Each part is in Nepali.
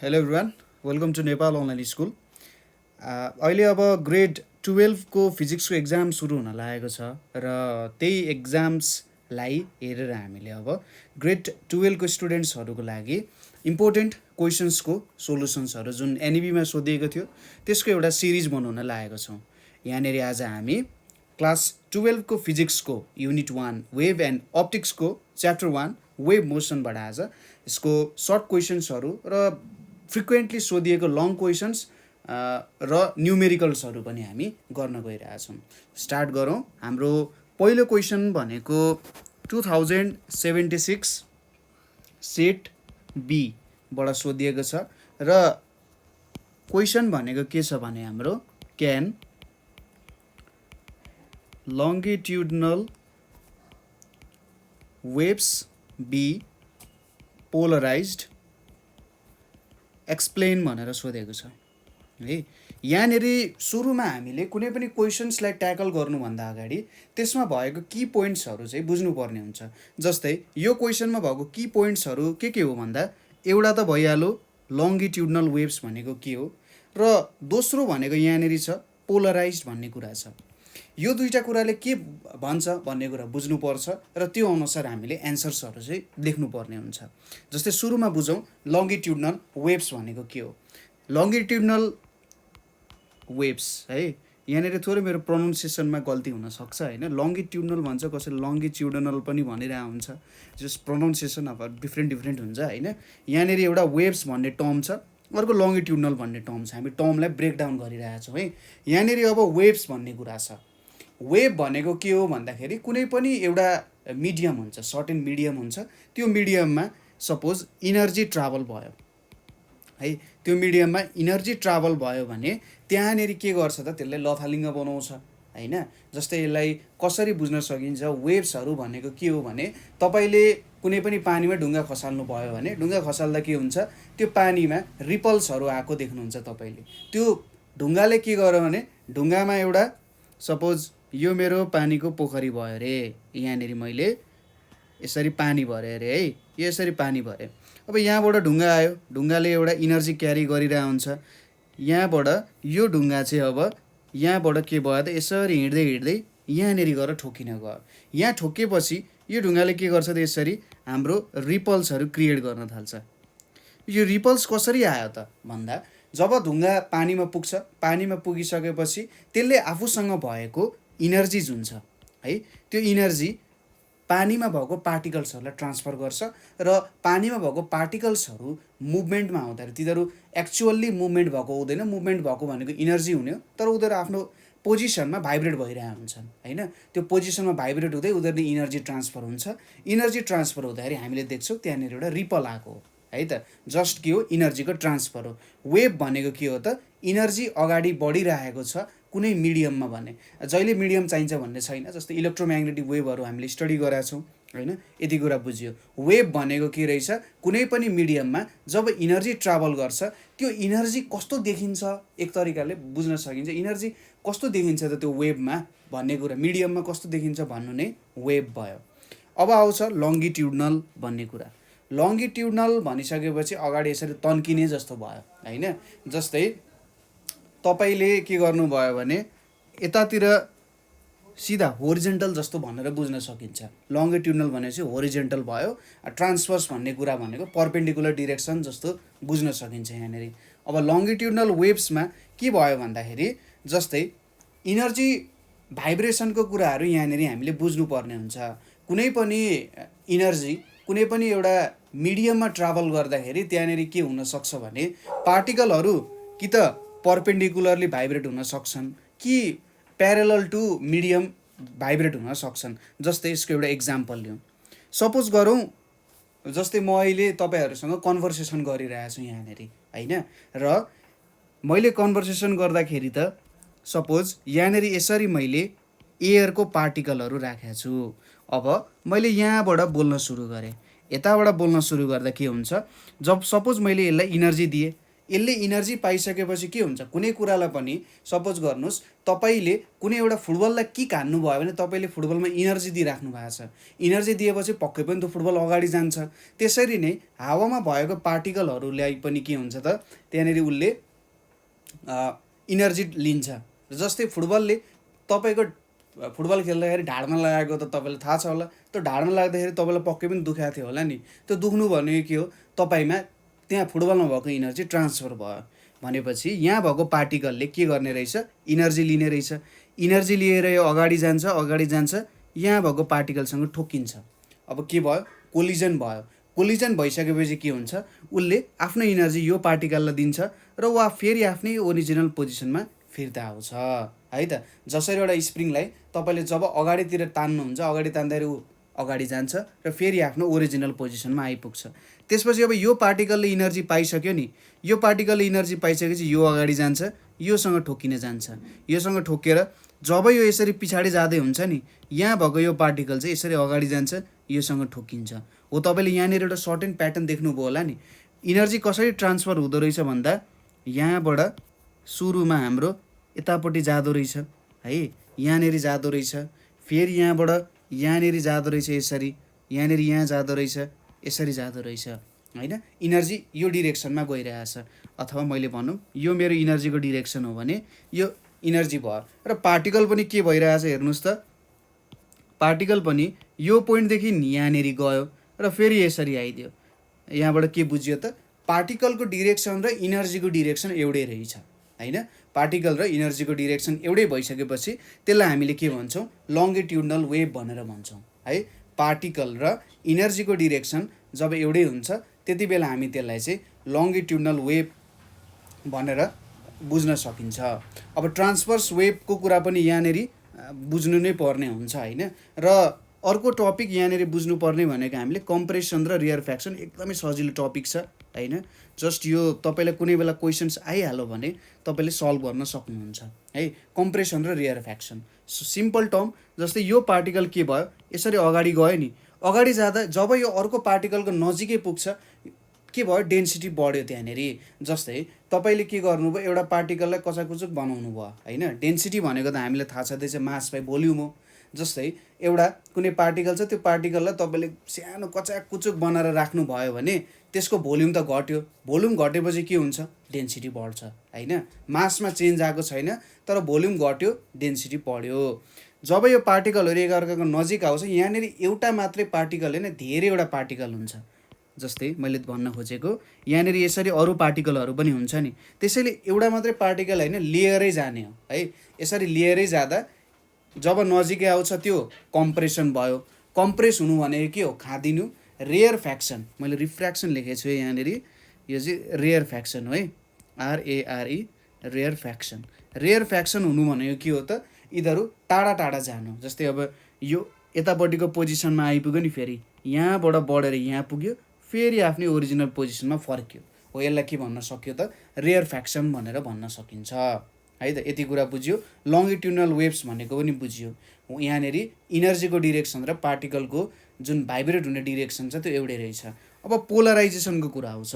Hello everyone, welcome to Nepal online school. अहिले अब ग्रेड 12को फिजिक्सको एक्जाम सुरु हुन लागेको छ र त्यही एक्जाम्सलाई हेरेर हामीले अब ग्रेड 12को स्टुडेन्ट्सहरूको लागि इम्पोर्टेन्ट क्वेसन्सको सोल्युसन्सहरू जुन एनइबीमा सोधिएको थियो त्यसको एउटा सिरिज बनाउन लागेको छौँ। यहाँनिर आज हामी क्लास 12को फिजिक्सको युनिट 1 वेभ एन्ड अप्टिक्सको च्याप्टर 1 वेभ मोसनबाट आज यसको सर्ट क्वेसन्सहरू र फ्रिक्वेन्टली सोधिएको लङ क्वेसन्स र न्युमेरिकल्सहरू पनि हामी गर्न गइरहेछौँ। स्टार्ट गरौँ। हाम्रो पहिलो क्वेसन भनेको 2076 सेट बीबाट सोधिएको छ र क्वेसन भनेको के छ भने हाम्रो can longitudinal waves be polarized explain भनेर सोधेको छ है। यहाँनिर सुरुमा हामीले कुनै पनि क्वेसन्सलाई ट्याकल गर्नुभन्दा अगाडि त्यसमा भएको की पोइन्ट्सहरू चाहिँ बुझ्नुपर्ने हुन्छ। जस्तै यो क्वेसनमा भएको की पोइन्ट्सहरू के हो भन्दा एउटा त भइहाल्यो लङ्गिट्युडनल वेभ्स भनेको के हो र दोस्रो भनेको यहाँनिर छ पोलराइज्ड भन्ने कुरा छ। यो दुईवटा कुराले के भन्छ भन्ने कुरा बुझ्नुपर्छ र त्यो अनुसार हामीले एन्सर्सहरू चाहिँ लेख्नुपर्ने हुन्छ। जस्तै सुरुमा बुझौँ लङ्गिट्युडनल वेभ्स भनेको के हो। लङ्गिट्युडनल वेभ्स है, यहाँनिर थोरै मेरो प्रोनाउन्सिएसनमा गल्ती हुनसक्छ होइन। लङ्गिट्युडनल भन्छ, कसैले लङ्गिट्युडनल पनि भनिरहेको हुन्छ, जस्ट प्रोनाउन्सिएसन अब डिफ्रेन्ट हुन्छ होइन। यहाँनिर एउटा वेभ्स भन्ने टर्म छ, अर्को लङ्गिट्युडनल भन्ने टर्म छ। हामी टर्मलाई ब्रेकडाउन गरिरहेछौँ है। यहाँनिर अब वेभ्स भन्ने कुरा छ। वेभ भनेको के हो भन्दाखेरि कुनै पनि एउटा मिडियम हुन्छ, सर्टेन मिडियम हुन्छ, त्यो मिडियममा सपोज इनर्जी ट्राभल भयो है। त्यो मिडियममा इनर्जी ट्राभल भयो भने त्यहाँनिर के गर्छ त त्यसलाई लथालिङ्ग बनाउँछ होइन। जस्तै यसलाई कसरी बुझ्न सकिन्छ, वेभ्सहरू भनेको के हो भने तपाईँले कुनै पनि पानीमा ढुङ्गा खसाल्नु भयो भने ढुङ्गा खसाल्दा के हुन्छ, त्यो पानीमा रिपल्सहरू आएको देख्नुहुन्छ तपाईँले। त्यो ढुङ्गाले के गर्यो भने ढुङ्गामा एउटा सपोज यो मेरो पानीको पोखरी भयो अरे, यहाँनिर मैले यसरी पानी भरेँ अरे है, यो यसरी पानी भरेँ। अब यहाँबाट ढुङ्गा आयो, ढुङ्गाले एउटा इनर्जी क्यारी गरिरहेको हुन्छ। यहाँबाट यो ढुङ्गा चाहिँ अब यहाँबाट के भयो त यसरी हिँड्दै यहाँनिर गएर ठोकिन गयो। यहाँ ठोकेपछि यो ढुङ्गाले के गर्छ त यसरी हाम्रो रिपल्सहरू क्रिएट गर्न थाल्छ। यो रिपल्स कसरी आयो त भन्दा जब ढुङ्गा पानीमा पुग्छ, पानीमा पुगिसकेपछि त्यसले आफूसँग भएको इनर्जी जुन छ है, त्यो इनर्जी पानीमा भएको पार्टिकल्सहरूलाई ट्रान्सफर गर्छ र पानीमा भएको पार्टिकल्सहरू मुभमेन्टमा आउँदाखेरि तिनीहरू एक्चुअल्ली मुभमेन्ट भएको हुँदैन। मुभमेन्ट भएको भनेको इनर्जी हुने हो, तर उनीहरू आफ्नो पोजिसनमा भाइब्रेट भइरहेको हुन्छन् होइन। त्यो पोजिसनमा भाइब्रेट हुँदै उनीहरूले इनर्जी ट्रान्सफर हुन्छ। इनर्जी ट्रान्सफर हुँदाखेरि हामीले देख्छौँ त्यहाँनिर एउटा रिपल आएको हो है त। जस्ट के हो, इनर्जीको ट्रान्सफर हो। वेभ भनेको के हो त, इनर्जी अगाडि बढिरहेको छ कुनै मिडियममा भने। जहिले मिडियम चाहिन्छ भन्ने छैन। जस्तै इलेक्ट्रोम्याग्नेटिक वेभहरू हामीले स्टडी गरेका छौँ होइन, यति कुरा बुझियो। वेभ भनेको के रहेछ, कुनै पनि मिडियममा जब इनर्जी ट्राभल गर्छ त्यो इनर्जी कस्तो देखिन्छ एक तरिकाले बुझ्न सकिन्छ। इनर्जी कस्तो देखिन्छ त त्यो वेभमा भन्ने कुरा, मिडियममा कस्तो देखिन्छ भन्नु नै वेभ भयो। अब आउँछ लङ्गिट्युडनल भन्ने कुरा। लङ्गिट्युडनल भनिसकेपछि अगाडि यसरी तन्किने जस्तो भयो होइन। जस्तै तपाईँले के गर्नुभयो भने यतातिर सिधा होरिजेन्टल जस्तो भनेर बुझ्न सकिन्छ। लङ्गिट्युडनल भनेपछि होरिजेन्टल भयो, ट्रान्सभर्स भन्ने कुरा भनेको पर्पेन्डिकुलर डिरेक्सन जस्तो बुझ्न सकिन्छ यहाँनिर। अब लङ्गिट्युडनल वेभ्समा के भयो भन्दाखेरि जस्तै इनर्जी भाइब्रेसनको कुराहरू यहाँनिर हामीले बुझ्नुपर्ने हुन्छ। कुनै पनि इनर्जी कुनै पनि एउटा मिडियममा ट्राभल गर्दाखेरि त्यहाँनिर के हुनसक्छ भने पार्टिकलहरू कि त पर्पेन्डिकुलरली भाइब्रेट हुन सक्छन् कि प्यारलल टु मिडियम भाइब्रेट हुन सक्छन्। जस्तै यसको एउटा इक्जाम्पल लिउँ। सपोज गरौँ जस्तै म अहिले तपाईँहरूसँग कन्भर्सेसन गरिरहेको छु यहाँनिर होइन, र मैले कन्भर्सेसन गर्दाखेरि त सपोज यहाँनिर यसरी मैले एयरको पार्टिकलहरू राखेको छु। अब मैले यहाँबाट बोल्न सुरु गरेँ, यताबाट बोल्न सुरु गर्दा के हुन्छ, जब सपोज मैले यसलाई इनर्जी दिएँ, यसले इनर्जी पाइसकेपछि के हुन्छ, कुनै कुरालाई पनि सपोज गर्नुहोस् तपाईँले कुनै एउटा फुटबललाई किक हान्नुभयो भने तपाईँले फुटबलमा इनर्जी दिइराख्नु भएको छ, इनर्जी दिएपछि पक्कै पनि त फुटबल अगाडि जान्छ। त्यसरी नै हावामा भएको पार्टिकलहरूलाई पनि के हुन्छ त त्यहाँनिर उसले इनर्जी लिन्छ। जस्तै फुटबलले तपाईँको फुटबल खेल्दाखेरि ढाडमा लगाएको त तपाईँलाई थाहा छ होला, त्यो ढाडमा लाग्दाखेरि तपाईँलाई पक्कै पनि दुखाएको थियो होला नि, त्यो दुख्नु भनेको के हो, तपाईँमा त्यहाँ फुटबलमा भएको इनर्जी ट्रान्सफर भयो भनेपछि यहाँ भएको पार्टिकलले के गर्ने रहेछ, इनर्जी लिने रहेछ। इनर्जी लिएर यो अगाडि जान्छ, यहाँ भएको पार्टिकलसँग ठोकिन्छ। अब के भयो, कोलिजन भयो। कोलिजन भइसकेपछि के हुन्छ, उसले आफ्नो इनर्जी यो पार्टिकललाई दिन्छ र वा फेरि आफ्नै ओरिजिनल पोजिसनमा फिर्ता आउँछ है त। जसरी एउटा स्प्रिङलाई तपाईँले जब अगाडितिर तान्नुहुन्छ, अगाडि तान्दाखेरि ऊ अगाडि जान्छ र फेरि आफ्नो ओरिजिनल पोजिसनमा आइपुग्छ। त्यसपछि अब यो पार्टिकलले इनर्जी पाइसक्यो नि, यो पार्टिकलले इनर्जी पाइसकेपछि यो अगाडि जान्छ, योसँग ठोकिन जान्छ। योसँग ठोकेर जब यो यसरी पछाडि जाँदै हुन्छ नि, यहाँ भएको यो पार्टिकल चाहिँ यसरी अगाडि जान्छ, योसँग ठोकिन्छ। हो तपाईँले यहाँनिर एउटा सर्टेन प्याटर्न देख्नुभयो होला नि। इनर्जी कसरी ट्रान्सफर हुँदो रहेछ भन्दा यहाँबाट सुरुमा हाम्रो यतापट्टि जाँदो रहेछ है, यहाँनिर जाँदो रहेछ, फेरि यहाँबाट यहाँनिर जाँदो रहेछ, यसरी यहाँनिर यहाँ जाँदो रहेछ, यसरी जाँदो रहेछ होइन। इनर्जी यो डिरेक्सनमा गइरहेछ, अथवा मैले भनौँ यो मेरो इनर्जीको डिरेक्सन हो भने यो इनर्जी भयो। र पार्टिकल पनि के भइरहेछ हेर्नुहोस् त, पार्टिकल पनि यो पोइन्टदेखि यहाँनिर गयो र फेरि यसरी आइदियो। यहाँबाट के बुझ्यो त, पार्टिकलको डिरेक्सन र इनर्जीको डिरेक्सन एउटै रहेछ होइन। पार्टिकल र इनर्जीको डिरेक्सन एउटै भइसकेपछि त्यसलाई हामीले के भन्छौँ, लङ्गिट्युडनल वेभ भनेर भन्छौँ है। पार्टिकल र इनर्जीको डिरेक्सन जब एउटै हुन्छ त्यति बेला हामी त्यसलाई चाहिँ लङ्गिट्युडनल वेभ भनेर बुझ्न सकिन्छ। अब ट्रान्सभर्स वेभको कुरा पनि यहाँनिर बुझ्नु नै पर्ने हुन्छ होइन। र अर्को टपिक यहाँनिर बुझ्नुपर्ने भनेको हामीले कम्प्रेसन र रियरफ्याक्सन, एकदमै सजिलो टपिक छ होइन। जस्ट यो तपाईँलाई कुनै बेला क्वेसन्स आइहाल्यो भने तपाईँले सल्भ गर्न सक्नुहुन्छ है। कम्प्रेसन र रियरफ्याक्सन सिम्पल टर्म, जस्तै यो पार्टिकल के भयो, यसरी अगाडि गयो नि, अगाडि जाँदा जब यो अर्को पार्टिकलको नजिकै पुग्छ के भयो, डेन्सिटी बढ्यो त्यहाँनिर। जस्तै तपाईँले के गर्नुभयो, एउटा पार्टिकललाई कचाकुचुक बनाउनु भयो होइन। डेन्सिटी भनेको त हामीलाई थाहा छँदैछ मास बाई भोल्युम हो। जस्तै एउटा कुनै पार्टिकल छ, त्यो पार्टिकललाई तपाईँले सानो कचाकुचुक बनाएर राख्नुभयो भने त्यसको भोल्युम त घट्यो, भोल्युम घटेपछि के हुन्छ, डेन्सिटी बढ्छ होइन। मासमा चेन्ज आएको छैन तर भोल्युम घट्यो, डेन्सिटी बढ्यो। जब यो पार्टिकलहरू एकअर्काको नजिक आउँछ, यहाँनिर एउटा मात्रै पार्टिकल होइन धेरैवटा पार्टिकल हुन्छ। जस्तै मैले भन्न खोजेको यहाँनिर यसरी अरू पार्टिकलहरू पनि हुन्छ नि, त्यसैले एउटा मात्रै पार्टिकल होइन लेयरै जाने हो है। यसरी लेयरै जाँदा जब नजिकै आउँछ त्यो कम्प्रेसन भयो। कम्प्रेस हुनु भनेको के हो, खादिनु। रेयरफ्याक्सन, मैले रिफ्र्याक्सन लेखेको छु यहाँनिर, यो चाहिँ रेयरफ्याक्सन हो है, RARE रेयरफ्याक्सन। रेयरफ्याक्सन हुनु भनेको के हो त, यिनीहरू टाढा टाढा जानु। जस्तै अब यो यतापट्टिको पोजिसनमा आइपुग्यो नि, फेरि यहाँबाट बढेर यहाँ पुग्यो, फेरि आफ्नै ओरिजिनल पोजिसनमा फर्क्यो, हो यसलाई के भन्न सक्यो त, रेयरफ्याक्सन भनेर भन्न सकिन्छ है त। यति कुरा बुझ्यो। लङ्गिट्युडनल वेभ्स भनेको पनि बुझ्यो। यहाँनिर इनर्जीको डिरेक्सन र पार्टिकलको जुन भाइब्रेट हुने डिरेक्सन छ त्यो एउटै रहेछ। अब पोलराइजेसनको कुरा आउँछ।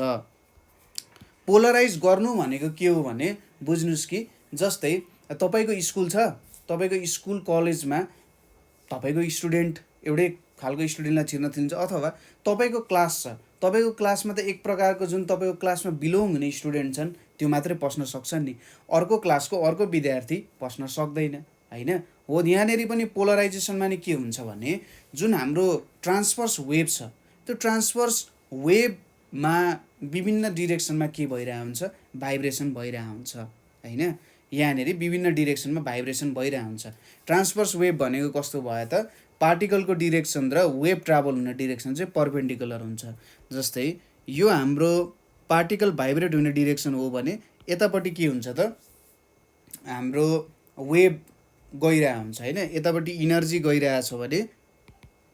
पोलराइज गर्नु भनेको के हो भने बुझ्नुहोस् कि जस्तै तपाईँको स्कुल छ, तपाईँको स्कुल कलेजमा तपाईँको स्टुडेन्ट एउटै खालको स्टुडेन्टलाई छिर्न थिन्छ, अथवा तपाईँको क्लास छ, तपाईँको क्लासमा त एक प्रकारको जुन तपाईँको क्लासमा बिलोङ हुने स्टुडेन्ट छन् त्यो मात्रै पस्न सक्छन् नि, अर्को क्लासको अर्को विद्यार्थी पस्न सक्दैन होइन। हो यहाँनिर पनि पोलराइजेसनमा नि के हुन्छ भने जुन हाम्रो ट्रान्सभर्स वेभ छ, त्यो ट्रान्सभर्स वेभमा विभिन्न डिरेक्सनमा के भइरहेको हुन्छ, भाइब्रेसन भइरहेको हुन्छ होइन। यहाँनिर विभिन्न डिरेक्सनमा भाइब्रेसन भइरहेको हुन्छ। ट्रान्सभर्स वेभ भनेको कस्तो भयो त, पार्टिकलको डिरेक्सन र वेभ ट्राभल हुने डिरेक्सन चाहिँ परपेन्डिकुलर हुन्छ। जस्तै यो हाम्रो पार्टिकल भाइब्रेट हुने डिरेक्सन हो भने यतापट्टि के हुन्छ त, हाम्रो वेभ गइरहेको हुन्छ होइन। यतापट्टि इनर्जी गइरहेको छ भने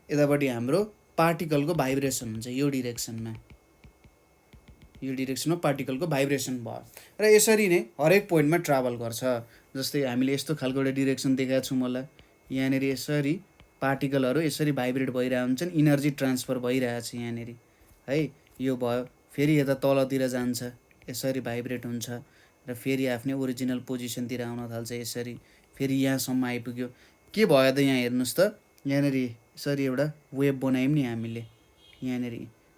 यतापट्टि हाम्रो पार्टिकलको भाइब्रेसन हुन्छ, यो डिरेक्सनमा, यो डिरेक्सनमा पार्टिकलको भाइब्रेसन भयो र यसरी नै हरेक पोइन्टमा ट्राभल गर्छ। जस्तै हामीले यस्तो खालको एउटा डिरेक्सन देखाएको छु मलाई, यहाँनिर यसरी पार्टिकलहरू यसरी भाइब्रेट भइरहेको हुन्छन्, इनर्जी ट्रान्सफर भइरहेको छ यहाँनिर है। यो भयो, फेरि यता तलतिर जान्छ, यसरी भाइब्रेट हुन्छ र फेरि आफ्नै ओरिजिनल पोजिसनतिर आउन थाल्छ यसरी, फेरि यहाँसम्म आइपुग्यो। के भयो त यहाँ हेर्नुहोस् त, यहाँनिर यसरी एउटा वेभ बनायौँ नि हामीले यहाँनिर।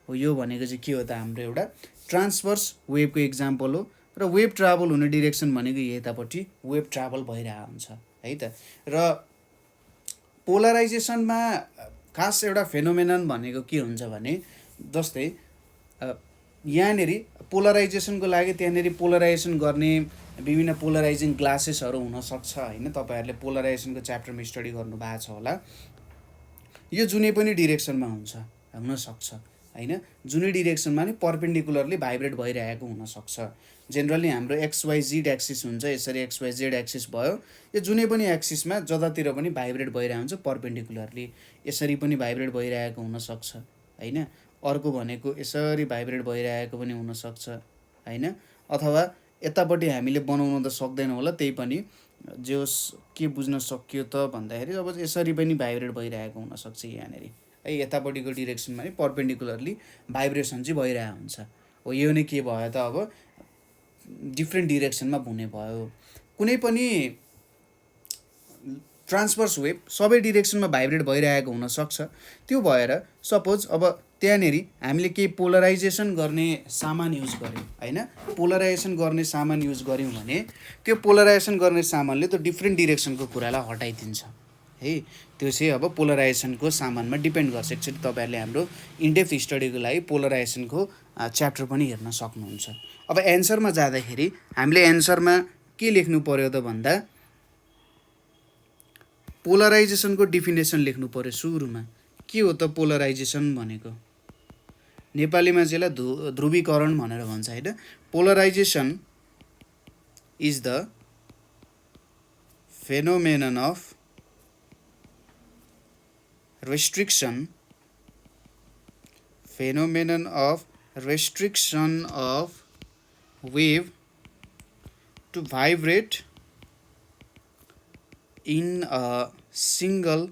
हो यो भनेको चाहिँ के हो त, हाम्रो एउटा ट्रान्सभर्स वेभको इक्जाम्पल हो। र वेभ ट्राभल हुने डिरेक्सन भनेको यतापट्टि वेभ ट्राभल भइरहेको हुन्छ है त। र पोलराइजेसनमा खास एउटा फेनोमेनन भनेको के हुन्छ भने, जस्तै यहाँनिर पोलराइजेसनको लागि त्यहाँनिर पोलराइजेसन गर्ने विभिन्न पोलराइजिङ ग्लासेसहरू हुनसक्छ होइन। तपाईँहरूले पोलराइजेसनको च्याप्टरमा स्टडी गर्नुभएको छ होला। यो जुनै पनि डिरेक्सनमा हुनसक्छ होइन, जुनै डिरेक्सनमा नि पर्पेन्डिकुलरली भाइब्रेट भइरहेको हुनसक्छ। जेनरली हाम्रो XYZ एक्सिस हुन्छ, यसरी XYZ एक्सिस भयो। यो जुनै पनि एक्सिसमा जतातिर पनि भाइब्रेट भइरहेको हुन्छ पर्पेन्डिकुलरली, यसरी पनि भाइब्रेट भइरहेको हुनसक्छ होइन। अर्को भनेको यसरी भाइब्रेट भइरहेको पनि हुनसक्छ होइन। अथवा यतापट्टि हामीले बनाउन त सक्दैनौँ होला, त्यही पनि जोस् के बुझ्न सकियो त भन्दाखेरि अब यसरी पनि भाइब्रेट भइरहेको हुनसक्छ यहाँनिर है। यतापट्टिको डिरेक्सनमा नि पर्पेन्डिकुलरली भाइब्रेसन चाहिँ भइरहेको हुन्छ। हो यो नै के भयो त, अब डिफ्रेन्ट डिरेक्सनमा हुने भयो। कुनै पनि ट्रान्सभर्स वेभ सबै डिरेक्सनमा भाइब्रेट भइरहेको हुनसक्छ। त्यो भएर सपोज अब त्यहाँनिर हामीले केही पोलराइजेसन गर्ने सामान युज गऱ्यौँ होइन, पोलराइजेसन गर्ने सामान युज गऱ्यौँ भने त्यो पोलराइजेसन गर्ने सामानले त डिफ्रेन्ट डिरेक्सनको कुरालाई हटाइदिन्छ है। त्यो चाहिँ अब पोलराइजेसनको सामानमा डिपेन्ड गर्छ। एक्चुअली तपाईँहरूले हाम्रो इनडेप्थ स्टडीको लागि पोलराइजेसनको च्याप्टर पनि हेर्न सक्नुहुन्छ। अब एन्सरमा जाँदाखेरि हामीले एन्सरमा के लेख्नु पर्यो त भन्दा, पोलराइजेसनको डिफिनेसन लेख्नु पर्यो सुरुमा। के हो त पोलराइजेसन भनेको, नेपालीमा चाहिँ यसलाई ध्रुवीकरण भनेर भन्छ होइन। Polarisation is the phenomenon of restriction of wave to vibrate in a single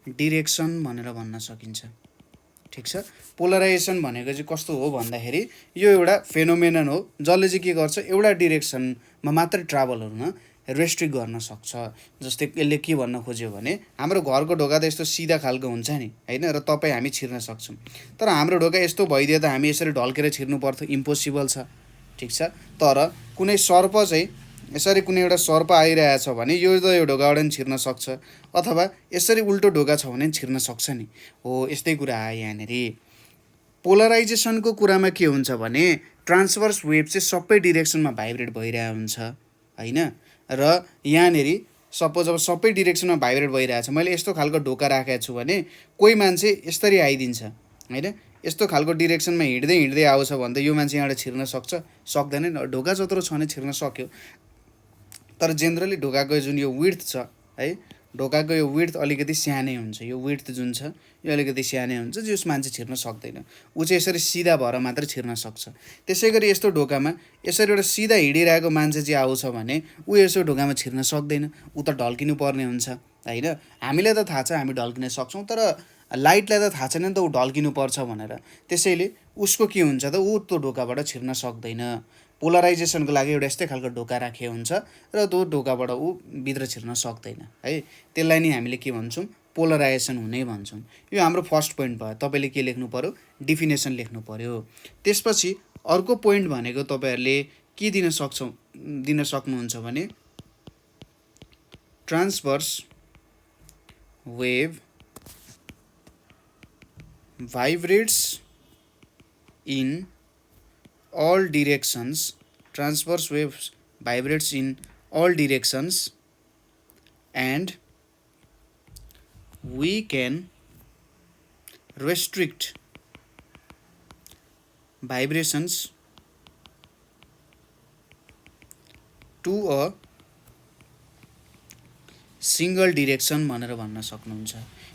direction भनेर भन्न सकिन्छ। ठिक छ। पोलराइजेसन भनेको चाहिँ कस्तो हो भन्दाखेरि यो एउटा फेनोमेनन हो जसले चाहिँ के गर्छ, एउटा डिरेक्सनमा मात्रै ट्राभल हुन रेस्ट्रिक्ट गर्न सक्छ। जस्तै यसले के भन्न खोज्यो भने, हाम्रो घरको ढोका त यस्तो सिधा खालको हुन्छ नि होइन, र तपाईँ हामी छिर्न सक्छौँ। तर हाम्रो ढोका यस्तो भइदियो त हामी यसरी ढल्केर छिर्नु पर्थ्यो, इम्पोसिबल छ। ठिक छ। तर कुनै सर्प चाहिँ यसरी कुनै एउटा सर्प आइरहेछ भने यो त यो ढोकाबाट नि छिर्न सक्छ, अथवा यसरी उल्टो ढोका छ भने छिर्न सक्छ नि। हो यस्तै कुरा आयो यहाँनिर। पोलराइजेसनको कुरामा के हुन्छ भने, ट्रान्सभर्स वेभ चाहिँ सबै डिरेक्सनमा भाइब्रेट भइरहेको हुन्छ होइन। र यहाँनिर सपोज अब सबै डिरेक्सनमा भाइब्रेट भइरहेछ, मैले यस्तो खालको ढोका राखेको छु भने कोही मान्छे यसरी आइदिन्छ होइन, यस्तो खालको डिरेक्सनमा हिँड्दै हिँड्दै आउँछ भने त यो मान्छे यहाँबाट छिर्न सक्छ, सक्दैन नि। ढोका जत्रो छ भने छिर्न सक्यो। तर जेनरली ढोकाको जुन यो विड्थ छ है, ढोकाको यो विड्थ अलिकति सानै हुन्छ। यो विड्थ जुन छ यो अलिकति सानै हुन्छ, जस मान्छे छिर्न सक्दैन। ऊ चाहिँ यसरी सिधा भएर मात्र छिर्न सक्छ। त्यसै गरी यस्तो ढोकामा यसरी एउटा सिधा हिँडिरहेको मान्छे चाहिँ आउँछ भने ऊ यसो ढोकामा छिर्न सक्दैन, ऊ त ढल्किनु पर्ने हुन्छ होइन। हामीलाई त थाहा छ हामी ढल्किन सक्छौँ, तर लाइटलाई त थाहा छैन नि त ऊ ढल्किनु पर्छ भनेर। त्यसैले उसको के हुन्छ त, ऊ त्यो ढोकाबाट छिर्न सक्दैन। पोलराइजेसनको लागि एउटा यस्तै खालको ढोका राखेको हुन्छ र त्यो ढोकाबाट ऊ भित्र छिर्न सक्दैन है। त्यसलाई नै हामीले के भन्छौँ, पोलराइजेसन हुने भन्छौँ। यो हाम्रो फर्स्ट पोइन्ट भयो। तपाईँले के लेख्नु पर्यो, डिफिनेसन लेख्नु पर्यो। त्यसपछि अर्को पोइन्ट भनेको तपाईँहरूले के दिन सक्नुहुन्छ भने, transverse wave vibrates in all directions. Transverse waves vibrates in all directions, and we can restrict vibrations to a single direction भनेर भन्न सक्नुहुन्छ।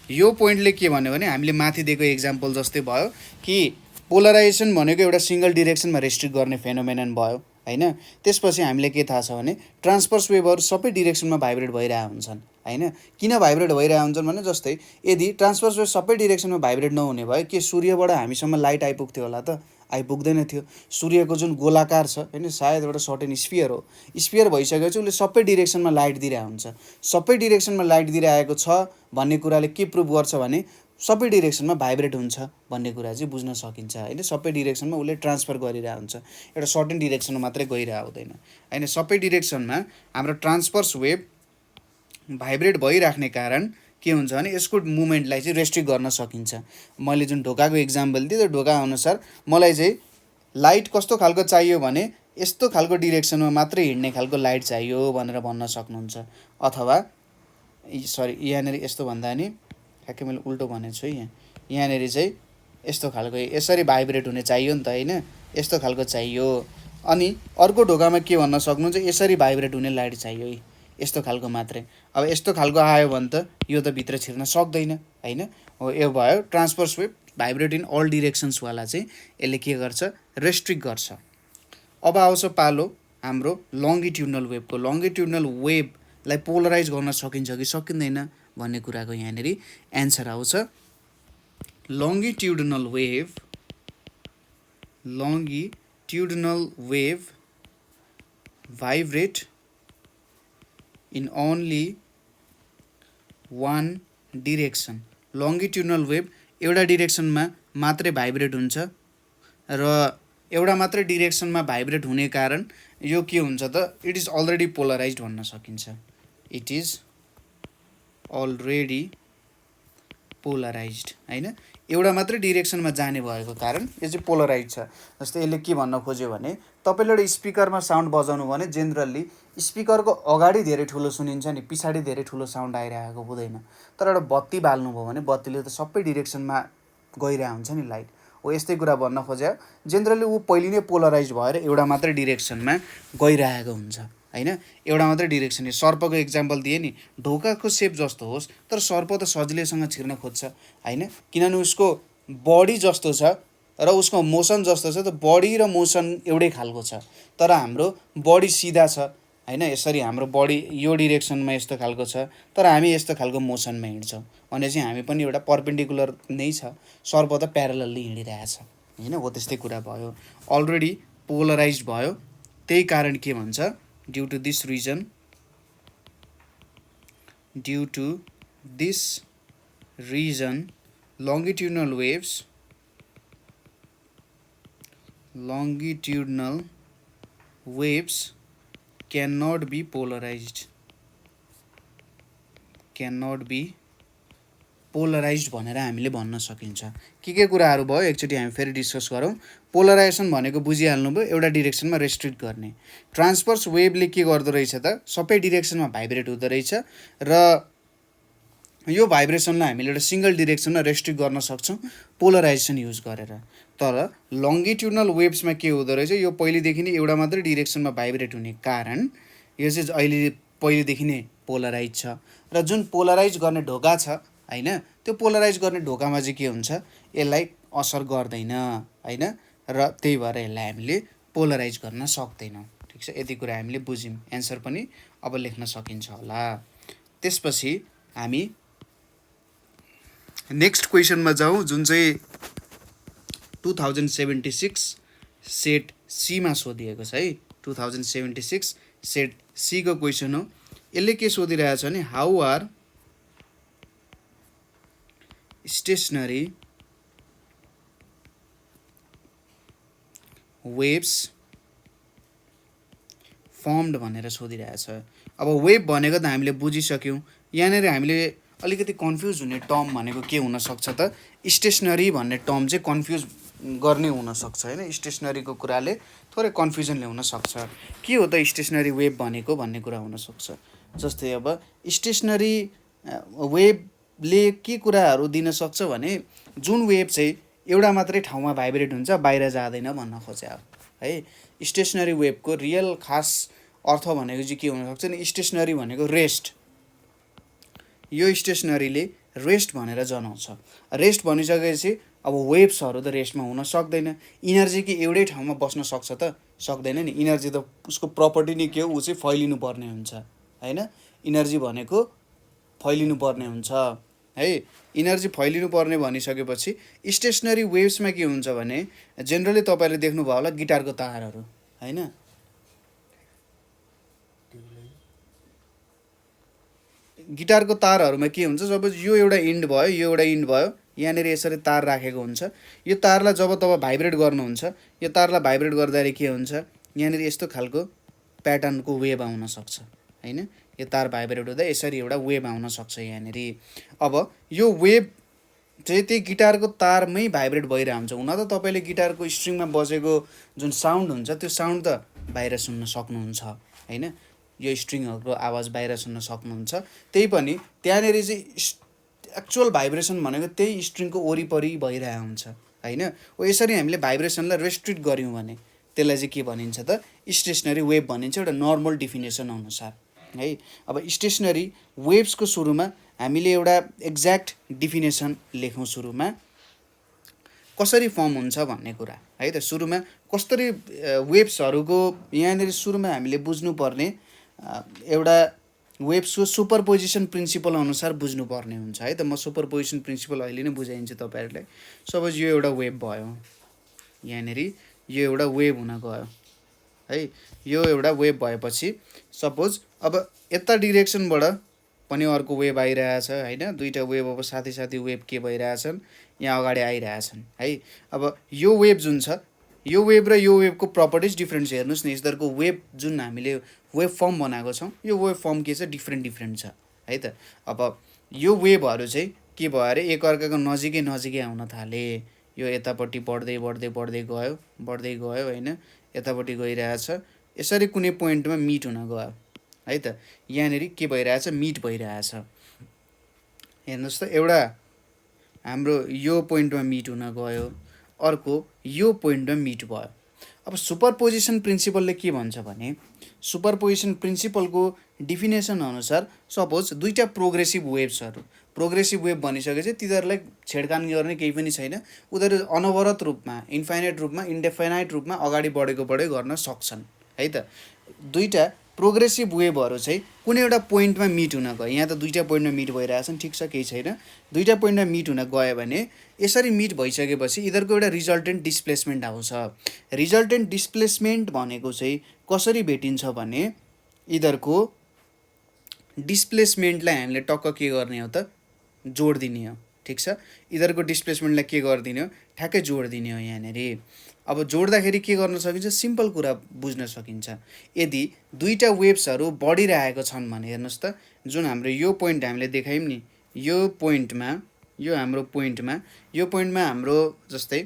यो पोइन्टले के भन्यो भने, हामीले माथि दिएको इक्जाम्पल जस्तै भयो कि पोलराइजेसन भनेको एउटा सिङ्गल डिरेक्सनमा रेस्ट्रिक्ट गर्ने फेनोमेनन भयो होइन। त्यसपछि हामीले के थाहा छ भने, ट्रान्सभर्स वेभहरू सबै डिरेक्सनमा भाइब्रेट भइरहेको हुन्छन् होइन। किन भाइब्रेट भइरहेको हुन्छन् भने, जस्तै यदि ट्रान्सभर्स वेभ सबै डिरेक्सनमा भाइब्रेट नहुने भयो के सूर्यबाट हामीसम्म लाइट आइपुग्थ्यो होला त? आइपुग्दैन थियो। सूर्यको जुन गोलाकार छ होइन, सायद एउटा सर्टेन स्फियर हो, स्फियर भइसकेपछि उसले सबै डिरेक्सनमा लाइट दिइरहेको हुन्छ। सबै डिरेक्सनमा लाइट दिइरहेको छ भन्ने कुराले के प्रुभ गर्छ भने सबै डिरेक्सनमा भाइब्रेट हुन्छ भन्ने कुरा चाहिँ बुझ्न सकिन्छ होइन। सबै डिरेक्सनमा उसले ट्रान्सफर गरिरहेको हुन्छ, एउटा सर्टेन डिरेक्सनमा मात्रै गइरहेको हुँदैन होइन। सबै डिरेक्सनमा हाम्रो ट्रान्सभर्स वेभ भाइब्रेट भइराख्ने कारण के हुन्छ भने यसको मुभमेन्टलाई चाहिँ रेस्ट्रिक्ट गर्न सकिन्छ। मैले जुन ढोकाको इक्जाम्पल दिएँ त्यो ढोका अनुसार मलाई चाहिँ लाइट कस्तो खालको चाहियो भने यस्तो खालको डिरेक्सनमा मात्रै हिँड्ने खालको लाइट चाहियो भनेर भन्न सक्नुहुन्छ। अथवा सरी यहाँनिर यस्तो भन्दा नि ठ्याक्कै मैले उल्टो भनेको छु है। यहाँनिर चाहिँ यस्तो खालको यसरी भाइब्रेट हुने चाहियो नि त होइन, यस्तो खालको चाहियो। अनि अर्को ढोकामा के भन्न सक्नुहुन्छ, यसरी भाइब्रेट हुने लाइट चाहियो है, यस्तो खालको मात्रै। अब यस्तो खालको आयो भने त यो त भित्र छिर्न सक्दैन होइन। हो यो भयो transverse wave vibrate in all डिरेक्सन्सवाला चाहिँ यसले के गर्छ, रेस्ट्रिक्ट गर्छ। अब आउँछ पालो हाम्रो लङ्गिट्युडनल वेभको। लङ्गिट्युडनल वेभलाई पोलराइज गर्न सकिन्छ कि सकिँदैन भन्ने कुराको यहाँनिर एन्सर आउँछ। Longitudinal wave vibrate in only one direction. Longitudinal wave एउटा डिरेक्सनमा मात्रै भाइब्रेट हुन्छ र एउटा मात्रै डिरेक्सनमा भाइब्रेट हुने कारण यो के हुन्छ त, इट इज अलरेडी पोलराइज्ड भन्न सकिन्छ। इट इज अलरेडी पोलराइज्ड होइन। एउटा मात्रै डिरेक्सनमा जाने भएको कारण यो चाहिँ पोलराइज छ। जस्तै यसले के भन्न खोज्यो भने तपाईँले एउटा स्पिकरमा साउन्ड बजाउनु भने जेनरली स्पिकरको अगाडि धेरै ठुलो सुनिन्छ नि, पछाडि धेरै ठुलो साउन्ड आइरहेको हुँदैन। तर एउटा बत्ती बाल्नुभयो भने बत्तीले त सबै डिरेक्सनमा गइरहेको हुन्छ नि लाइट। हो यस्तै कुरा भन्न खोज्यो। जेनरली ऊ पहिले नै पोलराइज भएर एउटा मात्रै डिरेक्सनमा गइरहेको हुन्छ होइन, एउटा मात्रै डिरेक्सन। सर्पको इक्जाम्पल दिएँ नि, ढोकाको सेप जस्तो होस् तर सर्प त सजिलैसँग छिर्न खोज्छ होइन, किनभने उसको बडी जस्तो छ र उसको मोसन जस्तो छ। त बडी र मोसन एउटै खालको छ, तर हाम्रो बडी सिधा छ होइन, यसरी हाम्रो बडी यो डिरेक्सनमा यस्तो खालको छ तर हामी यस्तो खालको मोसनमा हिँड्छौँ भने चाहिँ हामी पनि एउटा पर्पेन्डिकुलर नै छ, सर्प त प्यारलली हिँडिरहेछ होइन। हो त्यस्तै कुरा भयो, अलरेडी पोलराइज भयो। त्यही कारण के भन्छ, due to this reason longitudinal waves cannot be polarized भनेर हामीले भन्न सकिन्छ। के कुराहरू भयो एकचोटि हामी फेरि डिस्कस गरौँ। पोलराइजेसन भनेको बुझिहाल्नुभयो, एउटा डिरेक्सनमा रेस्ट्रिक्ट गर्ने। ट्रान्सभर्स वेभले के गर्दो रहेछ त, सबै डिरेक्सनमा भाइब्रेट हुँदो रहेछ र यो भाइब्रेसनलाई हामीले एउटा सिङ्गल डिरेक्सनमा रेस्ट्रिक्ट गर्न सक्छौँ पोलराइजेसन युज गरेर। तर लङ्गिट्युडनल वेभ्समा के हुँदो रहेछ, यो पहिलेदेखि नै एउटा मात्रै डिरेक्सनमा भाइब्रेट हुने कारण यो चाहिँ अहिले पहिलेदेखि नै पोलराइज छ। र जुन पोलराइज गर्ने ढोका छ होइन, त्यो पोलराइज गर्ने ढोकामा चाहिँ के हुन्छ, यसलाई असर गर्दैन होइन, र त्यही भएर यसलाई हामीले पोलराइज गर्न सक्दैनौँ। ठिक छ, यति कुरा हामीले बुझ्यौँ। एन्सर पनि अब लेख्न सकिन्छ होला। त्यसपछि हामी नेक्स्ट क्वेसनमा जाउँ, जुन चाहिँ 2076 सेट सीमा सोधिएको छ है। 2076 सेट सीको क्वेसन हो। यसले के सोधिरहेछ भने how are stationary waves formed भनेर सोधिरहेछ। अब वेभ भनेको त हामीले बुझिसक्यौँ। यहाँनिर हामीले अलिकति कन्फ्युज हुने टर्म भनेको के हुनसक्छ त, स्टेसनरी भन्ने टर्म चाहिँ कन्फ्युज गर्ने हुनसक्छ होइन। स्टेसनरीको कुराले थोरै कन्फ्युजन ल्याउन सक्छ। के हो त स्टेसनरी वेभ भनेको भन्ने कुरा हुनसक्छ। जस्तै अब स्टेसनरी वेभले के कुराहरू दिन सक्छ भने जुन वेभ चाहिँ एउटा मात्रै ठाउँमा भाइब्रेट हुन्छ, बाहिर जाँदैन भन्न खोज्या है। स्टेसनरी वेभको रियल खास अर्थ भनेको चाहिँ के हुनसक्छ नि, स्टेसनरी भनेको रेस्ट। यो स्टेसनरीले रेस्ट भनेर जनाउँछ। रेस्ट भनिसकेपछि अब वेभ्सहरू त रेस्टमा हुन सक्दैन। इनर्जी कि एउटै ठाउँमा बस्न सक्छ त, सक्दैन नि। इनर्जी त उसको प्रपर्टी नै के हो, ऊ चाहिँ फैलिनु पर्ने हुन्छ होइन। इनर्जी भनेको फैलिनु पर्ने हुन्छ है। इनर्जी फैलिनु पर्ने भनिसकेपछि स्टेसनरी वेभ्समा के हुन्छ भने जेनरली तपाईँले देख्नुभयो होला गिटारको तारहरू होइन, गिटारको तारहरूमा के हुन्छ, जब यो एउटा इन्ड भयो, यो एउटा इन्ड भयो, यहाँनिर यसरी तार राखेको हुन्छ। यो तारलाई जब तपाईँ भाइब्रेट गर्नुहुन्छ, यो तारलाई भाइब्रेट गर्दाखेरि के हुन्छ, यहाँनिर यस्तो खालको प्याटर्नको वेभ आउन सक्छ होइन। यो तार भाइब्रेट हुँदा यसरी एउटा वेभ आउन सक्छ यहाँनिर। अब यो वेभ चाहिँ त्यही गिटारको तारमै भाइब्रेट भइरहेको हुन्छ। हुन त तपाईँले गिटारको स्ट्रिङमा बजेको जुन साउन्ड हुन्छ त्यो साउन्ड त बाहिर सुन्न सक्नुहुन्छ होइन, यो स्ट्रिङहरूको आवाज बाहिर सुन्न सक्नुहुन्छ। त्यही पनि त्यहाँनिर चाहिँ एक्चुअल भाइब्रेसन भनेको त्यही स्ट्रिङको वरिपरि भइरहेको हुन्छ होइन। हो यसरी हामीले भाइब्रेसनलाई रेस्ट्रिक्ट गऱ्यौँ भने त्यसलाई चाहिँ के भनिन्छ त, स्टेसनरी वेभ भनिन्छ एउटा नर्मल डिफिनेसन अनुसार है। अब स्टेसनरी वेभ्सको सुरुमा हामीले एउटा एक्ज्याक्ट डिफिनेसन लेखौँ सुरुमा, कसरी फर्म हुन्छ भन्ने कुरा है त। सुरुमा कसरी वेभ्सहरूको यहाँनिर सुरुमा हामीले बुझ्नुपर्ने एउटा वेभ्सको सुपरपोजिसन प्रिन्सिपल अनुसार बुझ्नुपर्ने हुन्छ है त। म सुपरपोजिसन प्रिन्सिपल अहिले नै बुझाइदिन्छु तपाईँहरूलाई। सपोज यो एउटा वेभ भयो, यहाँनिर यो एउटा वेभ हुन गयो है। यो एउटा वेभ भएपछि सपोज अब यता डिरेक्सनबाट पनि अर्को वेभ आइरहेछ होइन, दुईवटा वेभ अब साथी साथी वेभ के भइरहेछन्, यहाँ अगाडि आइरहेछन् है। अब यो वेभ जुन छ, यो वेभ र यो वेभको प्रपर्टिज डिफ्रेन्ट छ। हेर्नुहोस् न, यिनीहरूको वेभ जुन हामीले वेभ फर्म बनाएको छौँ, यो वेभ फर्म के छ, डिफ्रेन्ट छ है त। अब यो वेभहरू चाहिँ के भयो अरे एकअर्काको नजिकै नजिकै आउन थाले। यो यतापट्टि बढ्दै बढ्दै बढ्दै गयो होइन, यतापट्टि गइरहेछ, यसरी कुनै पोइन्टमा मिट हुन गयो है त। यहाँनिर के भइरहेछ, मिट भइरहेछ। हेर्नुहोस् त, एउटा हाम्रो यो पोइन्टमा मिट हुन गयो, अर्को यो पोइन्टमा मिट भयो। अब सुपरपोजिसन प्रिन्सिपलले के भन्छ भने, सुपरपोजिसन प्रिन्सिपलको डिफिनेसन अनुसार सपोज दुईवटा प्रोग्रेसिभ वेभ भनिसकेपछि तिनीहरूलाई छेडखान गर्ने केही पनि छैन। उनीहरू अनवरत रूपमा, इन्फाइनाइट रूपमा, इन्डेफाइनाइट रूपमा अगाडि बढेको गर्न सक्छन् है त। दुईवटा प्रोग्रेसिभ वेभहरू चाहिँ कुनै एउटा पोइन्टमा मिट हुन गयो, यहाँ त दुईवटा पोइन्टमा मिट भइरहेछन्, ठिक छ, केही छैन। दुईवटा पोइन्टमा मिट हुन गयो भने यसरी मिट भइसकेपछि यिनीहरूको एउटा रिजल्टेन्ट डिस्प्लेसमेन्ट आउँछ। रिजल्टेन्ट डिस्प्लेसमेन्ट भनेको चाहिँ कसरी भेटिन्छ भने यिनीहरूको डिस्प्लेसमेन्टलाई हामीले टक्क के गर्ने हो त, जोड दिने हो, ठिक छ। यिनीहरूको डिस्प्लेसमेन्टलाई के गरिदिने हो, ठ्याक्कै जोड दिने हो यहाँनिर। अब जोड्दाखेरि के गर्न सकिन्छ, सिम्पल कुरा बुझ्न सकिन्छ। यदि दुईवटा वेभ्सहरू बढिरहेको छन् भने हेर्नुहोस् त, जुन हाम्रो यो पोइन्ट हामीले देखायौँ नि, यो पोइन्टमा हाम्रो जस्तै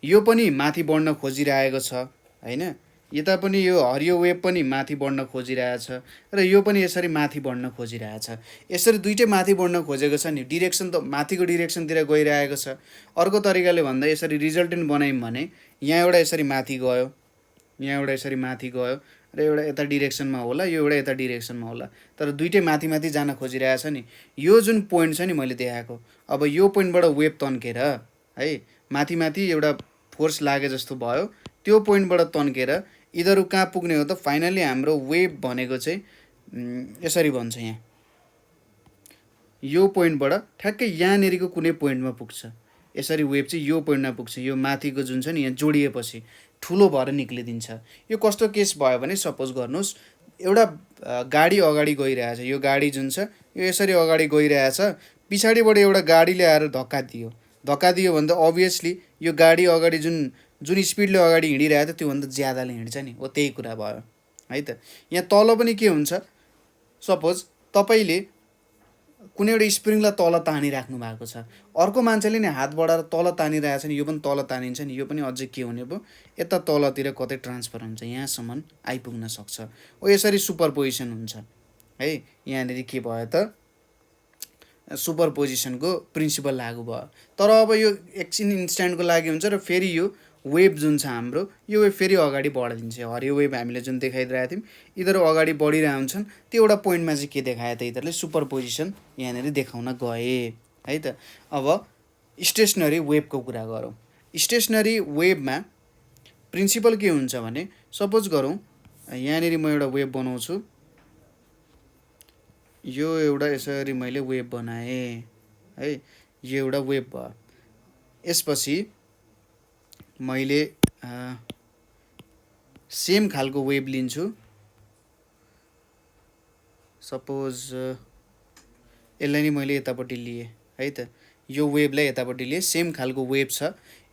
यो पनि माथि बढ्न खोजिरहेको छ होइन, यता पनि यो हरियो वेभ पनि माथि बढ्न खोजिरहेछ र यो पनि यसरी माथि बढ्न खोजिरहेछ। यसरी दुईटै माथि बढ्न खोजेको छ नि, डिरेक्सन त माथिको डिरेक्सनतिर गइरहेको छ। अर्को तरिकाले भन्दा यसरी रिजल्टेन्ट बनायौँ भने यहाँ एउटा यसरी माथि गयो, यहाँ एउटा यसरी माथि गयो र एउटा यता डिरेक्सनमा होला, यो एउटा यता डिरेक्सनमा होला, तर दुईटै माथि माथि जान खोजिरहेछ नि। यो जुन पोइन्ट छ नि मैले देखाएको, अब यो पोइन्टबाट वेभ तन्केर है माथि माथि एउटा फोर्स लागे जस्तो भयो, त्यो पोइन्टबाट तन्केर यिनीहरू कहाँ पुग्ने हो त, फाइनली हाम्रो वेभ भनेको चाहिँ यसरी भन्छ, यहाँ यो पोइन्टबाट ठ्याक्कै यहाँनिरको कुनै पोइन्टमा पुग्छ। यसरी वेभ चाहिँ यो पोइन्टमा पुग्छ, यो माथिको जुन छ नि यहाँ जोडिएपछि ठुलो भएर निक्लिदिन्छ। यो कस्तो केस भयो भने सपोज गर्नुहोस् एउटा गाडी अगाडि गइरहेछ, यो गाडी जुन छ यो यसरी अगाडि गइरहेछ, पछाडिबाट एउटा गाडीले आएर धक्का दियो भने त अभियसली यो गाडी अगाडि जुन स्पिडले अगाडि हिँडिरहेको थियो त्योभन्दा ज्यादाले हिँड्छ नि, हो त्यही कुरा भयो है त। यहाँ तल पनि के हुन्छ, सपोज तपाईँले कुनै एउटा स्प्रिङलाई तल तानिराख्नु भएको छ, अर्को मान्छेले नि हात बढाएर तल तानिरहेछ नि, यो पनि तल तानिन्छ नि, यो पनि अझै के हुने भयो, यता तलतिर कतै ट्रान्सफर हुन्छ, यहाँसम्म आइपुग्न सक्छ। हो यसरी सुपरपोजिसन हुन्छ है। यहाँनिर के भयो त, सुपरपोजिसनको प्रिन्सिपल लागु भयो। तर अब यो एकछिन इन्स्ट्यान्टको लागि हुन्छ र फेरि यो वेभ जुन छ हाम्रो, यो वेभ फेरि अगाडि बढिदिन्छ। हरियो वेभ हामीले जुन देखाइरहेको थियौँ, यिनीहरू अगाडि बढिरहेको हुन्छन्, त्यो एउटा पोइन्टमा चाहिँ के देखायो त, यिनीहरूले सुपरपोजिसन यहाँनिर देखाउन गए है त। अब स्टेसनरी वेभको कुरा गरौँ। स्टेसनरी वेभमा प्रिन्सिपल के हुन्छ भने, सपोज गरौँ यहाँनिर म एउटा वेभ बनाउँछु, यो एउटा यसरी मैले वेभ बनाएँ है, यो एउटा वेब भयो। यसपछि मैले सेम खालको वेब लिन्छु। सपोज यसलाई नै मैले यतापट्टि लिएँ है त, यो वेबलाई यतापट्टि लिएँ, सेम खालको वेब छ।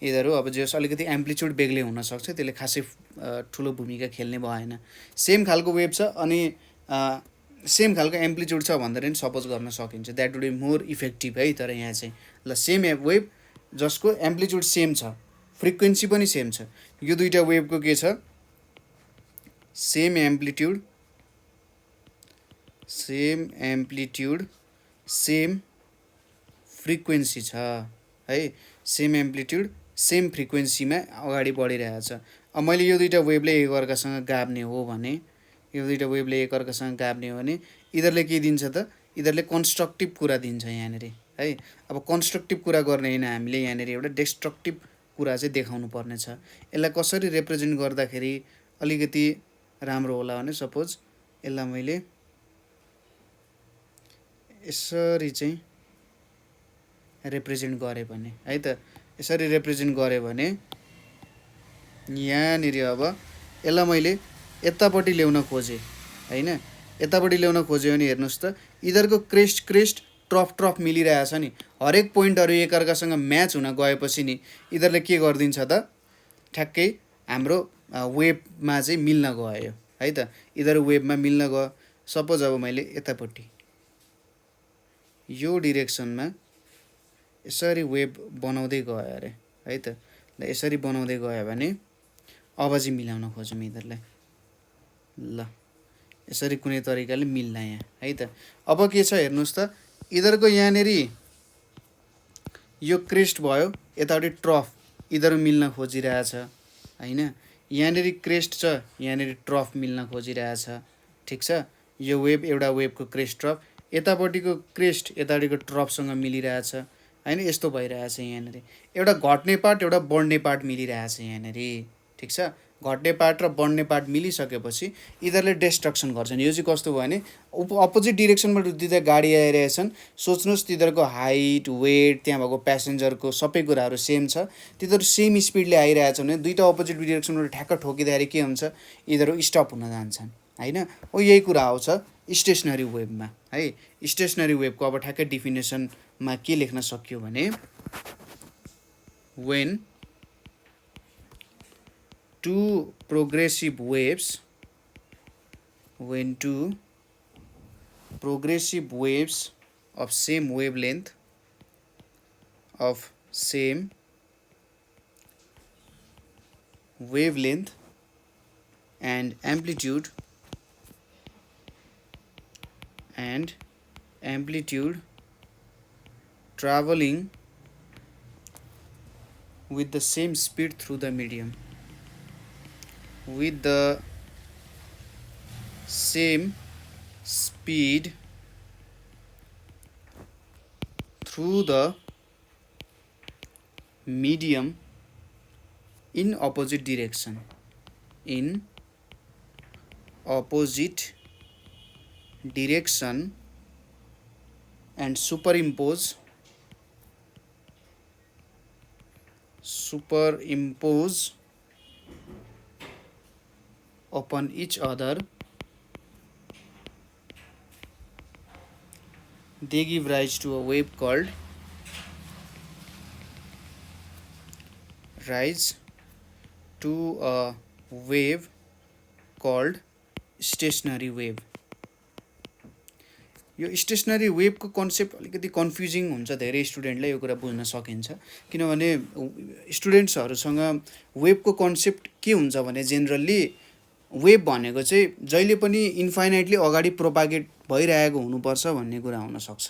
यिनीहरू अब जस अलिकति एम्प्लिच्युड बेग्लै हुनसक्छ, त्यसले खासै ठुलो भूमिका खेल्ने भएन। सेम खालको वेब छ अनि सेम खालको एम्प्लिच्युड छ भनेर नि सपोज गर्न सकिन्छ, that would be more effective है। तर यहाँ चाहिँ ल सेम वेब जसको एम्प्लिच्युड सेम छ, फ्रिक्वेन्सी पनि सेम छ, यो दुईवटा वेबको के छ, सेम एम्प्लिट्युड सेम फ्रिक्वेन्सी छ है, सेम एम्प्लिट्युड सेम फ्रिक्वेन्सीमा अगाडि बढिरहेछ। अब मैले यो दुईवटा वेबले एकअर्कासँग गाब्ने हो भने, यो दुईवटा वेबले एकअर्कासँग गाब्ने हो भने यिनीहरूले के दिन्छ त, यिनीहरूले कन्स्ट्रक्टिभ कुरा दिन्छ यहाँनिर है। अब कन्स्ट्रक्टिभ कुरा गर्ने होइन, हामीले यहाँनिर एउटा डिस्ट्रक्टिभ कुरा चाहिँ देखाउनु पर्ने छ। यसलाई कसरी रिप्रेजेन्ट गर्दाखेरि अलिकति राम्रो होला भने, सपोज यसलाई मैले यसरी चाहिँ रिप्रेजेन्ट गरेँ भने है त, यसरी रिप्रेजेन्ट गरेँ भने यहाँनिर अब यसलाई मैले यतापट्टि ल्याउन खोजेँ होइन, यतापट्टि ल्याउन खोजेँ भने हेर्नुहोस् त, यिनीहरूको क्रेस्ट ट्रफ मिलिरहेछ नि, हरेक पोइन्टहरू एकअर्कासँग म्याच हुन गएपछि नि यिनीहरूले के गरिदिन्छ त, ठ्याक्कै हाम्रो वेबमा चाहिँ मिल्न गयो है त, यिनीहरू वेबमा मिल्न गयो। सपोज अब मैले यतापट्टि यो डिरेक्सनमा यसरी वेब बनाउँदै गयो अरे है त, ल यसरी बनाउँदै गयो भने अब चाहिँ मिलाउन खोजौँ यिनीहरूलाई। ल यसरी कुनै तरिकाले मिल्ला यहाँ है त। अब के छ हेर्नुहोस् त, यिनीहरूको यहाँनिर यो क्रेस्ट भयो, यतापट्टि ट्रफ, यिनीहरू मिल्न खोजिरहेछ होइन, यहाँनिर क्रेस्ट छ, यहाँनिर ट्रफ मिल्न खोजिरहेछ, ठिक छ। यो वेब एउटा वेबको क्रेस्ट ट्रफ, यतापट्टिको क्रेस्ट यतापट्टिको ट्रफसँग मिलिरहेछ होइन, यस्तो भइरहेछ यहाँनिर। एउटा घट्ने पार्ट एउटा बढ्ने पार्ट मिलिरहेछ यहाँनिर, ठिक छ। घट्ने पार्ट र बढ्ने पार्ट मिलिसकेपछि यिनीहरूले डिस्ट्रक्सन गर्छन्। यो चाहिँ कस्तो भयो भने अपोजिट डिरेक्सनबाट दुईवटा गाडी आइरहेछन्, सोच्नुहोस् तिनीहरूको हाइट वेट त्यहाँ भएको प्यासेन्जरको सबै कुराहरू सेम छ, तिनीहरू सेम स्पिडले आइरहेछन् भने दुईवटा अपोजिट डिरेक्सनबाट ठ्याक्क ठोकिँदाखेरि के हुन्छ, यिनीहरू स्टप हुन जान्छन् होइन। हो यही कुरा आउँछ स्टेसनरी वेबमा है। स्टेसनरी वेबको अब ठ्याक्कै डिफिनेसनमा के लेख्न सक्यो भने, when two progressive waves of same wavelength and amplitude traveling with the same speed through the medium, with the same speed through the medium in opposite direction, and superimpose upon each other, they give rise to a wave called stationary wave. यो स्टेसनरी वेबको कन्सेप्ट अलिकति कन्फ्युजिङ हुन्छ धेरै स्टुडेन्टलाई, यो कुरा बुझ्न सकिन्छ किनभने स्टुडेन्ट्सहरूसँग वेबको कन्सेप्ट के हुन्छ भने जेनरली वेब भनेको चाहिँ जहिले पनि इन्फाइनाइटली अगाडि प्रोपागेट भइरहेको हुनुपर्छ भन्ने कुरा हुनसक्छ,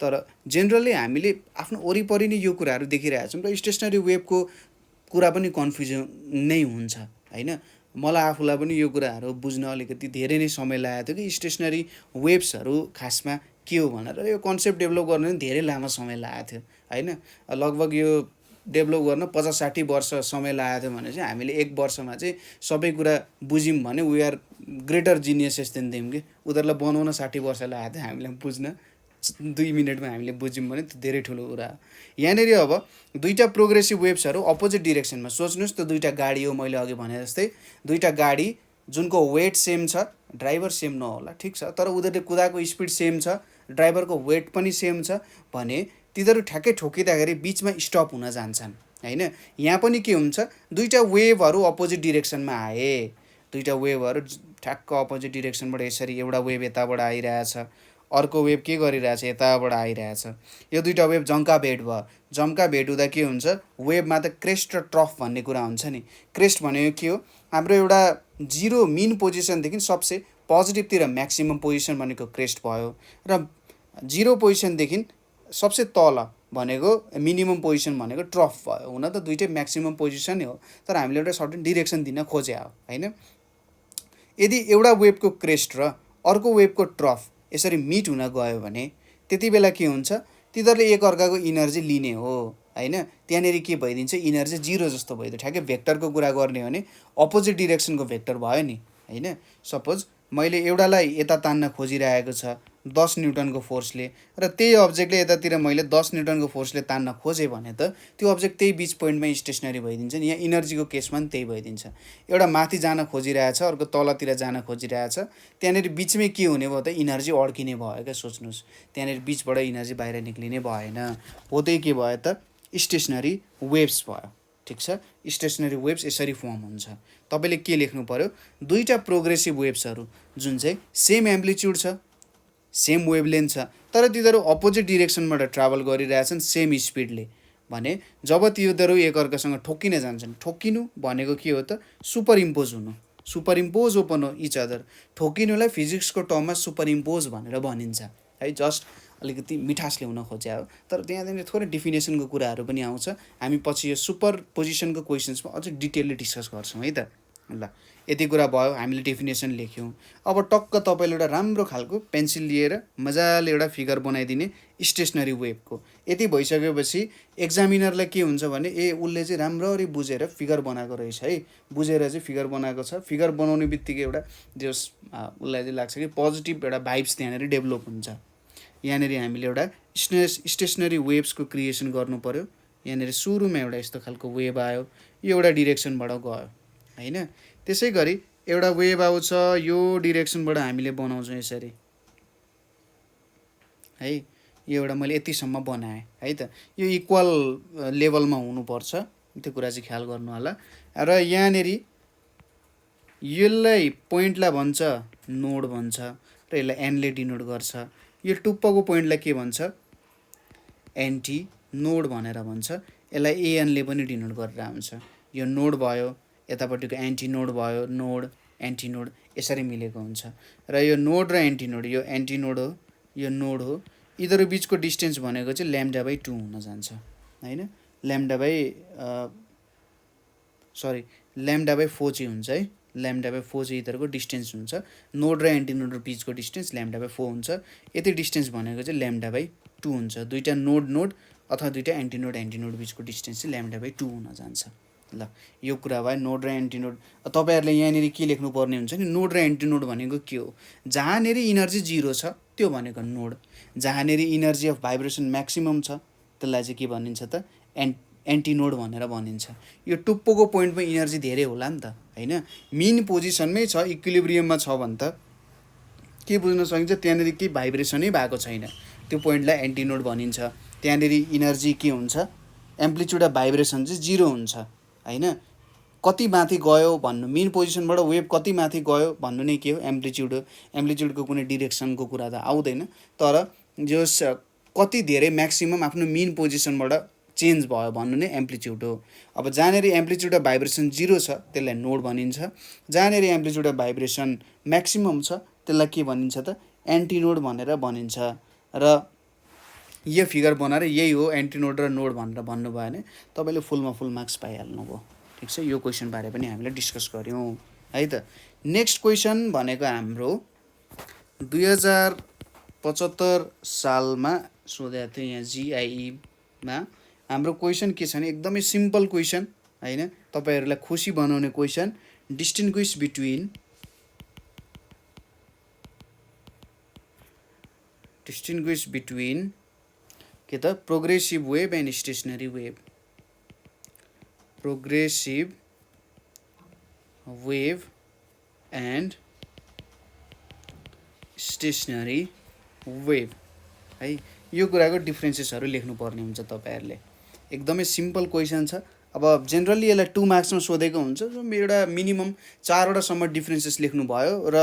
तर जेनरली हामीले आफ्नो वरिपरि नै यो कुराहरू देखिरहेका छौँ र स्टेसनरी वेबको कुरा पनि कन्फ्युजन नै हुन्छ होइन। मलाई आफूलाई पनि यो कुराहरू बुझ्न अलिकति धेरै नै समय लागेको थियो कि स्टेसनरी वेब्सहरू खासमा के हो भनेर, यो कन्सेप्ट डेभलप गर्न पनि धेरै लामो समय लागेको थियो होइन। लगभग यो डेभलप गर्न 50-60 वर्ष समय लागेको थियो भने चाहिँ हामीले 1 वर्षमा चाहिँ सबै कुरा बुझ्यौँ भने we are greater geniuses than them कि, उनीहरूलाई बनाउन 60 वर्ष लागेको थियो, हामीलाई बुझ्न 2 मिनेटमा हामीले बुझ्यौँ भने त्यो धेरै ठुलो कुरा हो। यहाँनिर अब दुईवटा प्रोग्रेसिभ वेभ्सहरू अपोजिट डिरेक्सनमा, सोच्नुहोस् त्यो दुईवटा गाडी हो, मैले अघि भने जस्तै दुईवटा गाडी जुनको वेट सेम छ, ड्राइभर सेम नहोला ठिक छ, तर उनीहरूले कुदाएको स्पिड सेम छ, ड्राइभरको वेट पनि सेम छ भने तिनीहरू ठ्याक्कै ठोकिँदाखेरि बिचमा स्टप हुन जान्छन् होइन। यहाँ पनि के हुन्छ, दुईवटा वेभहरू अपोजिट डिरेक्सनमा आए, दुईवटा वेभहरू ठ्याक्क अपोजिट डिरेक्सनबाट यसरी एउटा वेभ यताबाट आइरहेछ, अर्को वेभ के गरिरहेछ यताबाट आइरहेछ, यो दुईवटा वेभ जम्का भेट भयो। जम्का भेट हुँदा के हुन्छ, वेभमा त क्रेस्ट र ट्रफ भन्ने कुरा हुन्छ नि। क्रेस्ट भनेको के हो, हाम्रो एउटा जिरो मिन पोजिसनदेखि सबसे पोजिटिभतिर म्याक्सिमम पोजिसन भनेको क्रेस्ट भयो, र जिरो पोजिसनदेखि सबसे तल भनेको मिनिमम पोजिसन भनेको ट्रफ भयो। हुन त दुइटै म्याक्सिमम पोजिसन हो, तर हामीले एउटा सर्टेन डिरेक्सन दिन खोजे हो होइन। यदि एउटा वेभको क्रेस्ट र अर्को वेभको ट्रफ यसरी मिट हुन गयो भने त्यति बेला के हुन्छ, तिनीहरूले एकअर्काको इनर्जी लिने हो होइन। त्यहाँनिर के भइदिन्छ, इनर्जी जिरो जस्तो भइदियो। ठ्याक्कै भेक्टरको कुरा गर्ने हो भने अपोजिट डिरेक्सनको भेक्टर भयो नि होइन। सपोज मैले एउटालाई यता तान्न खोजिरहेको छ 10 न्युटनको फोर्सले, र त्यही अब्जेक्टले यतातिर मैले 10 न्युटनको फोर्सले तान्न खोजेँ भने त त्यो अब्जेक्ट त्यही बिच पोइन्टमै स्टेसनरी भइदिन्छ नि। यहाँ इनर्जीको केसमा पनि त्यही भइदिन्छ। एउटा माथि जान खोजिरहेछ, अर्को तलतिर जान खोजिरहेछ, त्यहाँनिर बिचमै के हुने भयो त, इनर्जी अड्किने भयो क्या। सोच्नुहोस्, त्यहाँनिर बिचबाट इनर्जी बाहिर निक्लिने भएन, हो त्यही के भयो त, स्टेसनरी वेभ्स भयो ठिक छ। स्टेसनरी वेभ्स यसरी फर्म हुन्छ। तपाईँले के लेख्नु पर्यो, दुईवटा प्रोग्रेसिभ वेभ्सहरू जुन चाहिँ सेम एम्प्लिट्युड छ, सेम वेभलेन्थ छ, तर तिनीहरू अपोजिट डिरेक्सनबाट ट्राभल गरिरहेछन् सेम स्पिडले भने जब तिनीहरू एकअर्कासँग ठोकिन जान्छन्, ठोकिनु भनेको के हो त, सुपर इम्पोज हुनु, सुपर इम्पोज ओपन हो इच अदर। ठोकिनुलाई फिजिक्सको टर्ममा सुपर इम्पोज भनेर भनिन्छ है। जस्ट अलिकति मिठास ल्याउन खोज्या हो, तर त्यहाँदेखि थोरै डिफिनेसनको कुराहरू पनि आउँछ। हामी पछि यो सुपर पोजिसनको क्वेसन्समा अझै डिटेलली डिस्कस गर्छौँ है त। ल यति कुरा भयो, हामीले डेफिनेसन लेख्यौँ। अब टक्क तपाईँले एउटा राम्रो खालको पेन्सिल लिएर मजाले एउटा फिगर बनाइदिने स्टेसनरी वेभको। यति भइसकेपछि एक्जामिनरलाई के हुन्छ भने उसले चाहिँ राम्ररी बुझेर फिगर बनाएको रहेछ है, बुझेर चाहिँ फिगर बनाएको छ। फिगर बनाउने बित्तिकै एउटा जस उसलाई चाहिँ लाग्छ कि पोजिटिभ एउटा भाइब्स त्यहाँनिर डेभलप हुन्छ। यहाँनिर हामीले एउटा स्टेसनरी वेभ्सको क्रिएसन गर्नु पर्यो। यहाँनिर सुरुमा एउटा यस्तो खालको वेभ आयो, यो एउटा डिरेक्सनबाट गयो होइन। त्यसै गरी एउटा वेभ आउँछ, यो डिरेक्सनबाट हामीले बनाउँछौँ यसरी है। यो एउटा मैले यतिसम्म बनाएँ है त। यो इक्वल लेभलमा हुनुपर्छ, त्यो कुरा चाहिँ ख्याल गर्नु होला। र यहाँनिर यसलाई पोइन्टलाई भन्छ नोड भन्छ, र यसलाई एनले डिनोट गर्छ। यो टुप्पोको पोइन्टलाई के भन्छ, एन्टी नोड भनेर भन्छ। यसलाई एएनले पनि डिनोट गरेर आउँछ। यो नोड भयो, यतापट्टिको एन्टी नोड भयो, नोड एन्टी नोड यसरी मिलेको हुन्छ। र यो नोड र एन्टी नोड, यो एन्टी नोड हो, यो नोड हो, यिनीहरू बिचको डिस्टेन्स भनेको चाहिँ λ/2 हुन जान्छ होइन। λ/4 चाहिँ हुन्छ है। λ/4 चाहिँ यिनीहरूको डिस्टेन्स हुन्छ। नोड र एन्टी नोड बिचको डिस्टेन्स λ/4 हुन्छ। यति डिस्टेन्स भनेको चाहिँ λ/2 हुन्छ। दुईवटा नोड नोड अथवा दुईवटा एन्टी नोड बिचको डिस्टेन्स चाहिँ λ/2 हुन जान्छ। ल यो कुरा भयो नोड र एन्टी नोड। तपाईँहरूले यहाँनिर के लेख्नुपर्ने हुन्छ नि, नोड र एन्टी नोड भनेको के हो, जहाँनिर इनर्जी जिरो छ त्यो भनेको नोड, जहाँनिर इनर्जी अफ भाइब्रेसन म्याक्सिमम छ त्यसलाई चाहिँ के भनिन्छ त, एन्टी नोड भनेर भनिन्छ। यो टुप्पोको पोइन्टमा इनर्जी धेरै होला नि त होइन। मिन पोजिसनमै छ, इक्विलिब्रियममा छ भने त के बुझ्न सकिन्छ, त्यहाँनिर केही भाइब्रेसनै भएको छैन, त्यो पोइन्टलाई एन्टी नोड भनिन्छ। त्यहाँनिर इनर्जी के हुन्छ, एम्प्लिट्युड अफ भाइब्रेसन चाहिँ जिरो हुन्छ होइन। कति माथि गयो भन्नु, मिन पोजिसनबाट वेभ कति माथि गयो भन्नु नै के हो, एम्प्लिट्युड हो। एम्प्लिट्युडको कुनै डिरेक्सनको कुरा त आउँदैन, तर जस कति धेरै म्याक्सिमम आफ्नो मिन पोजिसनबाट चेन्ज भयो भन्नु नै एम्प्लिट्युड हो। अब जहाँनिर एम्प्लिट्युड अफ भाइब्रेसन जिरो छ त्यसलाई नोड भनिन्छ, जहाँनिर एम्प्लिट्युड अफ भाइब्रेसन म्याक्सिमम छ त्यसलाई के भनिन्छ त, एन्टी नोड भनेर भनिन्छ। र यो फिगर बनाएर यही हो एन्टी नोड र नोड भनेर भन्नुभयो भने तपाईँले फुलमा फुल मार्क्स पाइहाल्नुभयो ठिक छ। यो क्वेसनबारे पनि हामीले डिस्कस गऱ्यौँ है त। नेक्स्ट क्वेसन भनेको हाम्रो 2075 सालमा सोधेको थियो यहाँ जिआइईमा। हाम्रो क्वेसन के छ भने एकदमै सिम्पल क्वेसन होइन, तपाईँहरूलाई खुसी बनाउने question. Distinguish between distinguish between के त progressive wave and stationary wave, progressive wave and stationary wave है। यो कुराको डिफ्रेन्सेसहरू लेख्नुपर्ने हुन्छ तपाईँहरूले। एकदमै सिम्पल क्वेसन छ। अब जेनरली यसलाई 2 मार्क्समा सोधेको हुन्छ, एउटा मिनिमम 4वटासम्म डिफ्रेन्सेस लेख्नुभयो र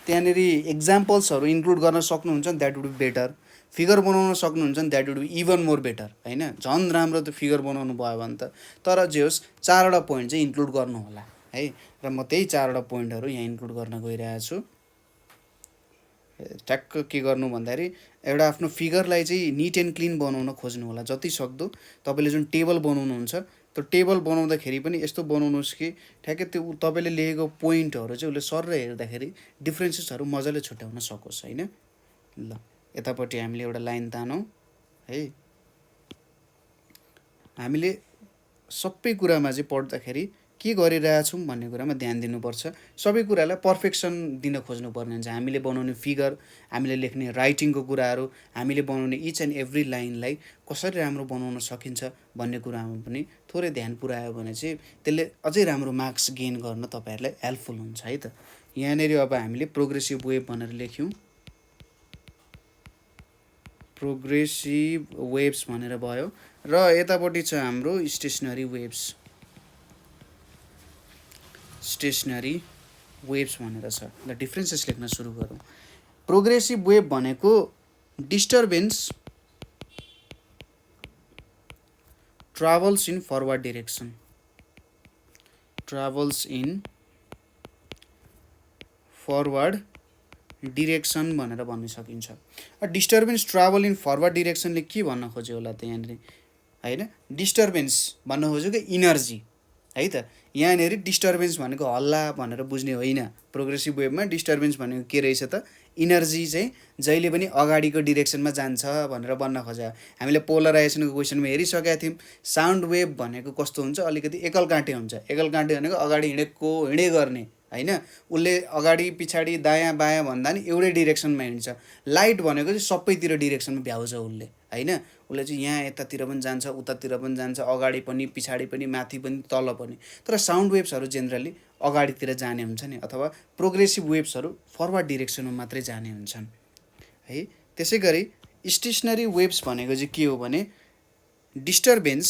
त्यहाँनिर एक्जाम्पल्सहरू इन्क्लुड गर्न सक्नुहुन्छ नि, that would be better. Figure बनाउन सक्नुहुन्छ नि, that would be even more better होइन। झन् राम्रो त फिगर बनाउनु भयो भने त। तर जे होस् 4वटा पोइन्ट चाहिँ इन्क्लुड गर्नु होला है, र म त्यही 4वटा पोइन्टहरू यहाँ इन्क्लुड गर्न गइरहेको छु। ट्याक्क के गर्नु भन्दाखेरि एउटा आफ्नो फिगरलाई चाहिँ निट एन्ड क्लिन बनाउन खोज्नु होला जति सक्दो। तपाईँले जुन टेबल बनाउनुहुन्छ त्यो टेबल बनाउँदाखेरि पनि यस्तो बनाउनुहोस् कि ठ्याक्कै त्यो तपाईँले लेखेको पोइन्टहरू चाहिँ उसले सर हेर्दाखेरि डिफ्रेन्सेसहरू मजाले छुट्याउन सकोस् होइन। ल यतापट्टि हामीले एउटा लाइन तानौँ है। हामीले सबै कुरामा चाहिँ पढ्दाखेरि के गरिरहेछौँ भन्ने कुरामा ध्यान दिनुपर्छ। सबै कुरालाई पर्फेक्सन दिन खोज्नुपर्ने हुन्छ। हामीले बनाउने फिगर, हामीले लेख्ने राइटिङको कुराहरू, हामीले बनाउने इच एन्ड एभ्री लाइनलाई कसरी राम्रो बनाउन सकिन्छ भन्ने कुरामा पनि थोरै ध्यान पुऱ्यायो भने चाहिँ त्यसले अझै राम्रो मार्क्स गेन गर्न तपाईँहरूलाई हेल्पफुल हुन्छ है त। यहाँनिर अब हामीले प्रोग्रेसिभ वेभ भनेर लेख्यौँ, प्रोग्रेसिभ वेभ्स भनेर भयो। र यतापट्टि छ हाम्रो स्टेसनरी वेभ्स, स्टेसनरी वेभ्स भनेर छ। ल डिफ्रेन्सेस लेख्न सुरु गरौँ। प्रोग्रेसिभ वेभ भनेको disturbance travels in forward direction, travels in forward direction भनेर भन्न सकिन्छ। डिस्टर्बेन्स ट्राभल इन फरवर्ड डिरेक्सनले के भन्न खोज्यो होला त यहाँनिर होइन। डिस्टर्बेन्स भन्न खोजेको इनर्जी है त। यहाँनिर डिस्टर्बेन्स भनेको हल्ला भनेर बुझ्ने होइन। प्रोग्रेसिभ वेभमा डिस्टर्बेन्स भनेको के रहेछ त, इनर्जी चाहिँ जहिले पनि अगाडिको डिरेक्सनमा जान्छ भनेर भन्न खोज्यो। हामीले पोलराइजेसनको क्वेसनमा हेरिसकेका थियौँ। साउन्ड वेभ भनेको कस्तो हुन्छ, अलिकति एकलकाँटे हुन्छ। एकलकाँटे भनेको अगाडि हिँडे गर्ने होइन, उसले अगाडि पछाडि दायाँ बायाँ भन्दा नि एउटै डिरेक्सनमा हिँड्छ। लाइट भनेको चाहिँ सबैतिर डिरेक्सनमा भ्याउँछ उसले होइन। उसले चाहिँ यहाँ यतातिर पनि जान्छ, उतातिर पनि जान्छ, अगाडि पनि पछाडि पनि माथि पनि तल पनि। तर साउन्ड वेभ्सहरू जेनरली अगाडितिर जाने हुन्छ नि, अथवा प्रोग्रेसिभ वेभ्सहरू फरवर्ड डिरेक्सनमा मात्रै जाने हुन्छन् है। त्यसै गरी स्टेसनरी वेभ्स भनेको चाहिँ के हो भने disturbance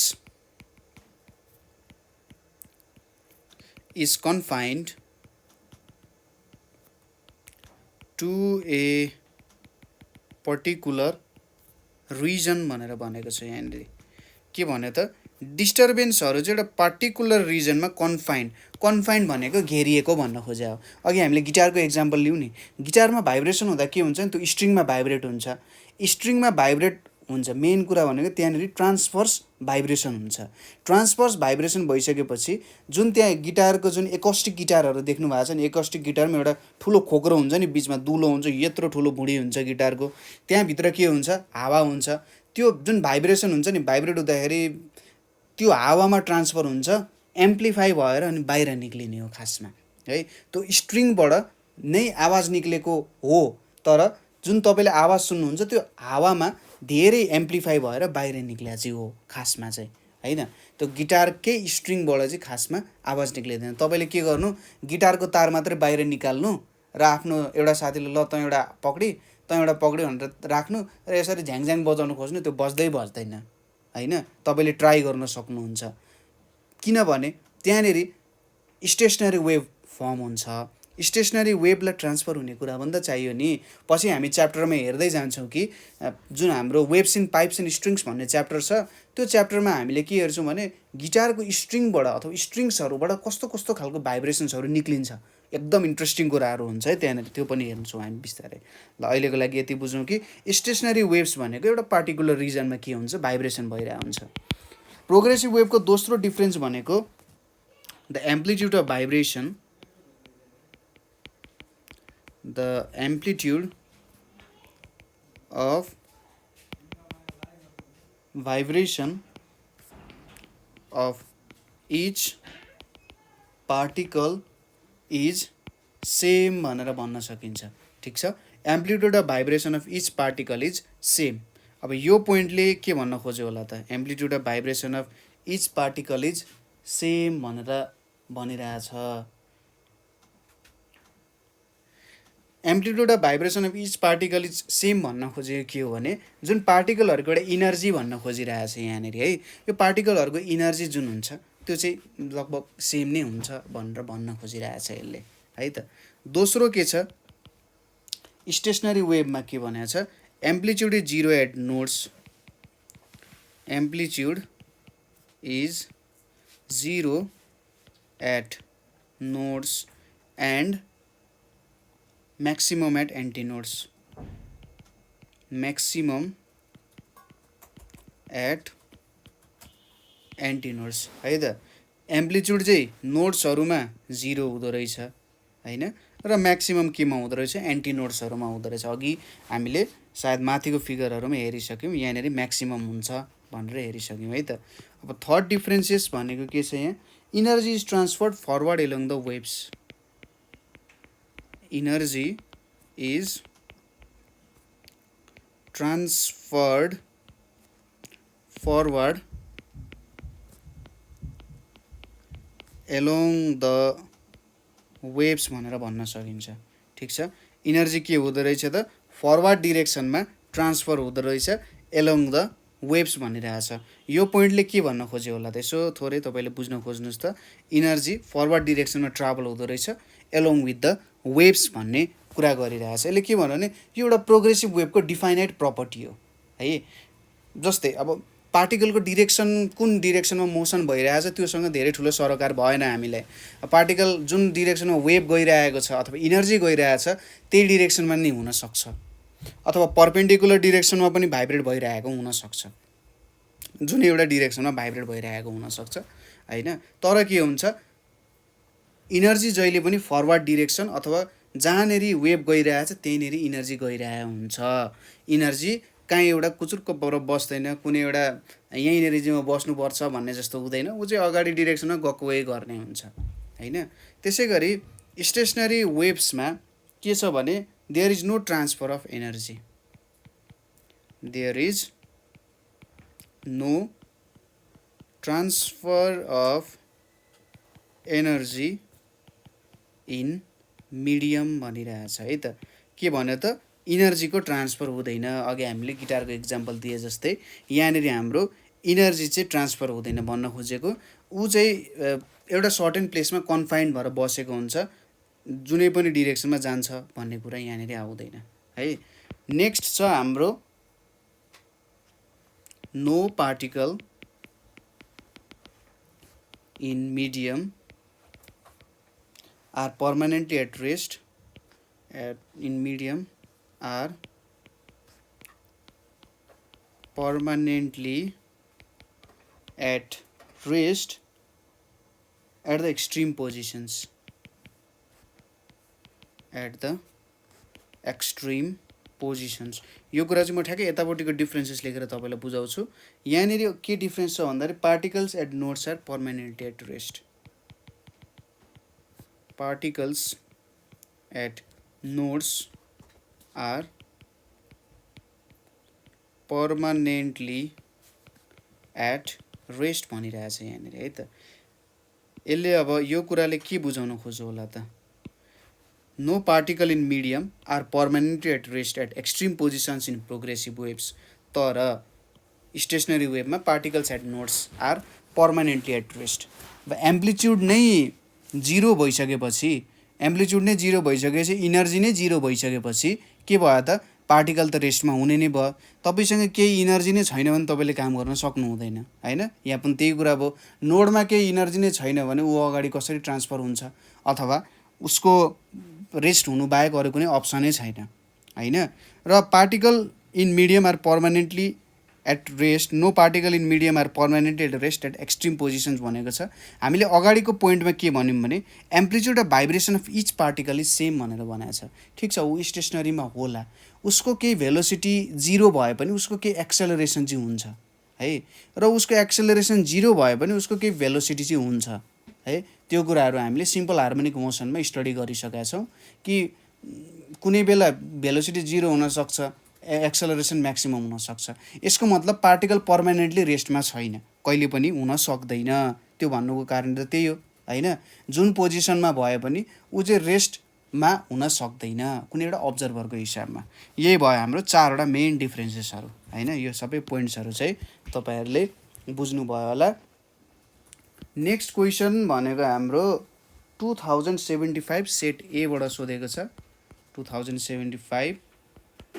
is confined to a particular region भनेर भनेको छ। यहाँनिर के भन्यो त, डिस्टर्बेन्सहरू चाहिँ एउटा पार्टिकुलर रिजनमा कन्फाइन्ड भनेको घेरिएको भन्न खोजे हो। अघि हामीले गिटारको एक्जाम्पल लिउँ नि, गिटारमा भाइब्रेसन हुँदा के हुन्छ नि, त्यो स्ट्रिङमा भाइब्रेट हुन्छ। स्ट्रिङमा भाइब्रेट हुन्छ, मेन कुरा भनेको त्यहाँनिर ट्रान्सफर्स भाइब्रेसन हुन्छ। ट्रान्सफर्स भाइब्रेसन भइसकेपछि जुन त्यहाँ गिटारको जुन एकस्टिक गिटारहरू देख्नु भएको छ नि, एकस्टिक गिटारमा एउटा ठुलो खोक्रो हुन्छ नि, बिचमा दुलो हुन्छ, यत्रो ठुलो भुँडी हुन्छ गिटारको, त्यहाँभित्र के हुन्छ, हावा हुन्छ। त्यो जुन भाइब्रेसन हुन्छ नि, भाइब्रेट हुँदाखेरि त्यो हावामा ट्रान्सफर हुन्छ, एम्प्लिफाई भएर अनि बाहिर निक्लिने हो खासमा है। त्यो स्ट्रिङबाट नै आवाज निक्लेको हो, तर जुन तपाईँले आवाज सुन्नुहुन्छ त्यो हावामा धेरै एम्प्लिफाई भएर बाहिर निक्लिया चाहिँ हो खासमा चाहिँ होइन। त्यो गिटारकै स्ट्रिङबाट चाहिँ खासमा आवाज निक्लिँदैन। तपाईँले के गर्नु, गिटारको तार मात्रै बाहिर निकाल्नु र आफ्नो एउटा साथीले ल तँ एउटा पक्डी भनेर राख्नु र यसरी झ्याङझ्याङ बजाउनु खोज्नु, त्यो बज्दैन होइन। तपाईँले ट्राई गर्न सक्नुहुन्छ, किनभने त्यहाँनिर स्टेसनरी वेभ फर्म हुन्छ। स्टेसनरी वेभलाई ट्रान्सफर हुने कुरा पनि त चाहियो नि। पछि हामी च्याप्टरमा हेर्दै जान्छौँ कि जुन हाम्रो waves in Pipes and strings भन्ने च्याप्टर छ, त्यो च्याप्टरमा हामीले के हेर्छौँ भने गिटारको स्ट्रिङबाट अथवा स्ट्रिङ्सहरूबाट कस्तो कस्तो खालको भाइब्रेसन्सहरू निक्लिन्छ। एकदम इन्ट्रेस्टिङ कुराहरू हुन्छ है त्यहाँनिर, त्यो पनि हेर्छौँ हामी बिस्तारै। ल अहिलेको लागि यति बुझौँ कि स्टेसनरी वेभ्स भनेको एउटा पार्टिकुलर रिजनमा के हुन्छ, भाइब्रेसन भइरहेको हुन्छ। प्रोग्रेसिभ वेभको दोस्रो डिफ्रेन्स भनेको the amplitude of vibration, the amplitude of vibration of each particle is same भनेर भन्न सकिन्छ। ठिक छ, amplitude of vibration of each particle is same. अब यो पोइन्टले के भन्न खोज्यो होला त, amplitude of vibration of each particle is same भनेर भनिरहेछ। Amplitude of vibration of each particle is same भन्न खोजेको के हो भने जुन पार्टिकलहरूको एउटा इनर्जी भन्न खोजिरहेछ यहाँनिर है, यो पार्टिकलहरूको इनर्जी जुन हुन्छ त्यो चाहिँ लगभग सेम नै हुन्छ भनेर भन्न खोजिरहेछ यसले है त। दोस्रो के छ, स्टेसनरी वेभमा के भनेको छ, amplitude is zero at nodes, amplitude is zero at nodes and maximum at antinodes, maximum at antinodes है त। एम्प्लिट्युड चाहिँ नोड्सहरूमा 0 हुँदो रहेछ हैन, र म्याक्सिमम केमा हुँदो रहेछ, एन्टिनोड्सहरूमा हुँदो रहेछ। अघि हामीले सायद माथिको फिगरहरूमा हेरिसक्यौँ, यहाँनिर म्याक्सिमम हुन्छ भनेर हेरिसक्यौँ है त। अब थर्ड डिफ्रेन्सेस भनेको के छ यहाँ, energy is transferred forward along the waves, energy is transferred forward along the waves भनेर भन्न सकिन्छ। ठिक छ, इनर्जी के हुँदो रहेछ त, फरवर्ड डिरेक्सनमा ट्रान्सफर हुँदो रहेछ एलोङ द वेभ्स भनिरहेछ। यो पोइन्टले के भन्न खोज्यो होला त, यसो थोरै तपाईँले बुझ्न खोज्नुहोस् त। इनर्जी फरवर्ड डिरेक्सनमा ट्राभल हुँदो रहेछ एलोङ विथ द वेभ्स भन्ने कुरा गरिरहेछ। यसले के भन्यो भने यो एउटा प्रोग्रेसिभ वेभको डिफाइनाइट प्रपर्टी हो है। जस्तै अब पार्टिकलको डिरेक्सन कुन डिरेक्सनमा मोसन भइरहेछ त्योसँग धेरै ठुलो सरोकार भएन हामीलाई। पार्टिकल जुन डिरेक्सनमा वेभ गइरहेको छ अथवा इनर्जी गइरहेछ त्यही डिरेक्सनमा नै हुनसक्छ, अथवा पर्पेन्डिकुलर डिरेक्सनमा पनि भाइब्रेट भइरहेको हुनसक्छ, जुन एउटा डिरेक्सनमा भाइब्रेट भइरहेको हुनसक्छ होइन। तर के हुन्छ, इनर्जी जहिले पनि फरवर्ड डिरेक्सन अथवा जहाँनेरि वेभ गइरहेछ त्यहीँनेरि इनर्जी गइरहेको हुन्छ। इनर्जी कहीँ एउटा कुचुर्क पर बस्दैन, कुनै एउटा यहीँनेरि चाहिँ बस्नुपर्छ भन्ने जस्तो हुँदैन, ऊ चाहिँ अगाडि डिरेक्सनमा गएको वे गर्ने हुन्छ होइन। त्यसै गरी स्टेसनरी वेभ्समा के छ भने there is no transfer of energy, there is no transfer of energy in medium भनिरहेछ है त। के भन्यो त, इनर्जीको ट्रान्सफर हुँदैन। अघि हामीले गिटारको इक्जाम्पल दिए जस्तै यहाँनिर हाम्रो इनर्जी चाहिँ ट्रान्सफर हुँदैन भन्न खोजेको, ऊ चाहिँ एउटा सर्टेन प्लेसमा कन्फाइन्ड भएर बसेको हुन्छ, जुनै पनि डिरेक्सनमा जान्छ भन्ने कुरा यहाँनिर आउँदैन है। नेक्स्ट छ हाम्रो no particle in medium are permanently at rest in medium are permanently at rest at the extreme positions, at the extreme positions। यो कुरा चाहिँ म ठ्याक्कै यतापट्टिको डिफ्रेन्सेस लेखेर तपाईँलाई बुझाउँछु। यहाँनिर के डिफ्रेन्स छ भन्दाखेरि particles at nodes are permanently at rest, particles at nodes are permanently at rest भनिरहेछ यहाँनिर है त। यसले अब यो कुराले के बुझाउन खोज्यो होला त, no particle in medium are permanently at rest at extreme positions in progressive waves, तर स्टेसनरी वेभमा particles at nodes are permanently at rest. अब एम्प्लिट्युड नै 0 भइसकेपछि, एम्प्लिट्युड नै 0 भइसकेपछि, इनर्जी नै 0 भइसकेपछि के भयो त, पार्टिकल त रेस्टमा हुने नै भयो। तपाईँसँग केही इनर्जी नै छैन भने तपाईँले काम गर्न सक्नु हुँदैन होइन। यहाँ पनि त्यही कुरा भयो, नोडमा केही इनर्जी नै छैन भने ऊ अगाडि कसरी ट्रान्सफर हुन्छ, अथवा उसको रेस्ट हुनु बाहेक अरू कुनै अप्सनै छैन होइन। र particle in medium are permanently at rest, no particle in medium are permanently at rest at extreme positions भनेको छ। हामीले अगाडिको पोइन्टमा के भन्यौँ भने amplitude of vibration of each particle is same भनेर बनाएको छ। ठिक छ, ऊ स्टेसनरीमा होला, उसको केही भेलोसिटी 0 भए पनि उसको केही एक्सेलरेसन चाहिँ हुन्छ है, र उसको एक्सेलरेसन 0 भए पनि उसको केही भेलोसिटी चाहिँ हुन्छ है। त्यो कुराहरू हामीले सिम्पल हार्मोनिक मोसनमा स्टडी गरिसकेका छौँ कि कुनै बेला भेलोसिटी 0 हुनसक्छ, एक्सेलरेसन म्याक्सिमम हुनसक्छ। यसको मतलब पार्टिकल पर्मानेन्टली रेस्टमा छैन, कहिले पनि हुन सक्दैन। त्यो भन्नुको कारण त त्यही हो होइन। जुन पोजिसनमा भए पनि ऊ चाहिँ रेस्टमा हुन सक्दैन कुनै एउटा अब्जर्भरको हिसाबमा। यही भयो हाम्रो 4वटा मेन डिफ्रेन्सेसहरू होइन। यो सबै पोइन्ट्सहरू चाहिँ तपाईँहरूले बुझ्नुभयो होला। नेक्स्ट क्वेसन भनेको हाम्रो 2075 सेट एबाट सोधेको छ। 2075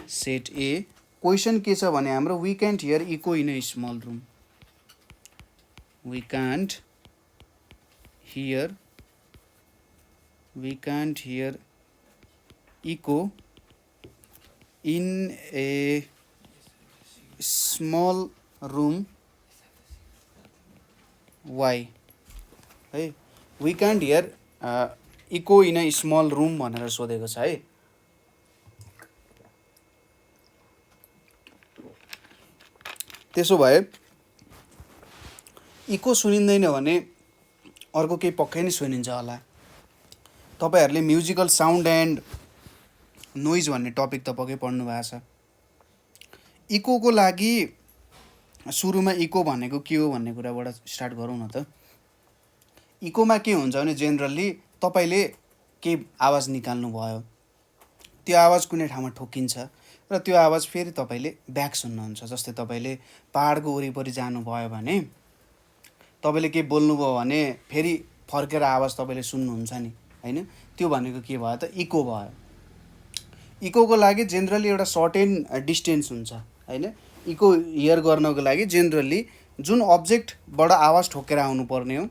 सेट ए क्वेसन के छ भने हाम्रो we can't hear echo in a small room. We can't hear echo in a small room why है। We can't hear echo in a small room भनेर सोधेको छ है। त्यसो भए इको सुनिँदैन भने अर्को केही पक्कै नै सुनिन्छ होला। तपाईँहरूले म्युजिकल साउन्ड एन्ड नोइज भन्ने टपिक त पक्कै पढ्नु भएको छ। इकोको लागि सुरुमा इको भनेको के हो भन्ने कुराबाट स्टार्ट गरौँ न त। इकोमा के हुन्छ भने जेनरली तपाईँले केही आवाज निकाल्नु भयो, त्यो आवाज कुनै ठाउँमा ठोकिन्छ र त्यो आवाज फेरि तपाईँले ब्याक सुन्नुहुन्छ। जस्तै तपाईँले पहाडको वरिपरि जानुभयो भने तपाईँले केही बोल्नुभयो भने फेरि फर्केर आवाज तपाईँले सुन्नुहुन्छ नि होइन। त्यो भनेको के भयो त, इको भयो। इकोको लागि जेनरली एउटा सर्टेन डिस्टेन्स हुन्छ होइन। इको हियर गर्नको लागि जेनरली जुन अब्जेक्टबाट आवाज ठोकेर आउनुपर्ने हो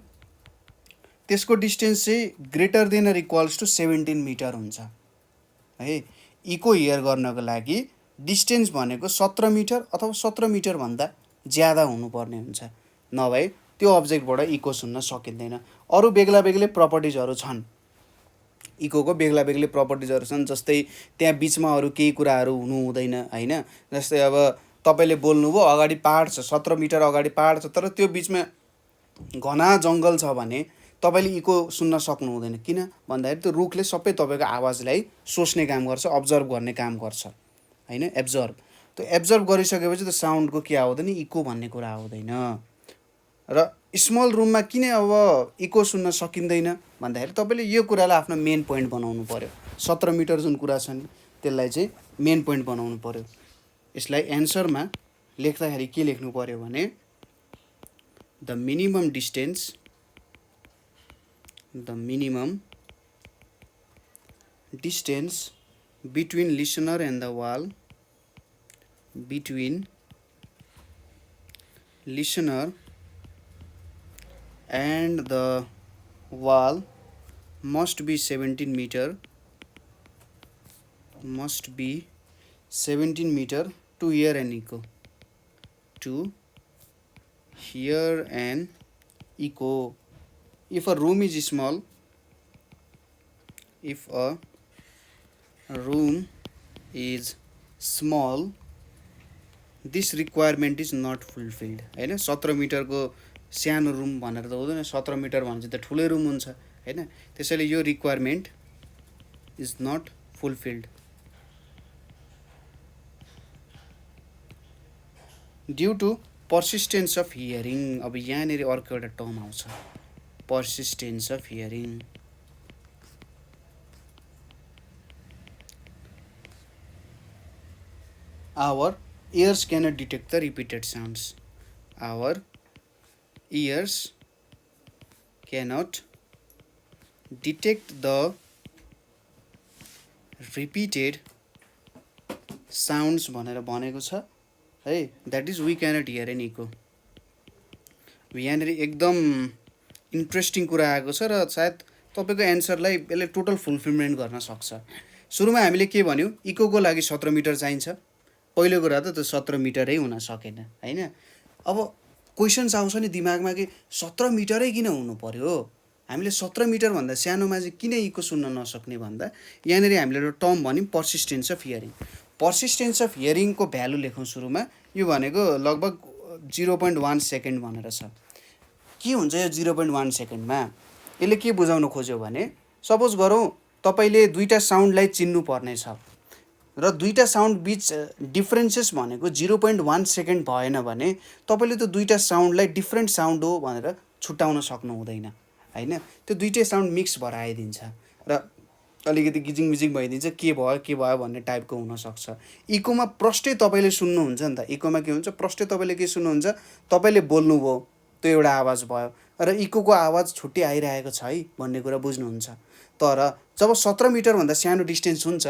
त्यसको डिस्टेन्स चाहिँ greater than or equals to 17 metre हुन्छ है। इको हियर गर्नको लागि डिस्टेन्स भनेको 17 मिटर अथवा 17 मिटरभन्दा ज्यादा हुनुपर्ने हुन्छ, नभए त्यो अब्जेक्टबाट इको सुन्न सकिँदैन। अरू बेग्ला बेग्लै प्रपर्टिजहरू छन्, इकोको बेग्ला बेग्लै प्रपर्टिजहरू छन्। जस्तै त्यहाँ बिचमा अरू केही कुराहरू हुनु हुँदैन होइन। जस्तै अब तपाईँले बोल्नुभयो अगाडि पहाड छ, 17 मिटर अगाडि पहाड छ, तर त्यो बिचमा घना जङ्गल छ भने तपाईँले इको सुन्न सक्नु हुँदैन। किन भन्दाखेरि त्यो रुखले सबै तपाईँको आवाजलाई सोच्ने काम गर्छ, अब्जर्भ गर्ने काम गर्छ होइन, एब्जर्भ। त्यो एब्जर्भ गरिसकेपछि त्यो साउन्डको के आउँदैन, इको भन्ने कुरा आउँदैन। र स्मल रुममा किन अब इको सुन्न सकिँदैन भन्दाखेरि तपाईँले यो कुरालाई आफ्नो मेन पोइन्ट बनाउनु पऱ्यो। 17 मिटर जुन कुरा छ नि त्यसलाई चाहिँ मेन पोइन्ट बनाउनु पऱ्यो। यसलाई एन्सरमा लेख्दाखेरि के लेख्नु पऱ्यो भने the minimum distance between listener and the wall, between listener and the wall must be 17 meter to hear an echo. If a room is small, this requirement is not fulfilled होइन। 17 मिटरको सानो रुम भनेर त हुँदैन, 17 मिटर भने चाहिँ त ठुलै रुम हुन्छ होइन। त्यसैले यो requirement is not fulfilled due to persistence of hearing. अब यहाँनिर अर्को एउटा टर्म आउँछ, persistence of hearing. Our ears cannot detect the repeated sounds. Our ears cannot detect the repeated sounds भनेर भनेको छ है। That is we cannot hear an echo. यहाँनिर एकदम इन्ट्रेस्टिङ कुरा आएको छ र सायद तपाईँको एन्सरलाई यसले टोटल फुलफिलमेन्ट गर्न सक्छ। सुरुमा हामीले के भन्यौँ, इकोको लागि 17 मिटर चाहिन्छ। पहिलो कुरा त त्यो 17 मिटरै हुन सकेन होइन। अब क्वेसन्स आउँछ नि दिमागमा कि 17 मिटरै किन हुनु पर्यो, हामीले 17 मिटरभन्दा सानोमा चाहिँ किन इको सुन्न नसक्ने भन्दा यहाँनिर हामीले एउटा टर्म भन्यौँ persistence of hearing. Persistence of हियरिङको भ्यालु लेखौँ सुरुमा। यो भनेको लगभग 0.1 सेकेन्ड भनेर छ। के हुन्छ यो 0.1 सेकेन्डमा, यसले के बुझाउन खोज्यो भने सपोज गरौँ तपाईँले दुईवटा साउन्डलाई चिन्नु पर्नेछ र दुईवटा साउन्ड बिच डिफ्रेन्सेस भनेको 0.1 सेकेन्ड भएन भने तपाईँले त्यो दुईवटा साउन्डलाई डिफ्रेन्ट साउन्ड हो भनेर छुट्याउन सक्नु हुँदैन हैन। त्यो दुईटै साउन्ड मिक्स भएर आइदिन्छ र अलिकति गिजिङ मिजिङ भइदिन्छ, के भयो भन्ने टाइपको हुनसक्छ। इकोमा प्रष्टै तपाईँले सुन्नुहुन्छ नि त। इकोमा के हुन्छ, प्रष्टै तपाईँले के सुन्नुहुन्छ, तपाईँले बोल्नुभयो त्यो एउटा आवाज भयो र इकोको आवाज छुट्टै आइरहेको छ है भन्ने कुरा बुझ्नुहुन्छ। तर जब 17 मिटरभन्दा सानो डिस्टेन्स हुन्छ,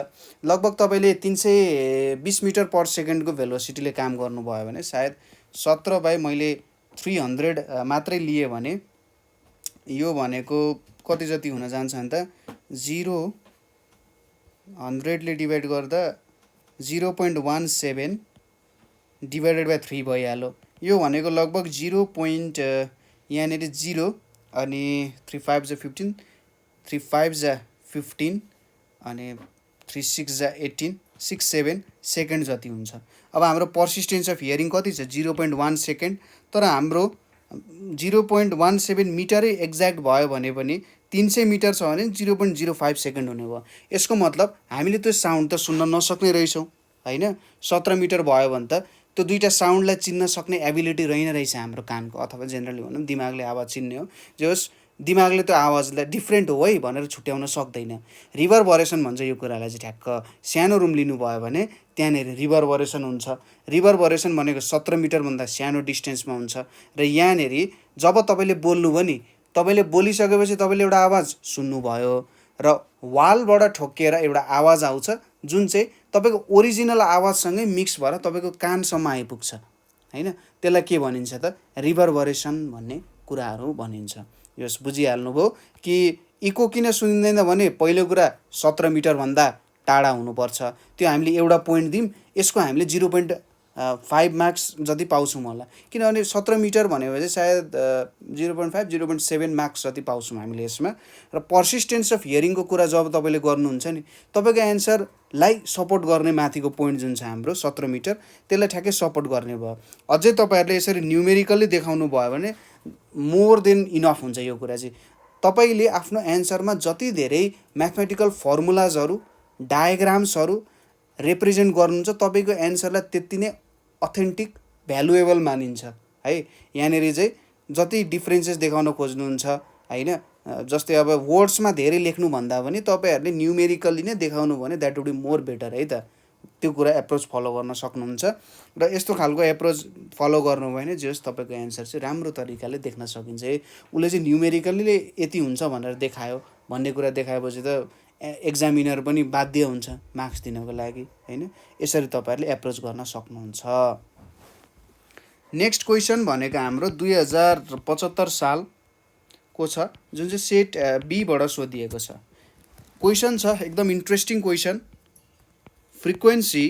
लगभग तपाईँले 320 मिटर पर सेकेन्डको भेलोसिटीले काम गर्नुभयो भने सायद 17 बाई मैले 300 मात्रै लिए भने यो भनेको कति जति हुन जान्छ भने त 100ले डिभाइड गर्दा 0.17 डिभाइडेड बाई 3 भइहाल्यो। यो भनेको लगभग 0. यहाँनिर 0 अनि 3 5 जा 15, 3 5 जा 15 अनि 3 6 जा 18, 6 7 सेकेन्ड जति हुन्छ। अब हाम्रो पर्सिस्टेन्स अफ हियरिङ कति छ, 0.1 सेकेन्ड। तर हाम्रो 0.17 मिटरै एक्ज्याक्ट भयो भने पनि 300 मिटर छ भने 0.05 सेकेन्ड हुने भयो। यसको मतलब हामीले त्यो साउन्ड त सुन्न नसक्ने रहेछौँ हैन। 17 मिटर भयो भने त त्यो दुईवटा साउन्डलाई चिन्न सक्ने एबिलिटी रहेछ हाम्रो कानको, अथवा जेनरली भनौँ दिमागले आवाज चिन्ने हो। जे होस्, दिमागले त्यो आवाजलाई डिफ्रेन्ट हो है भनेर छुट्याउन सक्दैन। रिभरबरेसन भन्छ यो कुरालाई चाहिँ। ठ्याक्क सानो रुम लिनुभयो भने त्यहाँनिर रिभरबरेसन हुन्छ। रिभरबरेसन भनेको 17 मिटरभन्दा सानो डिस्टेन्समा हुन्छ र यहाँनिर जब तपाईँले बोल्नुभयो नि, तपाईँले बोलिसकेपछि तपाईँले एउटा आवाज सुन्नुभयो र वालबाट ठोकिएर एउटा आवाज आउँछ जुन चाहिँ तपाईँको ओरिजिनल आवाजसँगै मिक्स भएर तपाईँको कानसम्म आइपुग्छ हैन। त्यसलाई के भनिन्छ त, रिभरबरेसन भन्ने कुराहरू भनिन्छ। यस बुझिहाल्नुभयो कि इको किन सुनिँदैन भने पहिलो कुरा 17 मिटरभन्दा टाढा हुनुपर्छ। त्यो हामीले एउटा पोइन्ट दिउँ, यसको हामीले 0.5 मार्क्स जति पाउँछौँ होला, किनभने 17 मिटर भनेपछि सायद 0.5 0.7 मार्क्स जति पाउँछौँ हामीले यसमा। र पर्सिस्टेन्स अफ हियरिङको कुरा जब तपाईँले गर्नुहुन्छ नि, तपाईँको एन्सरलाई सपोर्ट गर्ने माथिको पोइन्ट जुन छ हाम्रो 17 मिटर, त्यसलाई ठ्याक्कै सपोर्ट गर्ने भयो। अझै तपाईँहरूले यसरी न्युमेरिकल्ली देखाउनु भयो भने मोर देन इनफ हुन्छ यो कुरा चाहिँ। तपाईँले आफ्नो एन्सरमा जति धेरै म्याथमेटिकल फर्मुलाजहरू, डायग्राम्सहरू रिप्रेजेन्ट गर्नुहुन्छ, तपाईँको एन्सरलाई त्यति नै अथेन्टिक, भ्यालुएबल मानिन्छ है। यहाँनिर चाहिँ जति डिफ्रेन्सेस देखाउन खोज्नुहुन्छ हैन, जस्तै अब वर्ड्समा धेरै लेख्नुभन्दा पनि तपाईँहरूले न्युमेरिकल्ली नै देखाउनु भने that would be more better है त। त्यो कुरा एप्रोच फलो गर्न सक्नुहुन्छ र यस्तो खालको एप्रोच फलो गर्नुभयो भने जे होस् तपाईँको एन्सर चाहिँ राम्रो तरिकाले देख्न सकिन्छ। उसले चाहिँ न्युमेरिकल्लीले यति हुन्छ भनेर देखायो भन्ने कुरा देखाएपछि त एक्जामिनर पनि बाध्य हुन्छ मार्क्स दिनको लागि हैन। यसरी तपाईँहरूले एप्रोच गर्न सक्नुहुन्छ। नेक्स्ट क्वेसन भनेको हाम्रो 2075 सालको छ, जुन चाहिँ सेट बीबाट सोधिएको छ। क्वेसन छ एकदम interesting question. Frequency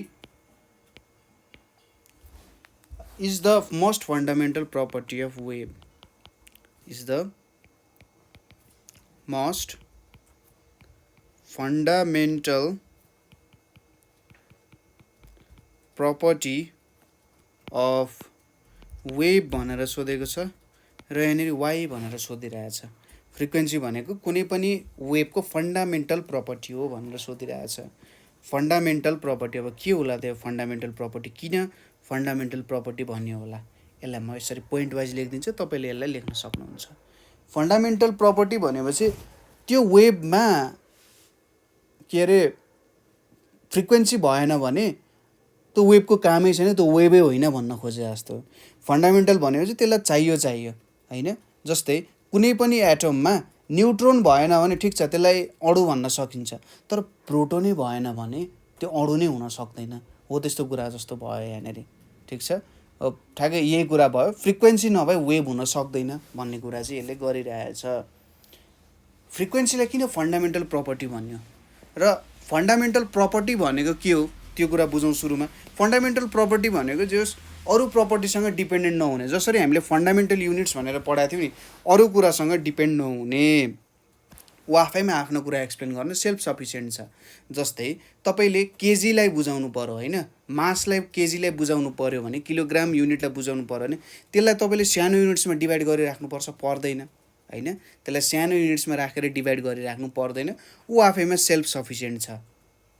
is the most fundamental property of wave, is the most fundamental property of wave भनेर सोधेको छ र यहाँनिर y भनेर सोधिरहेछ। फ्रिक्वेन्सी भनेको कुनै पनि वेभको फन्डामेन्टल प्रपर्टी हो भनेर सोधिरहेछ। फन्डामेन्टल प्रपर्टी, अब के होला त्यो फन्डामेन्टल प्रपर्टी, किन फन्डामेन्टल प्रपर्टी भन्ने होला, यसलाई म यसरी पोइन्ट वाइज लेखिदिन्छु, तपाईँले यसलाई लेख्न सक्नुहुन्छ। फन्डामेन्टल प्रपर्टी भनेपछि त्यो वेभमा के अरे फ्रिक्वेन्सी भएन भने त्यो वेभको कामै छैन, त्यो वेभै होइन भन्न खोजे जस्तो। फन्डामेन्टल भनेपछि त्यसलाई चाहियो हैन। जस्तै कुनै पनि एटममा न्युट्रोन भएन भने ठिक छ, त्यसलाई अणु भन्न सकिन्छ, तर प्रोटोनै भएन भने त्यो अणु नै हुन सक्दैन। हो त्यस्तो कुरा जस्तो भयो यहाँनिर, ठिक छ। ठ्याक्कै यही कुरा भयो, फ्रिक्वेन्सी नभए वेभ हुन सक्दैन भन्ने कुरा चाहिँ यसले गरिरहेछ। फ्रिक्वेन्सीलाई किन फन्डामेन्टल प्रपर्टी भन्यो र फन्डामेन्टल प्रपर्टी भनेको के हो त्यो कुरा बुझौँ सुरुमा। फन्डामेन्टल प्रपर्टी भनेको जे होस् अरू प्रपर्टीसँग डिपेन्डेन्ट नहुने, जसरी हामीले फन्डामेन्टल युनिट्स भनेर पढाएको थियौँ नि, अरू कुरासँग डिपेन्ड नहुने, ऊ आफैमा आफ्नो कुरा एक्सप्लेन गर्न सेल्फ सफिसियन्ट छ। जस्तै तपाईँले केजीलाई बुझाउनु पर्यो हैन, मासलाई केजीलाई बुझाउनु पर्यो भने, किलोग्राम युनिटलाई बुझाउनु पर्यो भने त्यसलाई तपाईँले सानो युनिट्समा डिभाइड गरिराख्नुपर्छ, पर्दैन हैन, त्यसलाई सानो युनिट्समा राखेर डिभाइड गरिराख्नु पर्दैन, ऊ आफैमा सेल्फ सफिसियन्ट छ।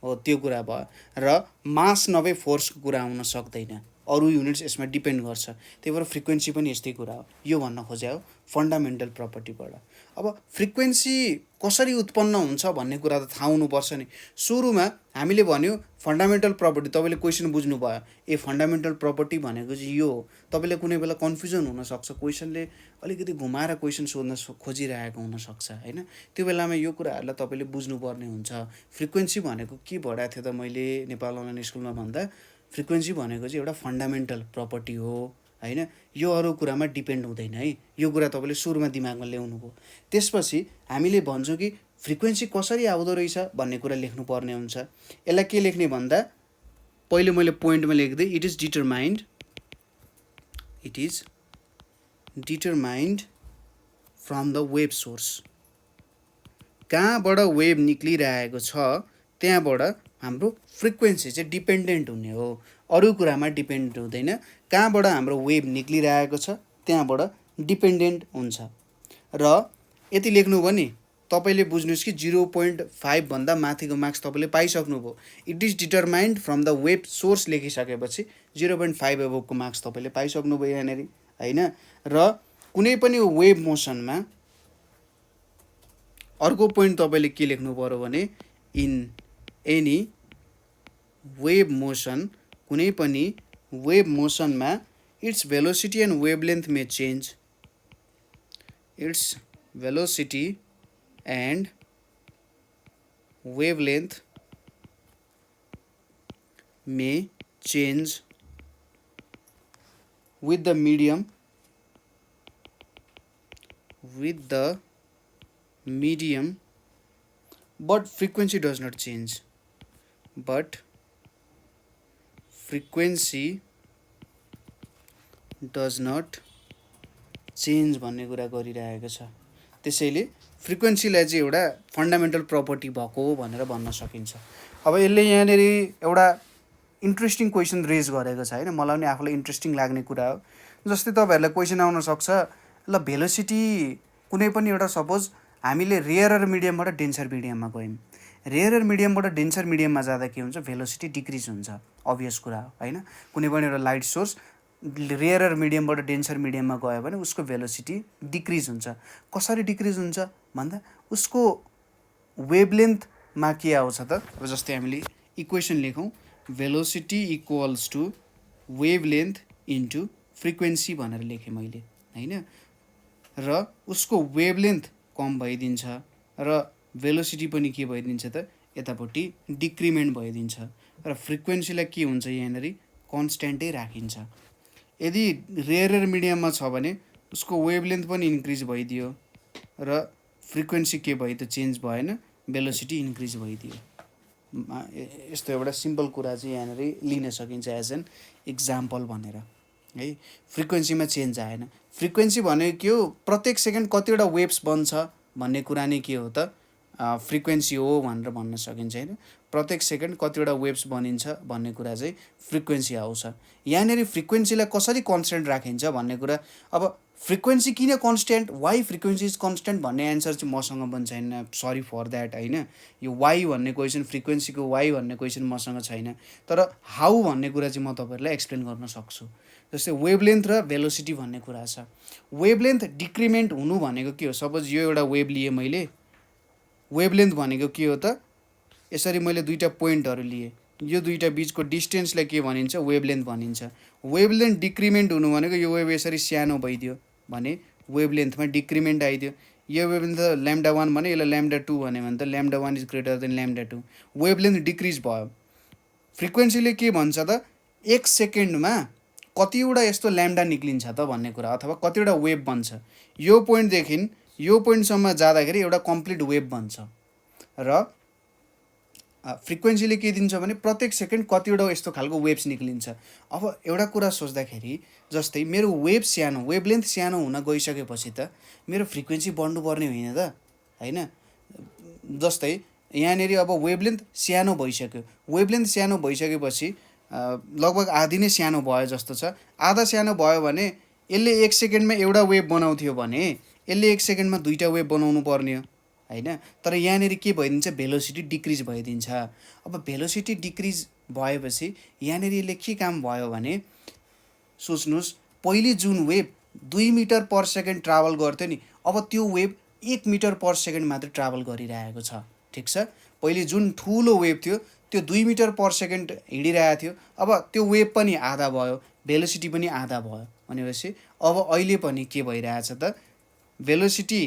हो त्यो कुरा भयो। र मास नभए फोर्सको कुरा आउन सक्दैन, अरू युनिट्स यसमा डिपेन्ड गर्छ, त्यही भएर फ्रिक्वेन्सी पनि यस्तै कुरा हो। यो भन्न खोजे हो फन्डामेन्टल प्रपर्टीबाट। अब फ्रिक्वेन्सी कसरी उत्पन्न हुन्छ भन्ने कुरा त थाहा हुनुपर्छ नि। सुरुमा हामीले भन्यो फन्डामेन्टल प्रपर्टी, तपाईँले क्वेसन बुझ्नुभयो, ए फन्डामेन्टल प्रपर्टी भनेको चाहिँ यो हो। तपाईँले कुनै बेला कन्फ्युजन हुनसक्छ, क्वेसनले अलिकति घुमाएर क्वेसन सोध्न खोजिरहेको हुनसक्छ होइन, त्यो बेलामा यो कुराहरूलाई तपाईँले बुझ्नुपर्ने हुन्छ। फ्रिक्वेन्सी भनेको के भइरहेको थियो त मैले नेपाल अनलाइन स्कुलमा भन्दा, फ्रिक्वेन्सी भनेको चाहिँ एउटा फन्डामेन्टल प्रपर्टी हो होइन, यो अरू कुरामा डिपेन्ड हुँदैन है। यो कुरा तपाईँले सुरुमा दिमागमा ल्याउनु भयो। त्यसपछि हामीले भन्छौँ कि फ्रिक्वेन्सी कसरी आउँदो रहेछ भन्ने कुरा लेख्नुपर्ने हुन्छ। यसलाई के लेख्ने भन्दा, पहिले मैले पोइन्टमा लेख्दै, it is determined from the wave source. कहाँबाट वेभ निक्लिरहेको छ त्यहाँबाट हाम्रो फ्रिक्वेन्सी चाहिँ डिपेन्डेन्ट हुने हो, अरू कुरामा डिपेन्ड हुँदैन। कहाँबाट हाम्रो वेभ निक्लिरहेको छ त्यहाँबाट डिपेन्डेन्ट हुन्छ। र यति लेख्नु भयो नि, तपाईँले बुझ्नुहोस् कि 0.5 भन्दा माथिको मार्क्स तपाईँले पाइसक्नुभयो। It is determined from the wave source लेखिसकेपछि 0.5 एबोभको मार्क्स तपाईँले पाइसक्नुभयो यहाँनिर होइन। र कुनै पनि वेभ मोसनमा अर्को पोइन्ट तपाईँले के लेख्नु पर्यो भने, इन एनी वेभ मोसन, कुनै पनि वेभ मोसनमा its velocity and wavelength may change, its velocity and wavelength may change with the medium but frequency does not change, but frequency does not change भन्ने कुरा गरिरहेको छ। त्यसैले फ्रिक्वेन्सीलाई चाहिँ एउटा फन्डामेन्टल प्रपर्टी भएको हो भनेर भन्न सकिन्छ। अब यसले यहाँनिर एउटा इन्ट्रेस्टिङ क्वेसन रेज गरेको छ होइन, मलाई पनि आफूलाई इन्ट्रेस्टिङ लाग्ने कुरा हो। जस्तै तपाईँहरूलाई क्वेसन आउन सक्छ, ल भेलोसिटी कुनै पनि एउटा सपोज हामीले रेयरर मिडियमबाट डेन्सर मिडियममा गयौँ, रेयरर मिडियमबाट डेन्सर मिडियममा जाँदा के हुन्छ, भेलोसिटी डिक्रिज हुन्छ, अभियस कुरा हो होइन। कुनै पनि एउटा लाइट सोर्स रेयरर मिडियमबाट डेन्सर मिडियममा गयो भने उसको भेलोसिटी डिक्रिज हुन्छ। कसरी डिक्रिज हुन्छ भन्दा, उसको वेभलेन्थमा के आउँछ त, अब जस्तै हामीले इक्वेसन लेखौँ, velocity equals to wavelength into frequency भनेर लेखेँ मैले होइन। र उसको वेभलेन्थ कम भइदिन्छ र भेलोसिटी पनि के भइदिन्छ त, यतापट्टि डिक्रिमेन्ट भइदिन्छ र फ्रिक्वेन्सीलाई के हुन्छ यहाँनिर कन्स्ट्यान्टै राखिन्छ। यदि रेयरर मिडियममा छ भने उसको वेभलेन्थ पनि इन्क्रिज भइदियो र फ्रिक्वेन्सी के भयो त, चेन्ज भएन, भेलोसिटी इन्क्रिज भइदियो। यस्तो एउटा सिम्पल कुरा चाहिँ यहाँनिर लिन सकिन्छ एज एन इक्जाम्पल भनेर है। फ्रिक्वेन्सीमा चेन्ज आएन, फ्रिक्वेन्सी भनेको के हो, प्रत्येक सेकेन्ड कतिवटा वेभ्स बन्छ भन्ने कुरा नै के हो त, फ्रिक्वेन्सी हो भनेर भन्न सकिन्छ होइन। प्रत्येक सेकेन्ड कतिवटा वेभ्स बनिन्छ भन्ने कुरा चाहिँ फ्रिक्वेन्सी आउँछ। यहाँनिर फ्रिक्वेन्सीलाई कसरी कन्स्ट्यान्ट राखिन्छ भन्ने कुरा, अब फ्रिक्वेन्सी किन constant, why frequency is constant भन्ने एन्सर चाहिँ मसँग पनि छैन, सरी फर द्याट होइन। यो वाइ भन्ने क्वेसन, फ्रिक्वेन्सीको वाइ भन्ने क्वेसन मसँग छैन, तर हाउ भन्ने कुरा चाहिँ म तपाईँहरूलाई एक्सप्लेन गर्न सक्छु। जस्तै वेभलेन्थ र भेलोसिटी भन्ने कुरा छ। वेभलेन्थ डिक्रिमेन्ट हुनु भनेको के हो, सपोज यो एउटा वेभ लिएँ मैले, वेभलेन्थ भनेको के हो त, यसरी मैले दुईवटा पोइन्टहरू लिएँ, यो दुईवटा बिचको डिस्टेन्सलाई के भनिन्छ, वेभलेन्थ भनिन्छ। वेभलेन्थ डिक्रिमेन्ट हुनु भनेको यो वेभ यसरी सानो भइदियो भने वेभलेन्थमा डिक्रिमेन्ट आइदियो। यो वेभलेन्थ ल्याम्डा 1 भने यसलाई ल्याम्डा 2 भन्यो भने त lambda 1 is greater than lambda 2, wavelength decrease भयो। फ्रिक्वेन्सीले के भन्छ त, एक सेकेन्डमा कतिवटा यस्तो ल्याम्डा निक्लिन्छ त भन्ने कुरा, अथवा कतिवटा वेभ बन्छ। यो पोइन्टदेखि यो पोइन्टसम्म जाँदाखेरि एउटा कम्प्लिट वेभ बन्छ। र फ्रिक्वेन्सीले के दिन्छ भने प्रत्येक सेकेन्ड कतिवटा यस्तो खालको वेभ्स निक्लिन्छ। अब एउटा कुरा सोच्दाखेरि, जस्तै मेरो वेभ सानो, वेभलेन्थ सानो हुन गइसकेपछि त मेरो फ्रिक्वेन्सी बढ्नुपर्ने होइन त होइन। जस्तै यहाँनिर अब वेभलेन्थ सानो भइसक्यो, वेभलेन्थ सानो भइसकेपछि लगभग आधी नै सानो भयो जस्तो छ। आधा सानो भयो भने यसले एक सेकेन्डमा एउटा वेभ बनाउँथ्यो भने यसले 1 सेकेन्डमा 2टा वेभ बनाउनु पर्ने हो हैन। तर यहाँनिर के भइदिन्छ, भेलोसिटी डिक्रिज भइदिन्छ। अब भेलोसिटी डिक्रिज भएपछि यहाँनिर यसले के काम भयो भने सोच्नुहोस्, पहिले जुन wave 2 metre per second travel गर्थ्यो नि, अब त्यो वेभ 1 मिटर पर सेकेन्ड मात्र ट्राभल गरिरहेको छ। ठिक छ, पहिले जुन ठुलो वेभ थियो त्यो 2 मिटर पर सेकेन्ड हिँडिरहेको थियो, अब त्यो वेभ पनि आधा भयो, भेलोसिटी पनि आधा भयो। भनेपछि अब अहिले पनि के भइरहेछ त, भेलोसिटी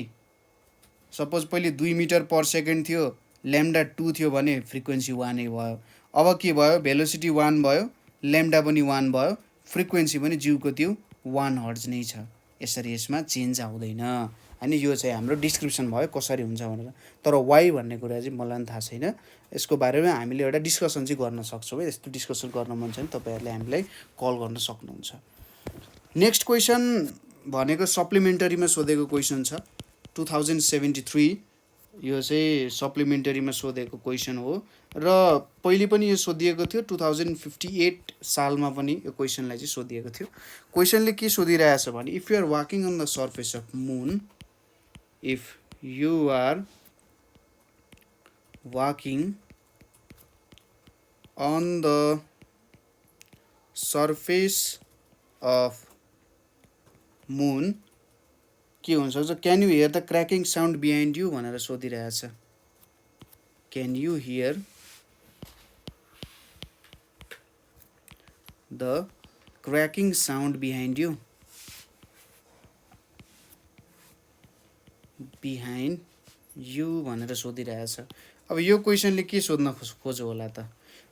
सपोज पहिले 2 मिटर पर सेकेन्ड थियो, ल्याम्डा 2 थियो भने फ्रिक्वेन्सी 1 नै भयो। अब के भयो, भेलोसिटी 1 भयो, ल्याम्डा पनि 1 भयो, फ्रिक्वेन्सी पनि जिउको त्यो 1 हर्ज नै छ। यसरी यसमा चेन्ज आउँदैन हैन। यो चाहिँ हाम्रो डिस्क्रिप्सन भयो कसरी हुन्छ भनेर। तर वाइ भन्ने कुरा चाहिँ मलाई पनि थाहा छैन। यसको बारेमा हामीले एउटा डिस्कसन चाहिँ गर्न सक्छौँ है। यस्तो डिस्कसन गर्न मन छ भने तपाईँहरूले हामीलाई कल गर्न सक्नुहुन्छ। नेक्स्ट क्वेसन भनेको सप्लिमेन्टरीमा सोधेको क्वेसन छ 2073। यो चाहिँ सप्लिमेन्टरीमा सोधेको क्वेसन हो र पहिले पनि यो सोधिएको थियो 2058 सालमा पनि यो क्वेसनलाई चाहिँ सोधिएको थियो। क्वेसनले के सोधिरहेछ भने, if you are walking on the surface of moon, if you are walking on the surface of moon के हुन्छ, can you hear the cracking sound behind you भनेर सोधिरहेछ। Can you hear the cracking sound behind you, behind you भनेर सोधिरहेछ। अब यो क्वेसनले के सोध्न खोज्यो होला त,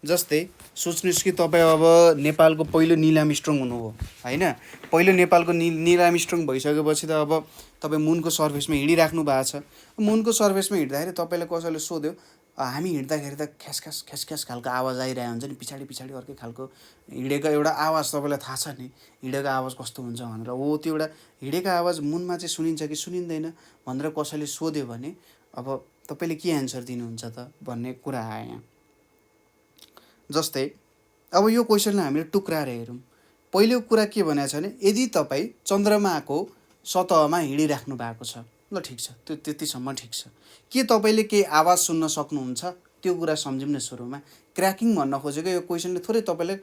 जस्तै सोच्नुहोस् कि तपाईँ अब नेपालको पहिलो निल आर्मस्ट्रङ हुनुभयो हैन। पहिलो नेपालको निल आर्मस्ट्रङ भइसकेपछि त अब तपाईँ मुनको सर्फेसमा हिँडिराख्नु भएको छ। मुनको सर्फेसमा हिँड्दाखेरि तपाईँलाई कसैले सोध्यो, हामी हिँड्दाखेरि त ख्यास ख्यास खालको आवाज आइरहेको हुन्छ नि, पछाडि पछाडि अर्कै खालको हिँडेको एउटा आवाज तपाईँलाई थाहा छ नि, हिँडेको आवाज कस्तो हुन्छ भनेर। हो, त्यो एउटा हिँडेको आवाज मुनमा चाहिँ सुनिन्छ कि सुनिँदैन भनेर कसैले सोध्यो भने अब तपाईँले के एन्सर दिनुहुन्छ त भन्ने कुरा आयो यहाँ। जस्तै अब यो क्वेसनलाई हामीले टुक्राएर हेरौँ। पहिलो कुरा के भनेको छ भने, यदि तपाईँ चन्द्रमाको सतहमा हिँडिराख्नु भएको छ, ल ठिक छ, त्यो त्यतिसम्म ठिक छ। के तपाईँले केही आवाज सुन्न सक्नुहुन्छ, त्यो कुरा सम्झौँ न सुरुमा। क्र्याकिङ भन्न खोजेको यो क्वेसनले थोरै तपाईँलाई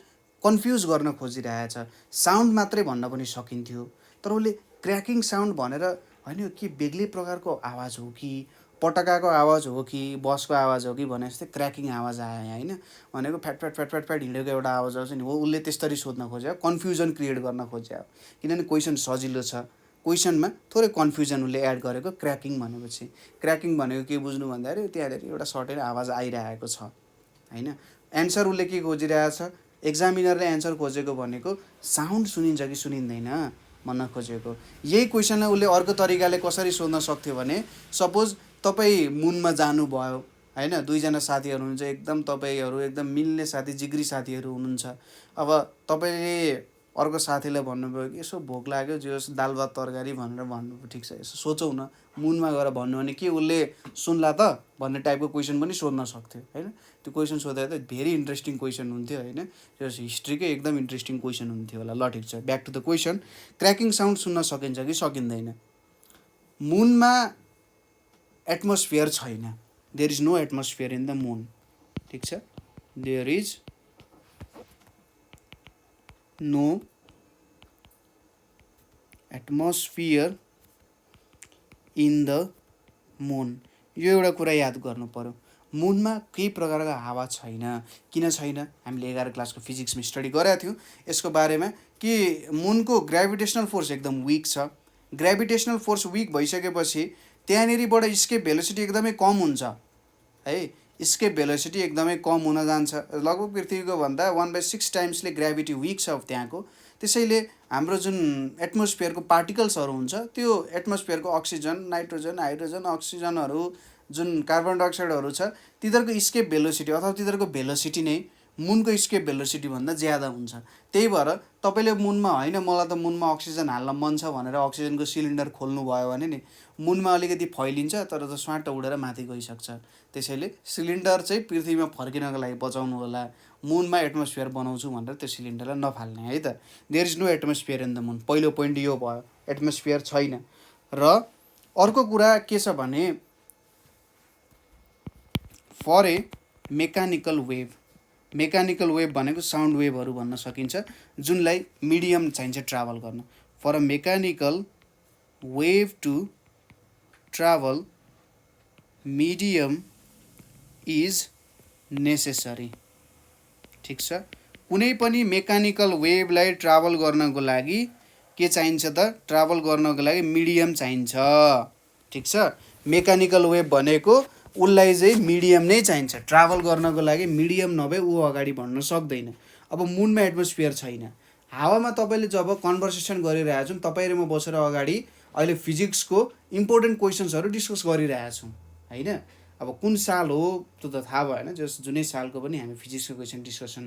कन्फ्युज गर्न खोजिरहेछ। साउन्ड मात्रै भन्न पनि सकिन्थ्यो, तर उसले क्र्याकिङ साउन्ड भनेर होइन, के बेग्लै प्रकारको आवाज हो कि पटकाको आवाज हो कि बसको आवाज हो कि भने जस्तै क्र्याकिङ आवाज आयो यहाँ होइन। भनेको fat fat fat fat fat हिँडेको एउटा आवाज आउँछ नि, हो उसले त्यसरी सोध्न खोज्यो, कन्फ्युजन क्रिएट गर्न खोज्यो। किनभने क्वेसन सजिलो छ, क्वेसनमा थोरै कन्फ्युजन उसले एड गरेको क्र्याकिङ भनेपछि। क्र्याकिङ भनेको के बुझ्नु भन्दाखेरि त्यहाँनिर एउटा सर्टेन आवाज आइरहेको छ होइन। एन्सर उसले के खोजिरहेछ, एक्जामिनरले एन्सर खोजेको भनेको साउन्ड सुनिन्छ कि सुनिँदैन भन्न खोजेको। यही क्वेसनलाई उसले अर्को तरिकाले कसरी सोध्न सक्थ्यो भने, सपोज तपाईँ मुनमा जानुभयो होइन, दुईजना साथीहरू हुनुहुन्छ, एकदम तपाईँहरू एकदम मिल्ने साथी, जिग्री साथीहरू हुनुहुन्छ। अब तपाईँले अर्को साथीलाई भन्नुभयो कि यसो भोक लाग्यो, जे होस् दाल भात तरकारी भनेर भन्नुभयो, ठिक छ, यसो सोचौँ न, मुनमा गएर भन्नु भने के उसले सुन्ला त भन्ने टाइपको क्वेसन पनि सोध्न सक्थ्यो होइन। त्यो क्वेसन सोध्दा त भेरी इन्ट्रेस्टिङ क्वेसन हुन्थ्यो होइन। त्यो हिस्ट्रीकै एकदम इन्ट्रेस्टिङ क्वेसन हुन्थ्यो होला। ल ठिक छ, back to the question. Cracking sound सुन्न सकिन्छ कि सकिँदैन? मुनमा एटमोस्फियर छैन, there is no atmosphere in the moon. ठिक छ, there is no atmosphere in the moon. यो एउटा कुरा याद गर्नु पर्यो, मुनमा केही प्रकारको हावा छैन। किन छैन? हामीले 11 क्लासको फिजिक्समा स्टडी गरेका थियौँ यसको बारेमा कि मुनको ग्रेभिटेसनल फोर्स एकदम विक छ। ग्रेभिटेसनल फोर्स विक भइसकेपछि त्यहाँनिरबाट स्केप भेलोसिटी एकदमै कम हुन्छ है। स्केप भेलोसिटी एकदमै कम हुन जान्छ, लगभग पृथ्वीको भन्दा 1/6 टाइम्सले ग्रेभिटी विक छ त्यहाँको। त्यसैले हाम्रो जुन एटमोस्फियरको पार्टिकल्सहरू हुन्छ, त्यो एटमोस्फियरको अक्सिजन, नाइट्रोजन, हाइड्रोजन, अक्सिजनहरू, जुन कार्बन डाइअक्साइडहरू छ, तिनीहरूको स्केप भेलोसिटी अथवा तिनीहरूको भेलोसिटी नै मुनको स्केप भेलोसिटी भन्दा ज्यादा हुन्छ। त्यही भएर तपाईँले मुनमा होइन मलाई त मुनमा अक्सिजन हाल्न मन छ भनेर अक्सिजनको सिलिन्डर खोल्नु भयो भने नि मुनमा अलिकति फैलिन्छ, तर त स्वाट उडेर माथि गइसक्छ। त्यसैले सिलिन्डर चाहिँ पृथ्वीमा फर्किनको लागि बचाउनु होला। मुनमा एटमोस्फियर बनाउँछु भनेर त्यो सिलिन्डरलाई नफाल्ने है त। There is no atmosphere in the moon. पहिलो पोइन्ट यो भयो, एटमोस्फियर छैन। र अर्को कुरा के छ भने फर ए मेकानिकल वेभ भनेको साउन्ड वेभहरू भन्न सकिन्छ जुनलाई मिडियम चाहिन्छ ट्राभल गर्न। For a mechanical wave to travel medium is necessary. ठिक छ, कुनै पनि मेकानिकल वेभलाई ट्राभल गर्नको लागि के चाहिन्छ त? ट्राभल गर्नको लागि मिडियम चाहिन्छ। ठिक छ, मेकानिकल वेभ भनेको उसलाई चाहिँ मिडियम नै चाहिन्छ, ट्राभल गर्नको लागि मिडियम नभए ऊ अगाडि बढ्न सक्दैन। अब मुनमा एटमोस्फियर छैन, हावामा तपाईँले जब कन्भर्सेसन गरिरहेको छौँ, तपाईँ र म बसेर अगाडि अहिले फिजिक्सको इम्पोर्टेन्ट क्वेसन्सहरू डिस्कस गरिरहेको छौँ होइन। अब कुन साल हो त्यो त थाहा भएन, जुनै सालको पनि हामी फिजिक्सको क्वेसन डिस्कसन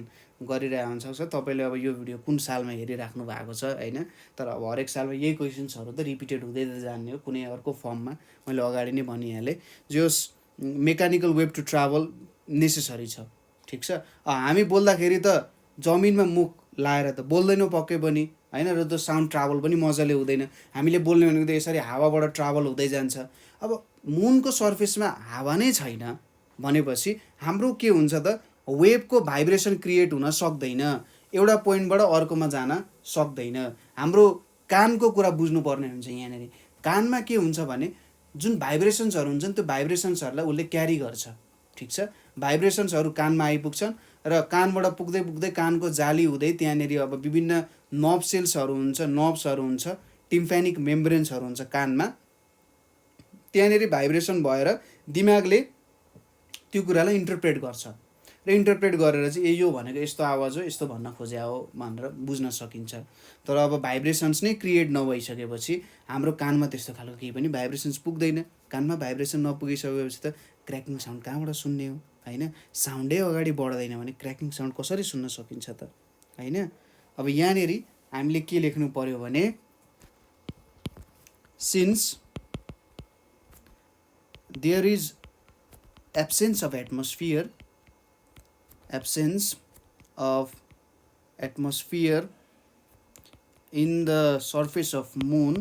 गरिरहेको हुन्छौँ। तपाईँले अब यो भिडियो कुन सालमा हेरिराख्नु भएको छ होइन, तर अब हरेक सालमा यही क्वेसन्सहरू त रिपिटेड हुँदै जाने हो कुनै अर्को फर्ममा। मैले अगाडि नै भनिहालेँ जस mechanical wave to travel necessary छ। ठिक छ, हामी बोल्दाखेरि त जमिनमा मुख लाएर त बोल्दैनौँ पक्कै पनि होइन, र त्यो साउन्ड ट्राभल पनि मजाले हुँदैन। हामीले बोल्ने भनेको त यसरी हावाबाट ट्राभल हुँदै जान्छ। अब मुनको सर्फेसमा हावा नै छैन भनेपछि हाम्रो के हुन्छ त? वेभको भाइब्रेसन क्रिएट हुन सक्दैन, एउटा पोइन्टबाट अर्कोमा जान सक्दैन। हाम्रो कानको कुरा बुझ्नुपर्ने हुन्छ यहाँनिर। कानमा के हुन्छ भने जुन भाइब्रेसन्सहरू हुन्छन् त्यो भाइब्रेसन्सहरूलाई उसले क्यारी गर्छ। ठिक छ, भाइब्रेसन्सहरू कानमा आइपुग्छन् र कानबाट पुग्दै पुग्दै कानको जाली हुँदै त्यहाँनिर अब विभिन्न नर्भ्सहरू हुन्छ, टिम्फेनिक मेम्ब्रेन्सहरू हुन्छ कानमा, त्यहाँनिर भाइब्रेसन भएर दिमागले त्यो कुरालाई इन्टरप्रेट गर्छ र इन्टरप्रेट गरेर चाहिँ यो भनेको यस्तो आवाज हो, यस्तो भन्न खोज्या हो भनेर बुझ्न सकिन्छ। तर अब भाइब्रेसन्स नै क्रिएट नभइसकेपछि हाम्रो कानमा त्यस्तो खालको केही पनि भाइब्रेसन्स पुग्दैन। कानमा भाइब्रेसन नपुगिसकेपछि त क्र्याकिङ साउन्ड कहाँबाट सुन्ने हो होइन। साउन्डै अगाडि बढ्दैन भने क्र्याकिङ साउन्ड कसरी सुन्न सकिन्छ त होइन। अब यहाँनिर हामीले के लेख्नु पर्यो भने since there is absence of atmosphere in the surface of moon,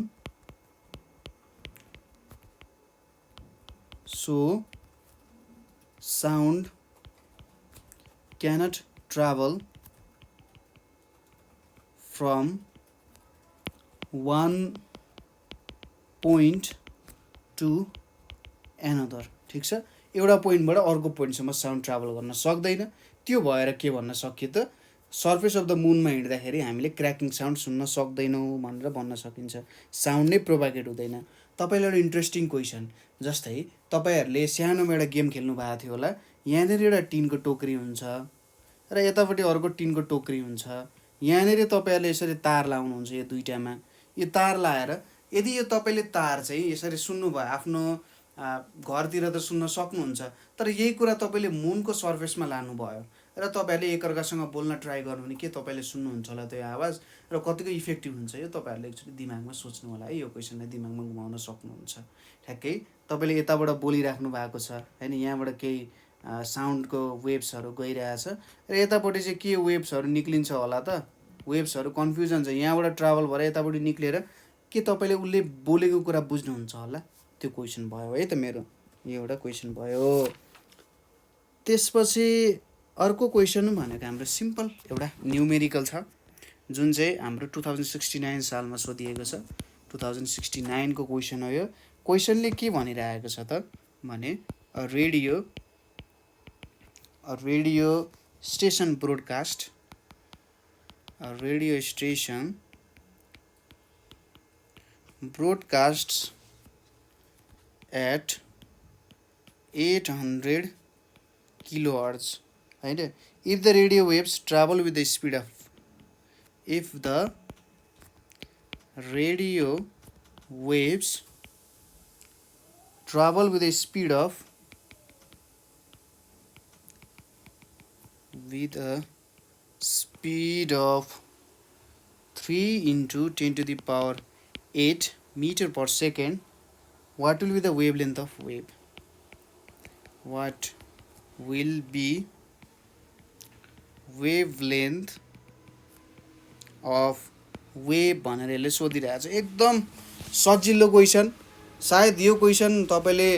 so sound cannot travel from one point to another। ठिक छ, एउटा पोइन्टबाट अर्को पोइन्टसम्म साउन्ड ट्राभल गर्न सक्दैन। त्यो भएर के भन्न सकियो त? सर्फेस अफ द मुनमा हिँड्दाखेरि हामीले क्र्याकिङ साउन्ड सुन्न सक्दैनौँ भनेर भन्न सकिन्छ। साउन्ड नै प्रोभाइडेड हुँदैन। तपाईँलाई एउटा इन्ट्रेस्टिङ क्वेसन, जस्तै तपाईँहरूले सानोमा एउटा गेम खेल्नु भएको थियो होला, यहाँनिर एउटा टिनको टोकरी हुन्छ र यतापट्टि अर्को टिनको टोकरी हुन्छ। यहाँनिर तपाईँहरूले यसरी तार लाउनुहुन्छ, यो दुइटामा यो तार लाएर यदि यो तपाईँले तार चाहिँ यसरी सुन्नुभयो आफ्नो घरतिर त सुन्न सक्नुहुन्छ, तर यही कुरा तपाईँले मुनको सर्फेसमा लानुभयो र तपाईँहरूले एकअर्कासँग बोल्न ट्राई गर्नु भने के तपाईँले सुन्नुहुन्छ होला त्यो आवाज र कतिको इफेक्टिभ हुन्छ यो तपाईँहरूले एकचोटि दिमागमा सोच्नु होला है। यो क्वेसनलाई दिमागमा घुमाउन सक्नुहुन्छ। ठ्याक्कै तपाईँले यताबाट बोलिराख्नु भएको छ होइन, यहाँबाट केही साउन्डको वेभ्सहरू गइरहेछ र यतापट्टि चाहिँ के वेभ्सहरू निक्लिन्छ होला त? वेभ्सहरू कन्फ्युजन छ, यहाँबाट ट्राभल भएर यतापट्टि निक्लेर के तपाईँले उसले बोलेको कुरा बुझ्नुहुन्छ होला? त्यो क्वेसन भयो है त मेरो, यो एउटा क्वेसन भयो। त्यसपछि अर्को क्वेसन भनेको हाम्रो सिम्पल एउटा न्युमेरिकल छ जुन चाहिँ हाम्रो 2069 सालमा सोधिएको छ। 2069 को क्वेसन हो यो। क्वेसनले के भनिरहेको छ त भने radio station broadcast broadcasts at 800 kilohertz right? If the radio waves travel with the speed of with a speed of 3 into 10 to the power 8 meter per second, what will be the wavelength of wave? What will be wavelength of wave भनेर यसले सोधिरहेको छ। एकदम सजिलो क्वेसन, सायद यो क्वेसन तपाईँले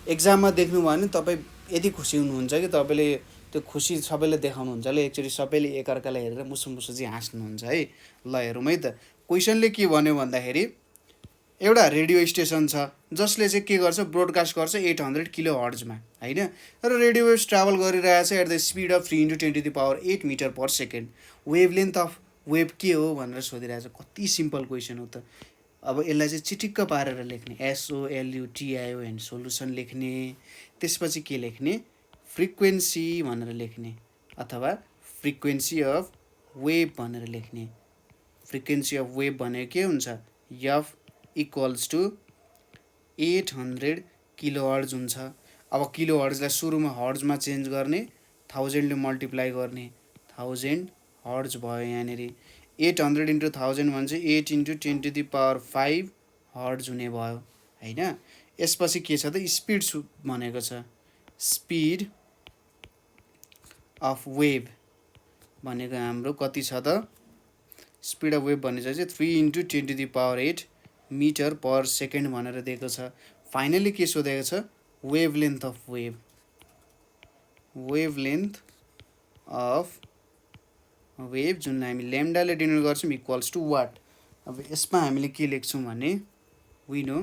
एक्जाममा देख्नुभयो भने तपाईँ यति खुसी हुनुहुन्छ कि तपाईँले त्यो खुसी सबैले देखाउनुहुन्छ ल एकचोटि सबैले एकअर्कालाई हेरेर मुसु मुसु चाहिँ हाँस्नुहुन्छ है। ल हेरौँ है त क्वेसनले के भन्यो भन्दाखेरि एउटा रेडियो स्टेसन छ जसले चाहिँ के गर्छ ब्रोडकास्ट गर्छ 800 किलो हर्ट्जमा होइन र रेडियो वेभ्स ट्राभल गरिरहेछ at the speed of 3 × 10⁻8 metre per second. Wave length of wave के हो भनेर सोधिरहेछ। कति सिम्पल क्वेसन हो त। अब यसलाई चाहिँ चिटिक्क पारेर लेख्ने SOLUTION सोल्युसन लेख्ने, त्यसपछि के लेख्ने फ्रिक्वेन्सी भनेर लेख्ने अथवा फ्रिक्वेन्सी अफ वेभ भनेर लेख्ने। फ्रिक्वेन्सी अफ वेभ भनेको के हुन्छ F = 800 किलो हर्ज हुन्छ। अब किलो हर्जलाई सुरुमा हर्जमा चेन्ज गर्ने 1000 ले मल्टिप्लाई गर्ने 1000 हर्ज भयो। यहाँनिर 800 × 1000 भने चाहिँ 8 × 10⁵ हर्ज हुने भयो होइन। यसपछि के छ त स्पिड भनेको छ स्पिड अफ वेभ भनेको हाम्रो कति छ त स्पिड अफ वेभ भन्ने चाहिँ 3 × 10⁸ मिटर पर सेकेन्ड भनेर दिएको छ। फाइनली के सोधेको छ wave length of wave. Wave length of wave जुन हामी ल्याम्डाले डिनोट गर्छौँ इक्वल्स टु वाट। अब यसमा हामीले के लेख्छौँ भने we know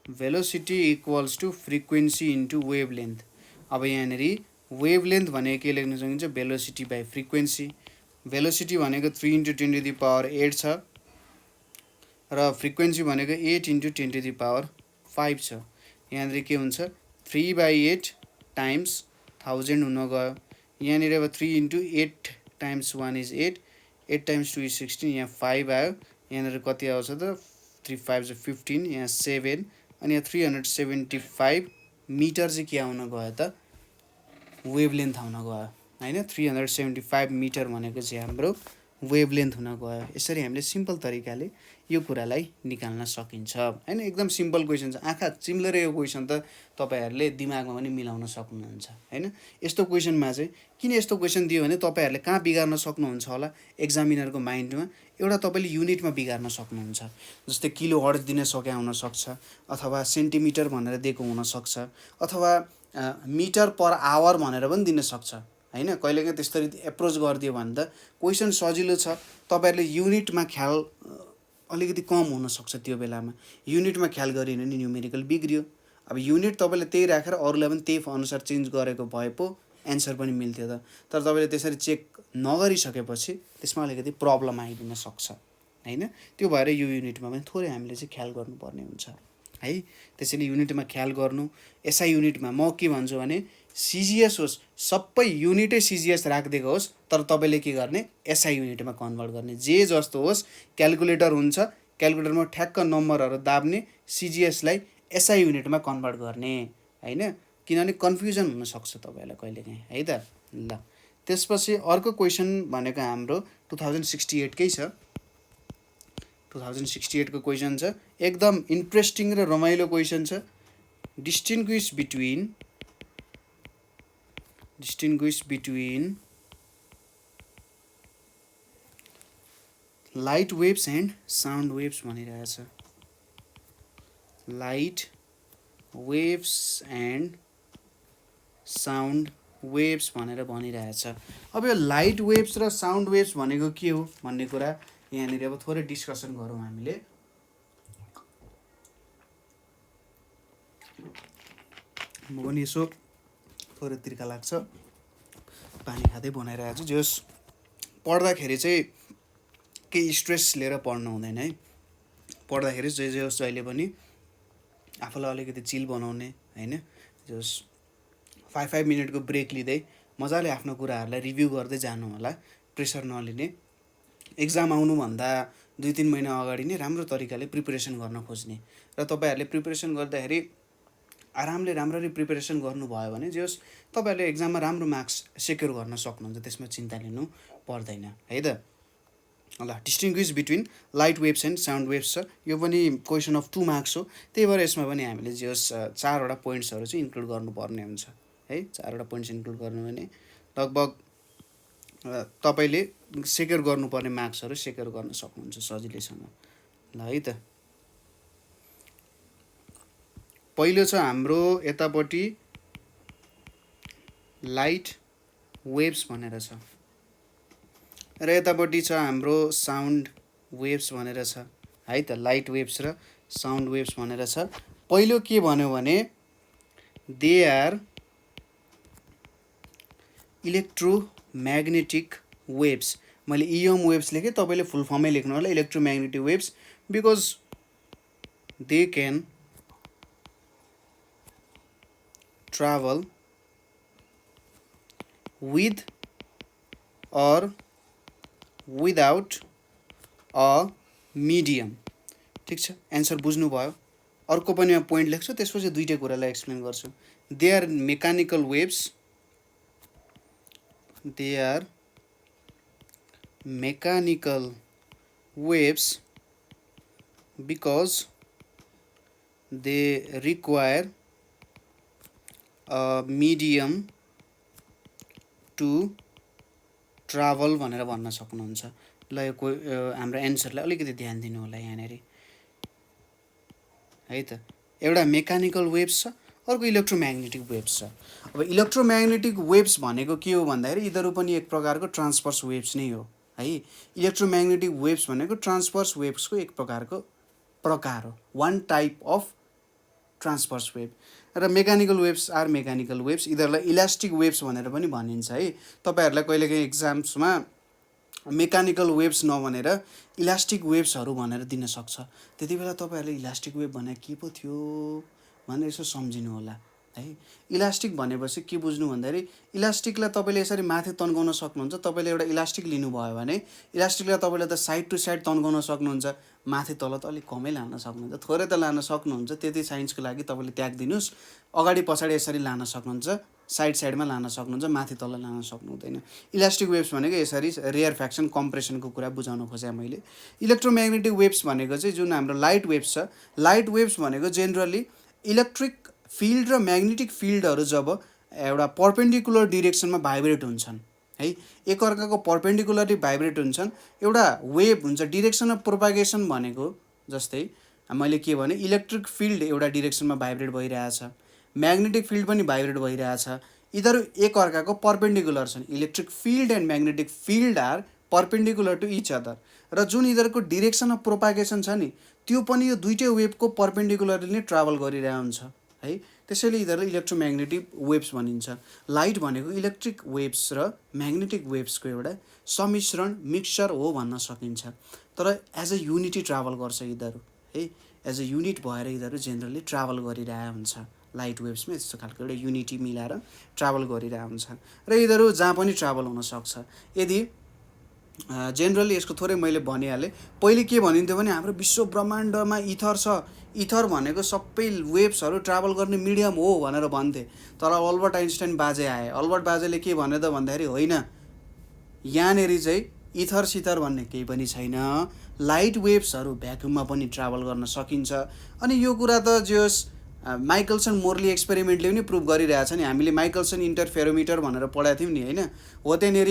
velocity equals to frequency into wave length. अब यहाँनिर वेभ लेन्थ भनेको के लेख्न सकिन्छ भेलोसिटी बाई फ्रिक्वेन्सी। भेलोसिटी भनेको 3 × 10⁸ छ र फ्रिक्वेन्सी भनेको 8 × 10⁵ छ। यहाँनिर के हुन्छ 3/8 टाइम्स 1000 हुन गयो। यहाँनिर अब 3 × 8 टाइम्स 1 = 8, 8 टाइम्स 2 = 16, यहाँ 5 आयो। यहाँनिर कति आउँछ त 3 5 = 15, यहाँ 7 अनि यहाँ 375 मिटर चाहिँ के आउन गयो त वेभ लेन्थ आउन गयो होइन। 375 मिटर भनेको चाहिँ हाम्रो वेभ लेन्थ हुन गयो। यसरी हामीले सिम्पल तरिकाले यो कुरालाई निकाल्न सकिन्छ होइन। एकदम सिम्पल क्वेसन छ। आँखा चिम्लेर यो क्वेसन त तपाईँहरूले दिमागमा पनि मिलाउन सक्नुहुन्छ होइन। यस्तो क्वेसनमा चाहिँ किन यस्तो क्वेसन दियो भने तपाईँहरूले कहाँ बिगार्न सक्नुहुन्छ होला एक्जामिनरको माइन्डमा एउटा तपाईँले युनिटमा बिगार्न सक्नुहुन्छ। जस्तै किलो हर्ज दिन सके हुनसक्छ अथवा सेन्टिमिटर भनेर दिएको हुनसक्छ अथवा मिटर पर आवर भनेर पनि दिन सक्छ होइन। कहिलेकाहीँ त्यस्तरी एप्रोच गरिदियो भने त क्वेसन सजिलो छ। तपाईँहरूले युनिटमा ख्याल अलिकति कम हुनसक्छ। त्यो बेलामा युनिटमा ख्याल गरिएन भने न्युमेरिकल बिग्रियो। अब युनिट तपाईँले त्यही राखेर अरूलाई पनि त्यही अनुसार चेन्ज गरेको भए पो एन्सर पनि मिल्थ्यो त। तर तपाईँले त्यसरी चेक नगरिसकेपछि त्यसमा अलिकति प्रब्लम आइदिन सक्छ होइन। त्यो भएर यो युनिटमा पनि थोरै हामीले चाहिँ ख्याल गर्नुपर्ने हुन्छ है। त्यसैले युनिटमा ख्याल गर्नु। एसआई युनिटमा म के भन्छु भने सिजिएस होस् सबै युनिटै सिजिएस राखिदिएको होस् तर तपाईँले के गर्ने एसआई युनिटमा कन्भर्ट गर्ने। जे जस्तो होस् क्यालकुलेटर हुन्छ क्यालकुलेटरमा ठ्याक्क नम्बरहरू दाब्ने सिजिएसलाई एसआई युनिटमा कन्भर्ट गर्ने होइन। किनभने कन्फ्युजन हुनसक्छ तपाईँहरूलाई कहिलेकाहीँ है त। ल त्यसपछि अर्को क्वेसन भनेको हाम्रो 2068 कै छ। 2068 को क्वेसन छ एकदम इन्ट्रेस्टिङ र रमाइलो क्वेसन छ। Distinguish between light waves and sound waves भनिरहेछ। Light waves and sound waves भनेर भनिरहेछ। अब यो लाइट वेव्स र साउन्ड वेव्स भनेको के हो भन्ने कुरा यहाँनिर अब थोरै डिस्कसन गरौँ हामीले। म पनि यसो थोरै तिर्खा लाग्छ पानी खाँदै बनाइरहेको छु। जस पढ्दाखेरि चाहिँ केही स्ट्रेस लिएर पढ्नु हुँदैन है। पढ्दाखेरि जे होस् जहिले पनि आफूलाई अलिकति चिल बनाउने होइन। जस 5 मिनटको ब्रेक लिँदै मजाले आफ्नो कुराहरूलाई रिभ्यू गर्दै जानु होला। प्रेसर नलिने। एक्जाम आउनुभन्दा 2-3 महिना अगाडि नै राम्रो तरिकाले प्रिपरेसन गर्न खोज्ने र तपाईँहरूले प्रिपरेसन गर्दाखेरि आरामले राम्ररी प्रिपरेसन गर्नुभयो भने जे होस् तपाईँहरूले एक्जाममा राम्रो मार्क्स सेक्युर गर्न सक्नुहुन्छ। त्यसमा चिन्ता लिनु पर्दैन है त। ल distinguish between light waves and sound waves छ। यो पनि क्वेसन अफ 2 मार्क्स हो। त्यही भएर यसमा पनि हामीले जे होस् 4वटा पोइन्ट्सहरू चाहिँ इन्क्लुड गर्नुपर्ने हुन्छ है। 4वटा पोइन्ट्स इन्क्लुड गर्नु भने लगभग तपाईँले सेक्युर गर्नुपर्ने मार्क्सहरू सेक्युर गर्न सक्नुहुन्छ सजिलैसँग। ल है त। पहिलो छ हाम्रो यतापट्टि लाइट वेव्स भनेर छ र यतापट्टि छ हाम्रो साउन्ड वेव्स भनेर छ है त। लाइट वेव्स र साउन्ड वेव्स भनेर छ। पहिलो के भन्यो भने दे आर इलेक्ट्रोम्याग्नेटिक वेव्स। मैले इएम वेव्स लेखेँ, तपाईँले फुल फर्मै लेख्नु होला electromagnetic waves, because they can travel with or without a medium। ठिक छ, एन्सर बुझ्नुभयो। अर्को पनि म पोइन्ट लेख्छु, त्यसपछि दुईटै कुरालाई एक्सप्लेन गर्छु। They are mechanical waves, they are mechanical waves because they require a medium to travel भनेर भन्न सक्नुहुन्छ। ल यो हाम्रो एन्सरलाई अलिकति ध्यान दिनु होला यहाँनिर है त। एउटा मेकानिकल वेव्स छ, अर्को इलेक्ट्रोम्याग्नेटिक वेव्स छ। अब इलेक्ट्रोम्याग्नेटिक वेव्स भनेको के हो भन्दाखेरि यिनीहरू पनि एक प्रकारको ट्रान्सभर्स वेव्स नै हो है। इलेक्ट्रोम्याग्नेटिक वेव्स भनेको ट्रान्सभर्स वेव्सको एक प्रकारको प्रकार हो, one type of transverse wave. र mechanical waves are mechanical waves, यिनीहरूलाई इलास्टिक वेव्स भनेर पनि भनिन्छ है। तपाईँहरूलाई कहिलेकाहीँ एक्जाम्समा मेकानिकल वेव्स नभनेर इलास्टिक वेव्सहरू भनेर दिन सक्छ। त्यति बेला तपाईँहरूले इलास्टिक वेभ भने के पो थियो भनेर यसो सम्झिनु होला है। इलास्टिक भनेपछि के बुझ्नु भन्दाखेरि इलास्टिकलाई तपाईँले यसरी माथि तन्काउन सक्नुहुन्छ। तपाईँले एउटा इलास्टिक लिनुभयो भने इलास्टिकलाई तपाईँले त साइड टु साइड तन्काउन सक्नुहुन्छ, माथि तल त अलिक कमै लान सक्नुहुन्छ, थोरै त लान सक्नुहुन्छ। त्यति साइन्सको लागि तपाईँले त्याग दिनुहोस्। अगाडि पछाडि यसरी लान सक्नुहुन्छ, साइड साइडमा लान सक्नुहुन्छ, माथि तल लान सक्नुहुँदैन। इलास्टिक वेव्स भनेको यसरी रेयर फ्याक्सन कम्प्रेसनको कुरा बुझाउन खोजेँ मैले। इलेक्ट्रोम्याग्नेटिक वेव्स भनेको चाहिँ जुन हाम्रो लाइट वेव्स छ, लाइट वेव्स भनेको जेनरली इलेक्ट्रिक फिल्ड र म्याग्नेटिक फिल्डहरू जब एउटा पर्पेन्डिकुलर डिरेक्सनमा भाइब्रेट हुन्छन् है, एकअर्काको पर्पेन्डिकुलरली भाइब्रेट हुन्छन्, एउटा वेभ हुन्छ। डिरेक्सन अफ प्रोपागेसन भनेको जस्तै मैले के भने इलेक्ट्रिक फिल्ड एउटा डिरेक्सनमा भाइब्रेट भइरहेछ, म्याग्नेटिक फिल्ड पनि भाइब्रेट भइरहेछ, यिनीहरू एकअर्काको पर्पेन्डिकुलर छन्। Electric field and magnetic field are perpendicular to each other. र जुन यिनीहरूको डिरेक्सन अफ प्रोपागेसन छ नि, त्यो पनि यो दुईटै वेभको पर्पेन्डिकुलरली नै ट्राभल गरिरहेको हुन्छ है। त्यसैले यिनीहरूलाई इलेक्ट्रोम्याग्नेटिक वेव्स भनिन्छ। लाइट भनेको इलेक्ट्रिक वेव्स र म्याग्नेटिक वेव्सको एउटा सम्मिश्रण मिक्सचर हो भन्न सकिन्छ। तर एज अ युनिटी ट्राभल गर्छ यिनीहरू है, एज अ युनिट भएर यिनीहरू जेनरली ट्राभल गरिरहेको हुन्छ। लाइट वेव्समा यस्तो खालको एउटा युनिटी मिलाएर ट्राभल गरिरहेको हुन्छ र यिनीहरू जहाँ पनि ट्राभल हुनसक्छ। यदि जेनरली यसको थोरै मैले भनिहालेँ। पहिले के भनिन्थ्यो भने हाम्रो विश्व ब्रह्माण्डमा इथर छ, इथर भनेको सबै वेव्सहरू ट्राभल गर्ने मिडियम हो भनेर भन्थे। तर अल्बर्ट आइन्स्टाइन बाजे आए, अल्बर्ट बाजेले के भन्यो त भन्दाखेरि होइन, यहाँनिर चाहिँ इथर सिथर भन्ने केही पनि छैन, लाइट वेव्सहरू भ्याक्युममा पनि ट्राभल गर्न सकिन्छ। अनि यो कुरा त जोस् माइकलसन मोर्ली एक्सपेरिमेन्टले पनि प्रुभ गरिरहेछ नि। हामीले माइकलसन इन्टरफेरोमिटर भनेर पढाएको थियौँ नि होइन, हो त्यहाँनिर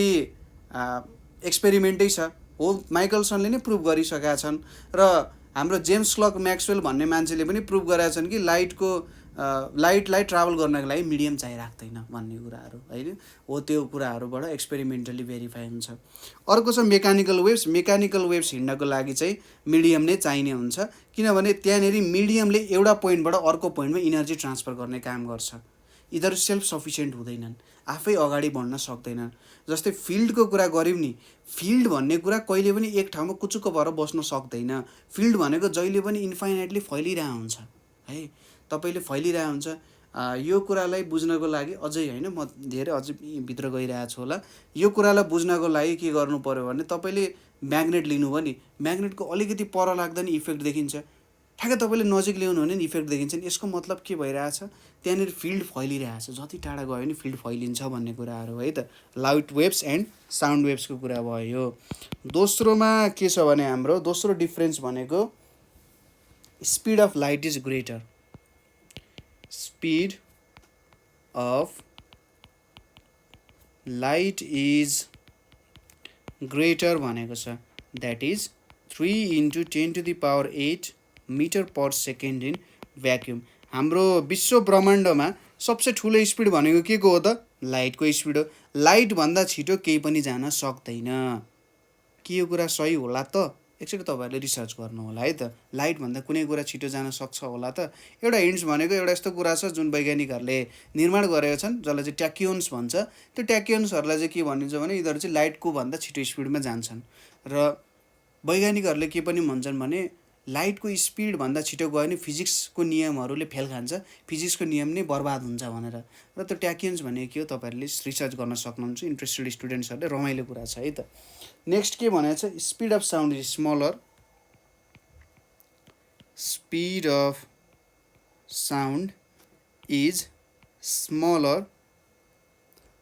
एक्सपेरिमेन्टै छ हो, माइकलसनले नै प्रुभ गरिसकेका छन्। र हाम्रो जेम्स क्लर्क म्याक्सवेल भन्ने मान्छेले पनि प्रुभ गरेका छन् कि लाइटलाई ट्राभल गर्नको लागि मिडियम चाहिराख्दैन भन्ने कुराहरू होइन, हो त्यो कुराहरूबाट एक्सपेरिमेन्टली भेरिफाई हुन्छ। अर्को छ मेकानिकल वेव्स। मेकानिकल वेव्स हिँड्नको लागि चाहिँ मिडियम नै चाहिने हुन्छ, किनभने त्यहाँनिर मिडियमले एउटा पोइन्टबाट अर्को पोइन्टमा इनर्जी ट्रान्सफर गर्ने काम गर्छ। यिनीहरू सेल्फ सफिसियन्ट हुँदैनन्, आफै अगाडि बढ्न सक्दैनन्। जस्तै फिल्डको कुरा गऱ्यौँ नि, फिल्ड भन्ने कुरा कहिले पनि एक ठाउँमा कुचुक्क भएर बस्न सक्दैन। फिल्ड भनेको जहिले पनि इन्फाइनाइटली फैलिरहेको हुन्छ है, तपाईँले फैलिरहेको हुन्छ। यो कुरालाई बुझ्नको लागि अझै होइन, म धेरै अझै भित्र गइरहेको छु होला। यो कुरालाई बुझ्नको लागि के गर्नु पऱ्यो भने तपाईँले म्याग्नेट लिनुभयो नि, म्याग्नेटको अलिकति पर लाग्दा नि इफेक्ट देखिन्छ, ठ्याक्कै तपाईँले नजिक ल्याउनु भने नि इफेक्ट देखिन्छ नि। यसको मतलब के भइरहेछ, त्यहाँनिर फिल्ड फैलिरहेछ, जति टाढा गयो भने फिल्ड फैलिन्छ भन्ने कुराहरू है त। लाइट वेव्स एन्ड साउन्ड वेव्सको कुरा भयो। दोस्रोमा के छ भने हाम्रो दोस्रो डिफ्रेन्स भनेको speed of light is greater. Speed of light is greater भनेको छ, that is 3 × 10⁸ metre per second in vacuum. हाम्रो विश्व ब्रह्माण्डमा सबसे ठुलो स्पिड भनेको के को हो त? लाइटको स्पिड हो। लाइटभन्दा छिटो केही पनि जान सक्दैन। के यो कुरा सही होला त? एकचोटि तपाईँहरूले रिसर्च गर्नु होला है त। लाइटभन्दा कुनै कुरा छिटो जान सक्छ होला त? एउटा हिन्ट्स भनेको एउटा यस्तो कुरा छ जुन वैज्ञानिकहरूले निर्माण गरेका छन्, जसलाई चाहिँ ट्याक्योन्स भन्छ। त्यो ट्याक्योन्सहरूलाई चाहिँ के भनिन्छ भने यिनीहरू चाहिँ लाइटको भन्दा छिटो स्पिडमा जान्छन्। र वैज्ञानिकहरूले के पनि भन्छन् भने लाइटको स्पिडभन्दा छिटो गयो भने फिजिक्सको नियमहरूले फेल खान्छ, फिजिक्सको नियम नै बर्बाद हुन्छ भनेर। र त्यो ट्याक्योन्स भनेको के हो तपाईँहरूले रिसर्च गर्न सक्नुहुन्छ, इन्ट्रेस्टेड स्टुडेन्ट्सहरूले। रमाइलो कुरा छ है त। नेक्स्ट के भनेको छ? Speed of sound is smaller. Speed of sound is smaller,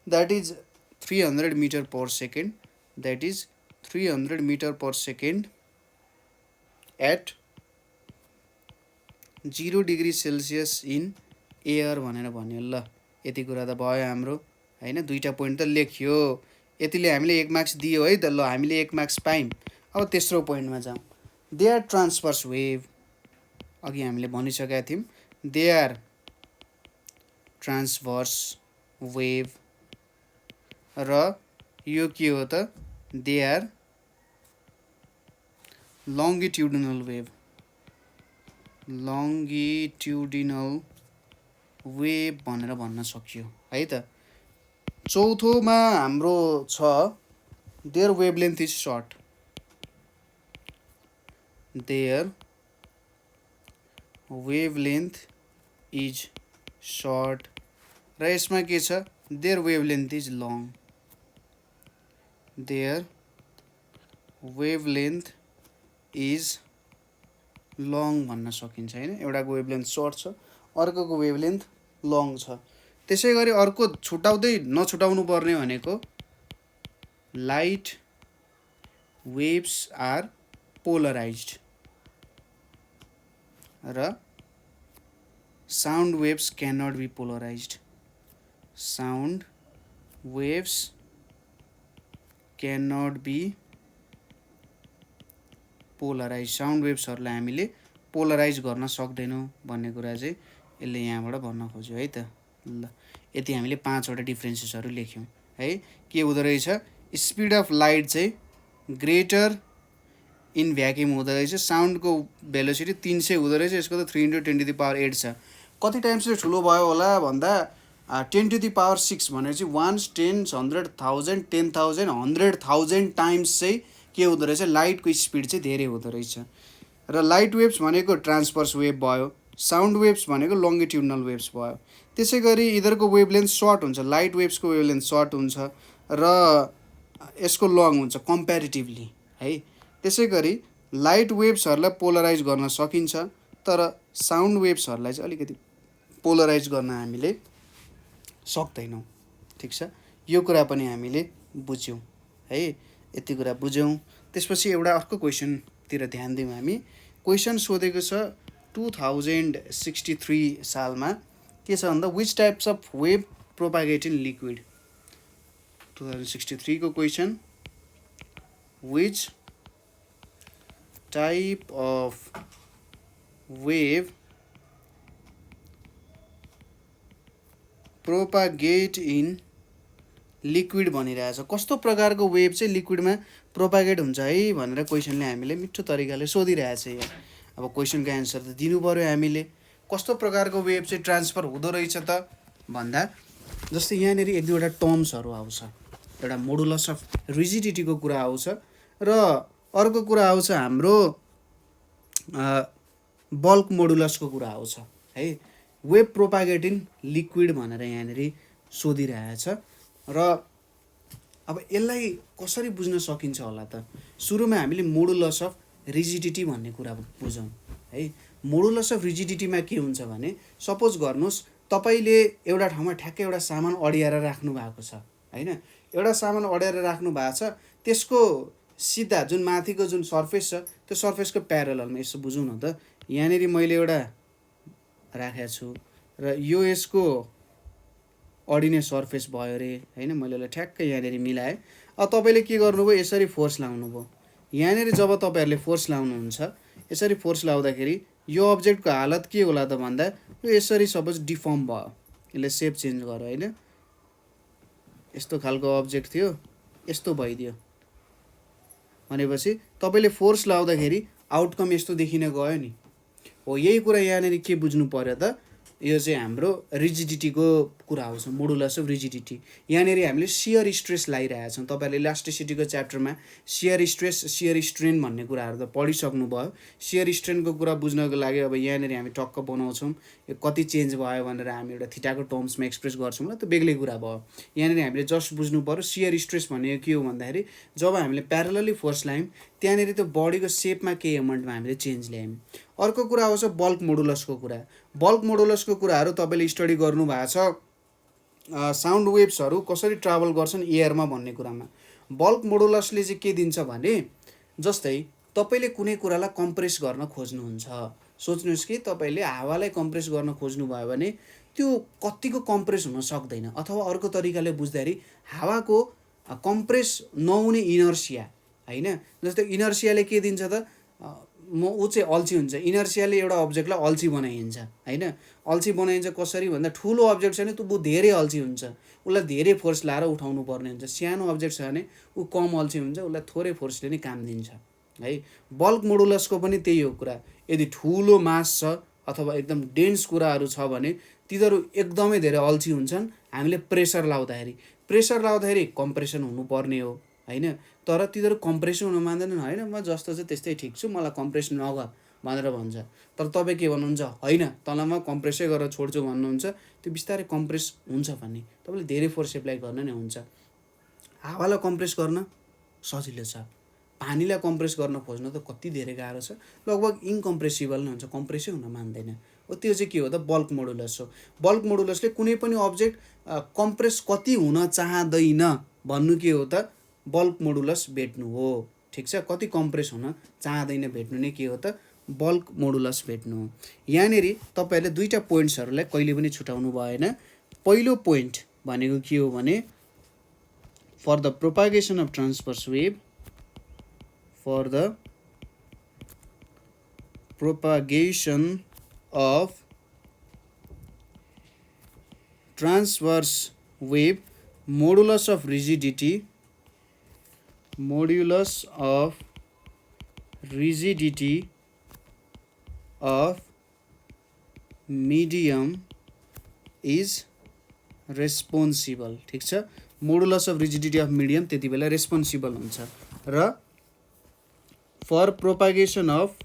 that is 300 metre per second, that is 300 metre per second at 0 degree Celsius in air भनेर भन्यो। ल यति कुरा त भयो हाम्रो होइन, दुईवटा पोइन्ट त लेख्यो। यतिले हामीले 1 मार्क्स दियो है त। ल हामीले 1 मार्क्स पायौँ। अब तेस्रो पोइन्टमा जाउँ। They are transverse wave. अघि हामीले भनिसकेका थियौँ, दे आर ट्रान्सभर्स वेभ। र यो के हो त? They are longitudinal wave. Longitudinal wave भनेर भन्न सकियो है त। चौथोमा हाम्रो छ their wavelength is short. Their wavelength is short. र यसमा के छ? Their wavelength is long. Their wavelength is long भन्न सकिन्छ होइन। एउटाको वेभलेन्थ सर्ट छ, अर्कोको वेभलेन्थ लङ छ। त्यसै गरी अर्को छुटाउँदै नछुटाउनु पर्ने भनेको लाइट वेभ्स आर पोलराइज्ड र sound waves can not be polarised. Sound waves can not be polarise. Sound वेभ्सहरूलाई हामीले पोलराइज गर्न सक्दैनौँ भन्ने कुरा चाहिँ यसले यहाँबाट भन्न खोज्यो है त। ल यति हामीले 5वटा डिफ्रेन्सेसहरू लेख्यौँ है। के हुँदो रहेछ? स्पिड अफ लाइट चाहिँ ग्रेटर इन भ्याक्युम हुँदो रहेछ। साउन्डको भेलोसिटी 300 हुँदो रहेछ, यसको त 3×10⁸ छ। कति टाइम्स चाहिँ ठुलो भयो होला भन्दा 10⁶ भनेर चाहिँ 1, 10, 100,000, 10,000, 100,000 टाइम्स चाहिँ के हुँदो रहेछ? लाइटको स्पिड चाहिँ धेरै हुँदो रहेछ। र लाइट वेभ्स भनेको ट्रान्सभर्स वेभ भयो, साउन्ड वेभ्स भनेको लङ्गिट्युडिनल वेभ्स भयो। त्यसै गरी यिनीहरूको वेभलेन्थ सर्ट हुन्छ। लाइट वेभ्सको वेभलेन्थ सर्ट हुन्छ र यसको लङ हुन्छ कम्पेरिटिभली है। त्यसै गरी लाइट वेभ्सहरूलाई पोलराइज गर्न सकिन्छ, तर साउन्ड वेभ्सहरूलाई चाहिँ अलिकति पोलराइज गर्न हामीले सक्दैनौँ। ठिक छ, यो कुरा पनि हामीले बुझ्यौँ है। यति कुरा बुझ्यौँ। त्यसपछि एउटा अर्को क्वेसनतिर ध्यान दिउँ हामी। क्वेसन सोधेको छ 2063 सालमा के छ भन्दा which types of wave propagate in liquid. 2063 को question, which type of wave propagate in liquid भनिरहेछ। कस्तो प्रकारको वेभ चाहिँ लिक्विडमा प्रोपागेट हुन्छ है भनेर क्वेसनले हामीले मिठो तरिकाले सोधिरहेछ। यहाँ अब क्वेसनको एन्सर त दिनु पऱ्यो हामीले। कस्तो प्रकारको वेभ चाहिँ ट्रान्सफर हुँदो रहेछ त भन्दा जस्तै यहाँनिर 1-2वटा टर्म्सहरू आउँछ। एउटा मोडुलस अफ रिजिडिटीको कुरा आउँछ र अर्को कुरा आउँछ हाम्रो बल्क मोडुलसको कुरा आउँछ है। वेभ प्रोपागेट इन लिक्विड भनेर यहाँनिर सोधिरहेछ। र अब यसलाई कसरी बुझ्न सकिन्छ होला त? सुरुमा हामीले मोडुलस अफ रिजिडिटी भन्ने कुरा बुझौँ है। मोडुलस अफ रिजिडिटीमा के हुन्छ भने सपोज गर्नुहोस् तपाईँले एउटा ठाउँमा ठ्याक्कै एउटा सामान अड्याएर राख्नु भएको छ होइन। एउटा सामान अड्याएर राख्नु भएको छ, त्यसको सिधा जुन माथिको जुन सर्फेस छ त्यो सर्फेसको प्यारललमा यसो बुझौँ न त। यहाँनिर मैले एउटा राखेको छु र यो यसको अडिने सर्फेस भयो अरे होइन। मैले यसलाई ठ्याक्कै यहाँनिर मिलाएँ। अब तपाईँले के गर्नुभयो? यसरी फोर्स लाउनु भयो। यहाँनिर जब तपाईँहरूले फोर्स लाउनुहुन्छ, यसरी फोर्स लाउँदाखेरि यो अब्जेक्टको हालत के होला त भन्दा यो यसरी सपोज डिफर्म भयो, यसले सेप चेन्ज गर्यो होइन, यस्तो खालको अब्जेक्ट थियो यस्तो भइदियो भनेपछि तपाईँले फोर्स लाउँदाखेरि आउटकम यस्तो देखिन गयो नि। हो यही कुरा यहाँनिर के बुझ्नु पर्यो त, यो चाहिँ हाम्रो रिजिडिटीको कुरा आउँछ, मोडुलस अफ रिजिडिटी। यहाँनिर हामीले सियर स्ट्रेस लगाइरहेछौँ। तपाईँहरूले इलास्टिसिटीको च्याप्टरमा सियर स्ट्रेस सियर स्ट्रेन भन्ने कुराहरू त पढिसक्नु भयो। सियर स्ट्रेनको कुरा बुझ्नको लागि अब यहाँनिर हामी टक्क बनाउँछौँ, यो कति चेन्ज भयो भनेर हामी एउटा थिटाको टर्म्समा एक्सप्रेस गर्छौँ ल, त्यो बेग्लै कुरा भयो। यहाँनिर हामीले जस्ट बुझ्नु पऱ्यो सियर स्ट्रेस भनेको के हो भन्दाखेरि जब हामीले प्यारलली फोर्स ल्यायौँ त्यहाँनिर त्यो बडीको सेपमा केही एमाउन्टमा हामीले चेन्ज ल्यायौँ। अर्को कुरा आउँछ बल्क मोडुलसको कुरा। बल्क मोडुलसको कुराहरू तपाईँले स्टडी गर्नुभएको छ साउन्ड वेभ्सहरू कसरी ट्राभल गर्छन् एयरमा भन्ने कुरामा। बल्क मोडुलसले चाहिँ के दिन्छ भने जस्तै तपाईँले कुनै कुरालाई कम्प्रेस गर्न खोज्नुहुन्छ, सोच्नुहोस् कि तपाईँले हावालाई कम्प्रेस गर्न खोज्नुभयो भने त्यो कतिको कम्प्रेस हुन सक्दैन, अथवा अर्को तरिकाले बुझ्दाखेरि हावाको कम्प्रेस नहुने इनर्सिया होइन। जस्तै इनर्सियाले के दिन्छ त ऊ चाहिँ अल्छी हुन्छ, इनर्सियाले एउटा अब्जेक्टलाई अल्छी बनाइन्छ होइन। अल्छी बनाइन्छ कसरी भन्दा ठुलो अब्जेक्ट छ भने त्यो धेरै अल्छी हुन्छ, उसलाई धेरै फोर्स लाएर उठाउनु पर्ने हुन्छ। सानो अब्जेक्ट छ भने ऊ कम अल्छी हुन्छ, उसलाई थोरै फोर्सले नै काम दिन्छ है। बल्क मोडुलसको पनि त्यही हो कुरा। यदि ठुलो मास छ अथवा एकदम डेन्स कुराहरू छ भने तिनीहरू एकदमै धेरै अल्छी हुन्छन्। हामीले प्रेसर लाउँदाखेरि कम्प्रेसन हुनुपर्ने हो होइन, तर तिनीहरू कम्प्रेसन हुन मान्दैनन्। होइन म जस्तो चाहिँ त्यस्तै ठिक छु, मलाई कम्प्रेस नगर भनेर भन्छ। तर तपाईँ के भन्नुहुन्छ, होइन तँलाई म कम्प्रेसै गरेर छोड्छु भन्नुहुन्छ, त्यो बिस्तारै कम्प्रेस हुन्छ भन्ने। तपाईँले धेरै फोर्स एप्लाई गर्न नै हुन्छ। हावालाई कम्प्रेस गर्न सजिलो छ, पानीलाई कम्प्रेस गर्न खोज्न त कति धेरै गाह्रो छ, लगभग इन्कम्प्रेसिबल नै हुन्छ, कम्प्रेसै हुन मान्दैन। हो त्यो चाहिँ के हो त बल्क मोडुलस हो। बल्क मोडुलसले कुनै पनि अब्जेक्ट कम्प्रेस कति हुन चाहँदैन भन्नु के हो त बल्क मोडुलस भेट्नु हो। ठिक छ, कति कम्प्रेस हुन चाहँदैन भेट्नु नै के हो त बल्क मोडुलस भेट्नु हो। यहाँनिर तपाईँहरूले दुईवटा पोइन्ट्सहरूलाई कहिले पनि छुटाउनु भएन। पहिलो पोइन्ट भनेको के हो भने for the propagation of transverse wave, for the propagation of transverse wave modulus of rigidity, modulus of rigidity of medium is responsible। ठिक छ, modulus of rigidity of medium त्यति बेला रेस्पोन्सिबल हुन्छ। र for propagation of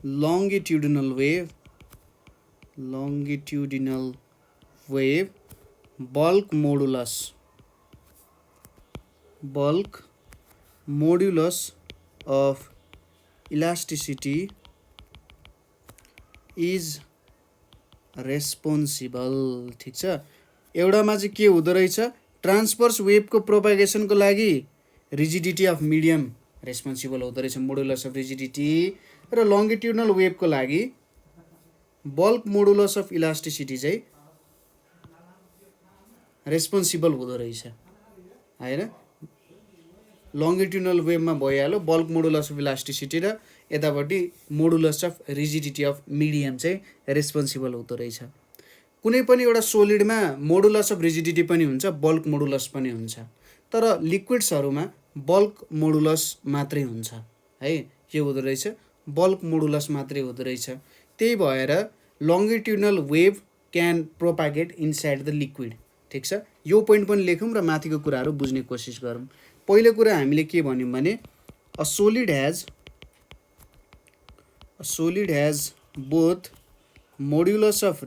longitudinal wave bulk modulus of elasticity is responsible। ठिक छ, एउटामा चाहिँ के हुँदो रहेछ, ट्रान्सभर्स वेभको प्रोपागेसनको लागि रिजिडिटी अफ मिडियम रेस्पोन्सिबल हुँदो रहेछ मोडुलस अफ रिजिडिटी, र लङ्गिट्युडनल वेभको लागि बल्क मोडुलस अफ इलास्टिसिटी चाहिँ रेस्पोन्सिबल हुँदो रहेछ होइन। लङ्गिट्युडनल वेभमा भइहाल्यो बल्क मोडुलस अफ इलास्टिसिटी, र यतापट्टि modulus of rigidity of medium चाहिँ रेस्पोन्सिबल हुँदो रहेछ। कुनै पनि एउटा सोलिडमा मोडुलस अफ रिजिडिटी पनि हुन्छ, बल्क मोडुलस पनि हुन्छ, तर लिक्विड्सहरूमा बल्क मोडुलस मात्रै हुन्छ है। के हुँदो रहेछ, बल्क मोडुलस मात्रै हुँदो रहेछ। त्यही भएर longitudinal wave can propagate inside the liquid. ठिक छ, यो पोइन्ट पनि लेखौँ र माथिको कुराहरू बुझ्ने कोसिस गरौँ। पहिलो कुरा हामीले के भन्यौँ भने a solid has both modulus of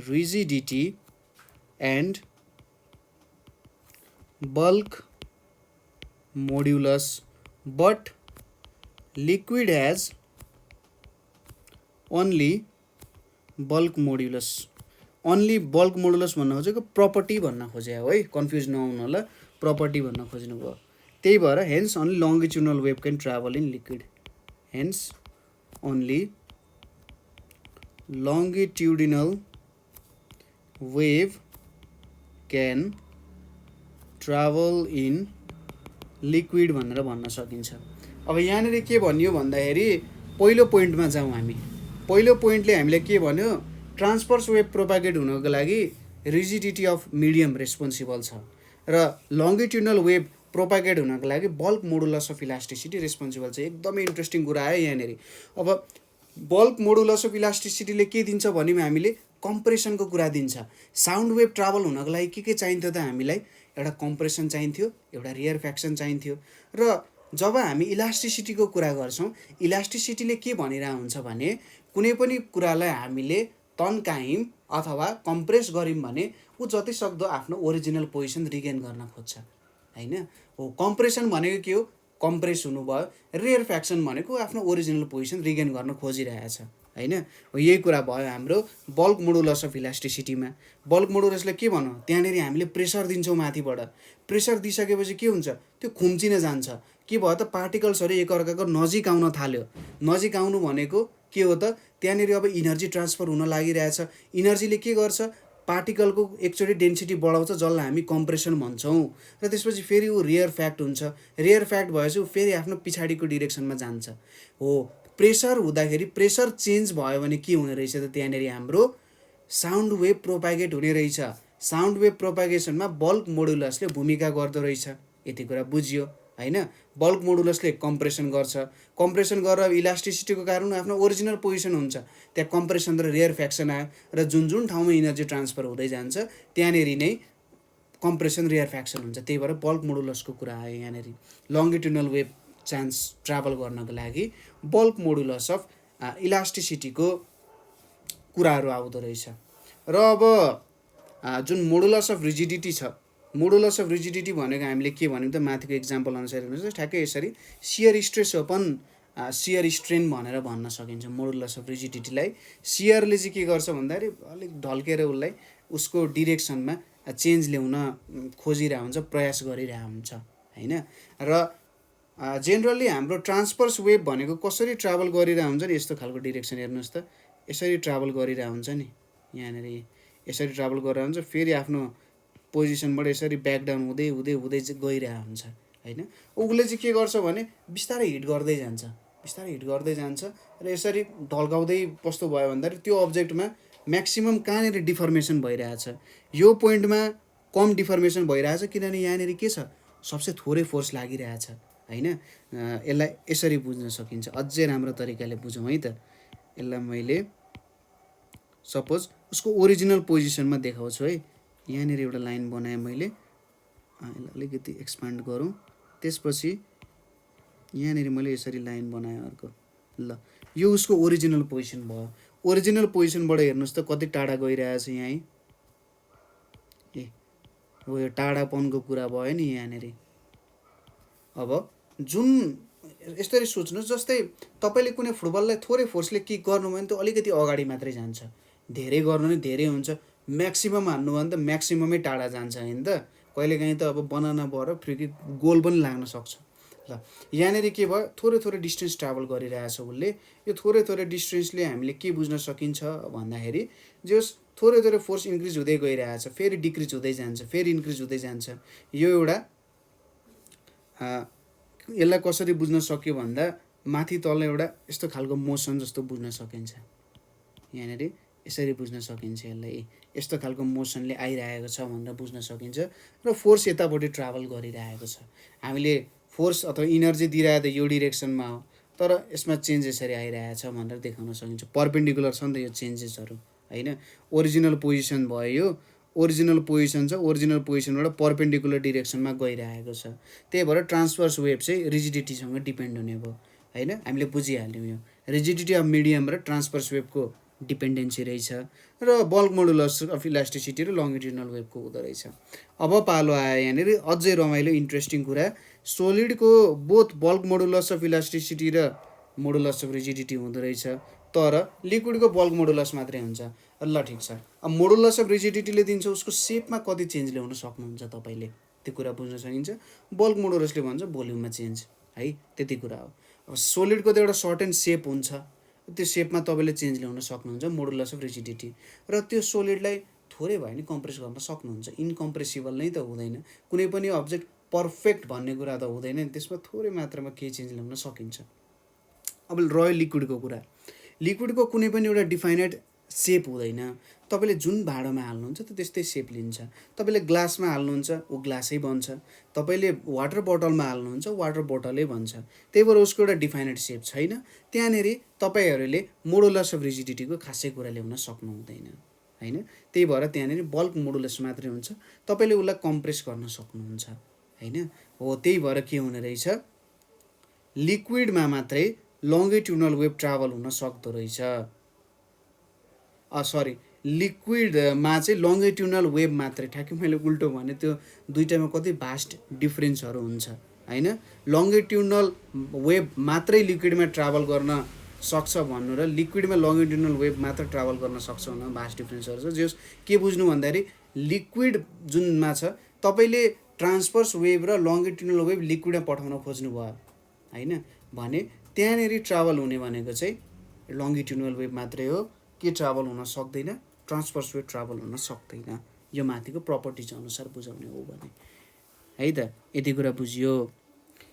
rigidity and bulk modulus, but liquid has only bulk modulus. Only bulk modulus भन्न खोजेको प्रपर्टी भन्न खोजे हो है, कन्फ्युज नहुनु होला, प्रपर्टी भन्न खोज्नु भयो। त्यही भएर hence only longitudinal wave can travel in liquid, hence only longitudinal wave can travel in liquid भनेर भन्न सकिन्छ। अब यहाँनिर के भनियो भन्दाखेरि पहिलो पोइन्टमा जाउँ हामी। पहिलो पोइन्टले हामीलाई के भन्यो, ट्रान्सभर्स वेभ प्रोपागेट हुनको लागि रिजिडिटी अफ मिडियम रेस्पोन्सिबल छ र लङ्गिट्युडनल वेभ प्रोपागेट हुनको लागि bulk modulus of elasticity responsible छ। एकदमै इन्ट्रेस्टिङ कुरा आयो यहाँनिर। अब बल्क मोडुलस अफ इलास्टिसिटीले के दिन्छ भन्यौँ हामीले, कम्प्रेसनको कुरा दिन्छ। साउन्ड वेभ ट्राभल हुनको लागि के चाहिन्थ्यो त हामीलाई, एउटा कम्प्रेसन चाहिन्थ्यो, एउटा रियर फ्याक्सन चाहिन्थ्यो। र जब हामी इलास्टिसिटीको कुरा गर्छौँ, इलास्टिसिटीले के भनिरहेको हुन्छ भने कुनै पनि कुरालाई हामीले तन्कायौँ अथवा कम्प्रेस गऱ्यौँ भने ऊ जतिसक्दो आफ्नो ओरिजिनल पोजिसन रिगेन गर्न खोज्छ होइन। हो, कम्प्रेसन भनेको के हो, कम्प्रेस हुनुभयो। रियर फ्याक्सन भनेको आफ्नो ओरिजिनल पोजिसन रिगेन गर्न खोजिरहेछ होइन। हो, यही कुरा भयो हाम्रो बल्क मोडुलस अफ इलास्टिसिटीमा। बल्क मोडुलसले के भनौँ, त्यहाँनिर हामीले प्रेसर दिन्छौँ माथिबाट। प्रेसर दिइसकेपछि के हुन्छ, त्यो खुम्चिन जान्छ। के भयो त, पार्टिकल्सहरू एकअर्काको नजिक आउन थाल्यो। नजिक आउनु भनेको के हो त, त्यहाँनिर अब इनर्जी ट्रान्सफर हुन लागिरहेछ। इनर्जीले के गर्छ, पार्टिकलको एकचोटि डेन्सिटी बढाउँछ, जसलाई हामी कम्प्रेसन भन्छौँ। र त्यसपछि फेरि ऊ रियर फ्याक्ट हुन्छ। रियर फ्याक्ट भएपछि ऊ फेरि आफ्नो पछाडिको डिरेक्सनमा जान्छ। हो, प्रेसर हुँदाखेरि प्रेसर चेन्ज भयो भने के हुने रहेछ त, त्यहाँनिर हाम्रो साउन्ड वेभ प्रोपागेट हुने रहेछ। साउन्ड वेभ प्रोपागेसनमा बल्क मोडुलसले भूमिका गर्दो रहेछ। यति कुरा बुझियो होइन। बल्क मोडुलसले कम्प्रेसन गर्छ, कम्प्रेसन गरेर इलास्टिसिटीको कारण आफ्नो ओरिजिनल पोजिसन हुन्छ। त्यहाँ कम्प्रेसन र रियर फ्याक्सन आयो र जुन जुन ठाउँमा इनर्जी ट्रान्सफर हुँदै जान्छ त्यहाँनिर नै कम्प्रेसन रियर फ्याक्सन हुन्छ। त्यही भएर बल्क मोडुलसको कुरा आयो यहाँनिर। लङ्गिट्युडनल वेभ चान्स ट्राभल गर्नको लागि बल्क मोडुलस अफ इलास्टिसिटीको कुराहरू आउँदो रहेछ। र अब जुन मोडुलस अफ रिजिडिटी छ, मोडुलस अफ रिजिडिटी भनेको हामीले के भन्यौँ त, माथिको इक्जाम्पल अनुसार हेर्नुहोस् ठ्याक्कै यसरी share stress upon shear strain भनेर भन्न सकिन्छ मोडुलस अफ रिजिडिटीलाई। सियरले चाहिँ के गर्छ भन्दाखेरि अलिक ढल्केर उसलाई उसको डिरेक्सनमा चेन्ज ल्याउन खोजिरहेको हुन्छ, प्रयास गरिरहेको हुन्छ होइन। र जेनरली हाम्रो ट्रान्सभर्स वेभ भनेको कसरी ट्राभल गरिरहेको हुन्छ नि, यस्तो खालको डिरेक्सन हेर्नुहोस् त, यसरी ट्राभल गरिरहेको हुन्छ नि, यहाँनिर यसरी ट्राभल गरिरहेको हुन्छ, फेरि आफ्नो पोजिसनबाट यसरी ब्याक डाउन हुँदै हुँदै हुँदै गइरहेको हुन्छ होइन। उसले चाहिँ के गर्छ भने बिस्तारै हिट गर्दै जान्छ, बिस्तारै हिट गर्दै जान्छ र यसरी ढल्काउँदै कस्तो भयो भन्दाखेरि त्यो अब्जेक्टमा म्याक्सिमम् कहाँनिर डिफर्मेसन भइरहेछ, यो पोइन्टमा कम डिफर्मेसन भइरहेछ किनभने यहाँनिर के छ, सबसे थोरै फोर्स लागिरहेछ होइन। यसलाई यसरी बुझ्न सकिन्छ, अझै राम्रो तरिकाले बुझौँ है त। यसलाई मैले सपोज उसको ओरिजिनल पोजिसनमा देखाउँछु है। यहाँनिर एउटा लाइन बनाएँ मैले, यसलाई अलिकति एक्सपान्ड गरौँ। त्यसपछि यहाँनिर मैले यसरी लाइन बनाएँ अर्को। ल, यो उसको ओरिजिनल पोजिसन भयो। ओरिजिनल पोजिसनबाट हेर्नुहोस् त कति टाढा गइरहेछ यहाँ। ए हो, यो टाढापनको कुरा भयो नि यहाँनिर। अब जुन यसरी सोच्नुहोस्, जस्तै तपाईँले कुनै फुटबललाई थोरै फोर्सले किक गर्नुभयो भने त्यो अलिकति अगाडि मात्रै जान्छ, धेरै गर्नु नि धेरै हुन्छ, म्याक्सिमम हान्नु भयो भने त म्याक्सिममै टाढा जान्छ होइन त। कहिलेकाहीँ त अब बनाना भएर फ्री किक गोल पनि लाग्न सक्छ। ल, यहाँनिर के भयो, थोरै थोरै डिस्टेन्स ट्राभल गरिरहेछ उसले। यो थोरै थोरै डिस्टेन्सले हामीले के बुझ्न सकिन्छ भन्दाखेरि जस थोरै थोरै फोर्स इन्क्रिज हुँदै गइरहेछ, फेरि डिक्रिज हुँदै जान्छ, फेरि इन्क्रिज हुँदै जान्छ। यो एउटा यसलाई कसरी बुझ्न सक्यो भन्दा माथि तल एउटा यस्तो खालको मोसन जस्तो बुझ्न सकिन्छ। यहाँनिर यसरी बुझ्न सकिन्छ यसलाई, यस्तो खालको मोसनले आइरहेको छ भनेर बुझ्न सकिन्छ र फोर्स यतापट्टि ट्राभल गरिरहेको छ। हामीले फोर्स अथवा इनर्जी दिइरहेको त यो डिरेक्सनमा हो, तर यसमा चेन्ज यसरी आइरहेछ भनेर देखाउन सकिन्छ। पर्पेन्डिकुलर छ नि त यो चेन्जेसहरू होइन। ओरिजिनल पोजिसन भयो, यो ओरिजिनल पोजिसन छ, ओरिजिनल पोजिसनबाट पर्पेन्डिकुलर डिरेक्सनमा गइरहेको छ। त्यही भएर ट्रान्सभर्स वेभ चाहिँ रिजिडिटीसँग डिपेन्ड हुने भयो होइन। हामीले बुझिहाल्यौँ यो रिजिडिटी अफ मिडियम र ट्रान्सभर्स वेभको डिपेन्डेन्सी रहेछ र बल्क मोडुलस अफ इलास्टिसिटी र लङ्गिट्युडनल वेभको हुँदो रहेछ। अब पालो आयो यहाँनिर अझै रमाइलो इन्ट्रेस्टिङ कुरा, सोलिडको both bulk modulus of elasticity र मोडुलस अफ रिजिडिटी हुँदो रहेछ, तर लिक्विडको बल्क मोडुलस मात्रै हुन्छ। ल ठिक छ, अब मोडुलस अफ रिजिडिटीले दिन्छ उसको सेपमा कति चेन्ज ल्याउन सक्नुहुन्छ तपाईँले, त्यो कुरा बुझ्न सकिन्छ। बल्क मोडुलसले भन्छ भोल्युममा चेन्ज है, त्यति कुरा हो। अब सोलिडको त एउटा सर्टेन सेप हुन्छ, त्यो सेपमा तपाईँले चेन्ज ल्याउन सक्नुहुन्छ मोडुलस अफ रिजिडिटी। र त्यो सोलिडलाई थोरै भयो भने कम्प्रेस गर्न सक्नुहुन्छ। इन्कम्प्रेसिबल नै त हुँदैन, कुनै पनि अब्जेक्ट पर्फेक्ट भन्ने कुरा त हुँदैन नि, त्यसमा थोरै मात्रामा केही चेन्ज ल्याउन सकिन्छ। अब रह्यो लिक्विडको कुरा, लिक्विडको कुनै पनि एउटा डिफाइनेड सेप हुँदैन। तपाईँले जुन भाँडोमा हाल्नुहुन्छ त त्यस्तै सेप लिन्छ। तपाईँले ग्लासमा हाल्नुहुन्छ ऊ ग्लासै बन्छ, तपाईँले वाटर बोटलमा हाल्नुहुन्छ वाटर बोटलै बन्छ। त्यही भएर उसको एउटा डिफाइनेड सेप छैन। त्यहाँनिर तपाईँहरूले मोडुलस अफ रिजिडिटीको खासै कुरा ल्याउन सक्नु हुँदैन होइन। त्यही भएर त्यहाँनिर बल्क मोडुलस मात्रै हुन्छ, तपाईँले उसलाई कम्प्रेस गर्न सक्नुहुन्छ होइन। हो त्यही भएर के हुने रहेछ, लिक्विडमा मात्रै लङ्गिट्युडनल वेभ ट्राभल हुन सक्दो रहेछ। सरी, लिक्विडमा चाहिँ लङ्गिट्युडनल वेभ मात्रै, ठ्याक्कै मैले उल्टो भने, त्यो दुइटामा कति भास्ट डिफ्रेन्सहरू हुन्छ होइन। लङ्गिट्युडनल वेभ मात्रै लिक्विडमा ट्राभल गर्न सक्छ भन्नु र लिक्विडमा लङ्गिट्युडनल वेभ मात्र ट्राभल गर्न सक्छ भन्नु भास्ट डिफ्रेन्सहरू छ। जस के बुझ्नु भन्दाखेरि लिक्विड जुनमा छ तपाईँले ट्रान्सभर्स वेभ र लङ्गिट्युडनल वेभ लिक्विडमा पठाउन खोज्नुभयो होइन भने त्यहाँनिर ट्राभल हुने भनेको चाहिँ लङ्गिट्युडनल वेभ मात्रै हो, के ट्राभल हुन सक्दैन, ट्रान्सभर्स वेभ ट्राभल हुन सक्दैन। यो माथिको प्रपर्टिज अनुसार बुझाउने हो भने है त, यति कुरा बुझियो।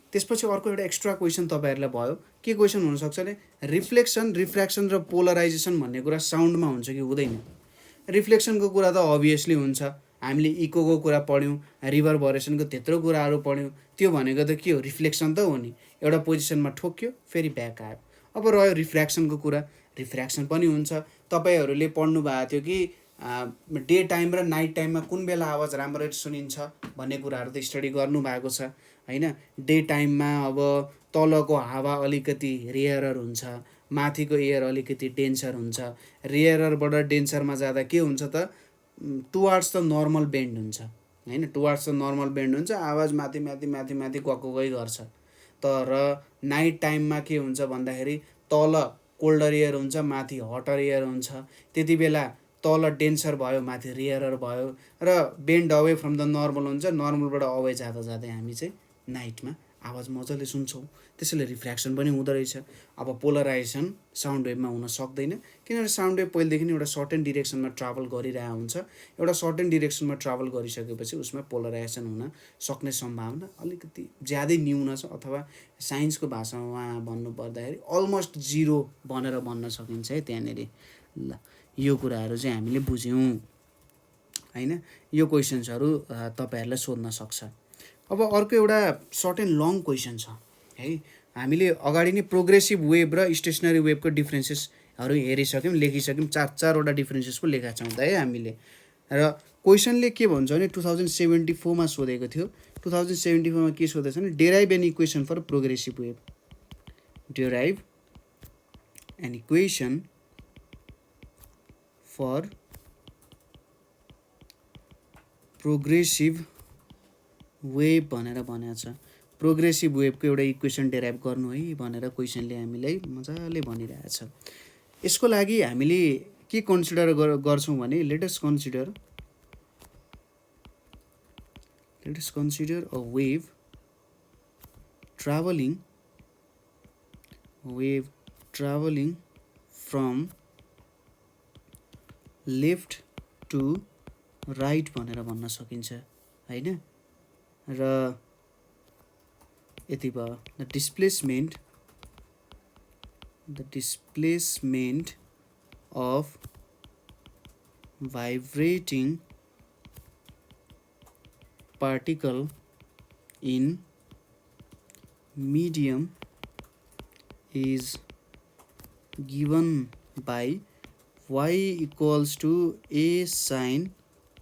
त्यसपछि अर्को एउटा एक्स्ट्रा क्वेसन तपाईँहरूलाई भयो, के क्वेसन हुनसक्छ भने रिफ्लेक्सन, रिफ्र्याक्सन र पोलराइजेसन भन्ने कुरा साउन्डमा हुन्छ कि हुँदैन। रिफ्लेक्सनको कुरा त अभियसली हुन्छ, हामीले इकोको कुरा पढ्यौँ, रिभरबरेसनको त्यत्रो कुराहरू पढ्यौँ, त्यो भनेको त के हो, रिफ्लेक्सन त हो नि। एउटा पोजिसनमा ठोक्यो फेरि ब्याक आयो। अब रह्यो रिफ्र्याक्सनको कुरा, रिफ्र्याक्सन पनि हुन्छ। तपाईँहरूले पढ्नु भएको थियो कि डे टाइम र नाइट टाइममा कुन बेला आवाज राम्ररी सुनिन्छ भन्ने कुराहरू त स्टडी गर्नुभएको छ होइन। डे टाइममा अब तलको हावा अलिकति रेयरर हुन्छ, माथिको एयर अलिकति डेन्सर हुन्छ। रेयररबाट डेन्सरमा जाँदा के हुन्छ त, टुवार्ड्स द नर्मल बेन्ड हुन्छ होइन, टुवार्ड्स द नर्मल बेन्ड हुन्छ, आवाज माथि माथि माथि माथि गएको गइ गर्छ। तर नाइट टाइममा के हुन्छ भन्दाखेरि तल कोल्डर एयर हुन्छ, माथि हटर एयर हुन्छ। त्यति बेला तल डेन्सर भयो, माथि रेयरर भयो र bend away from the normal हुन्छ। नर्मलबाट अवे जाँदा जाँदै हामी चाहिँ नाइटमा आवाज मजाले सुन्छौँ, त्यसैले रिफ्र्याक्सन पनि हुँदो रहेछ। अब पोलराइजेसन साउन्ड वेभमा हुन सक्दैन, किनभने साउन्ड वेभ पहिलेदेखि नै एउटा सर्टेन डिरेक्सनमा ट्राभल गरिरहेको हुन्छ। एउटा सर्टेन डिरेक्सनमा ट्राभल गरिसकेपछि उसमा पोलराइजेसन हुन सक्ने सम्भावना अलिकति ज्यादै न्यून छ, अथवा साइन्सको भाषामा भन्नु पर्दाखेरि अलमोस्ट जिरो भनेर भन्न सकिन्छ है त्यहाँनिर। ल यो कुराहरू चाहिँ हामीले बुझ्यौँ होइन। यो क्वेसन्सहरू तपाईँहरूलाई सोध्न सक्छ। अब अर्को एउटा सर्ट एन्ड लङ क्वेसन छ है। हामीले अगाडि नै प्रोग्रेसिभ वेभ र स्टेसनरी वेभको डिफ्रेन्सेसहरू हेरिसक्यौँ, लेखिसक्यौँ, चारवटा डिफ्रेन्सेस पो लेखाएको छौँ त है हामीले। र क्वेसनले के भन्छ भने 2074मा सोधेको थियो। 2074मा के सोधेको छ भने derive an equation for progressive wave, derive an equation for progressive wave भनेर भनेको छ। प्रोग्रेसिभ वेभको एउटा इक्वेसन डेराइभ गर्नु है भनेर क्वेसनले हामीलाई मजाले भनिरहेको छ। यसको लागि हामीले के कन्सिडर गर्छौँ भने let us consider a wave travelling from left to right भनेर भन्न सकिन्छ होइन। र यति भयो, the displacement of vibrating particle in medium is given by y equals to a sin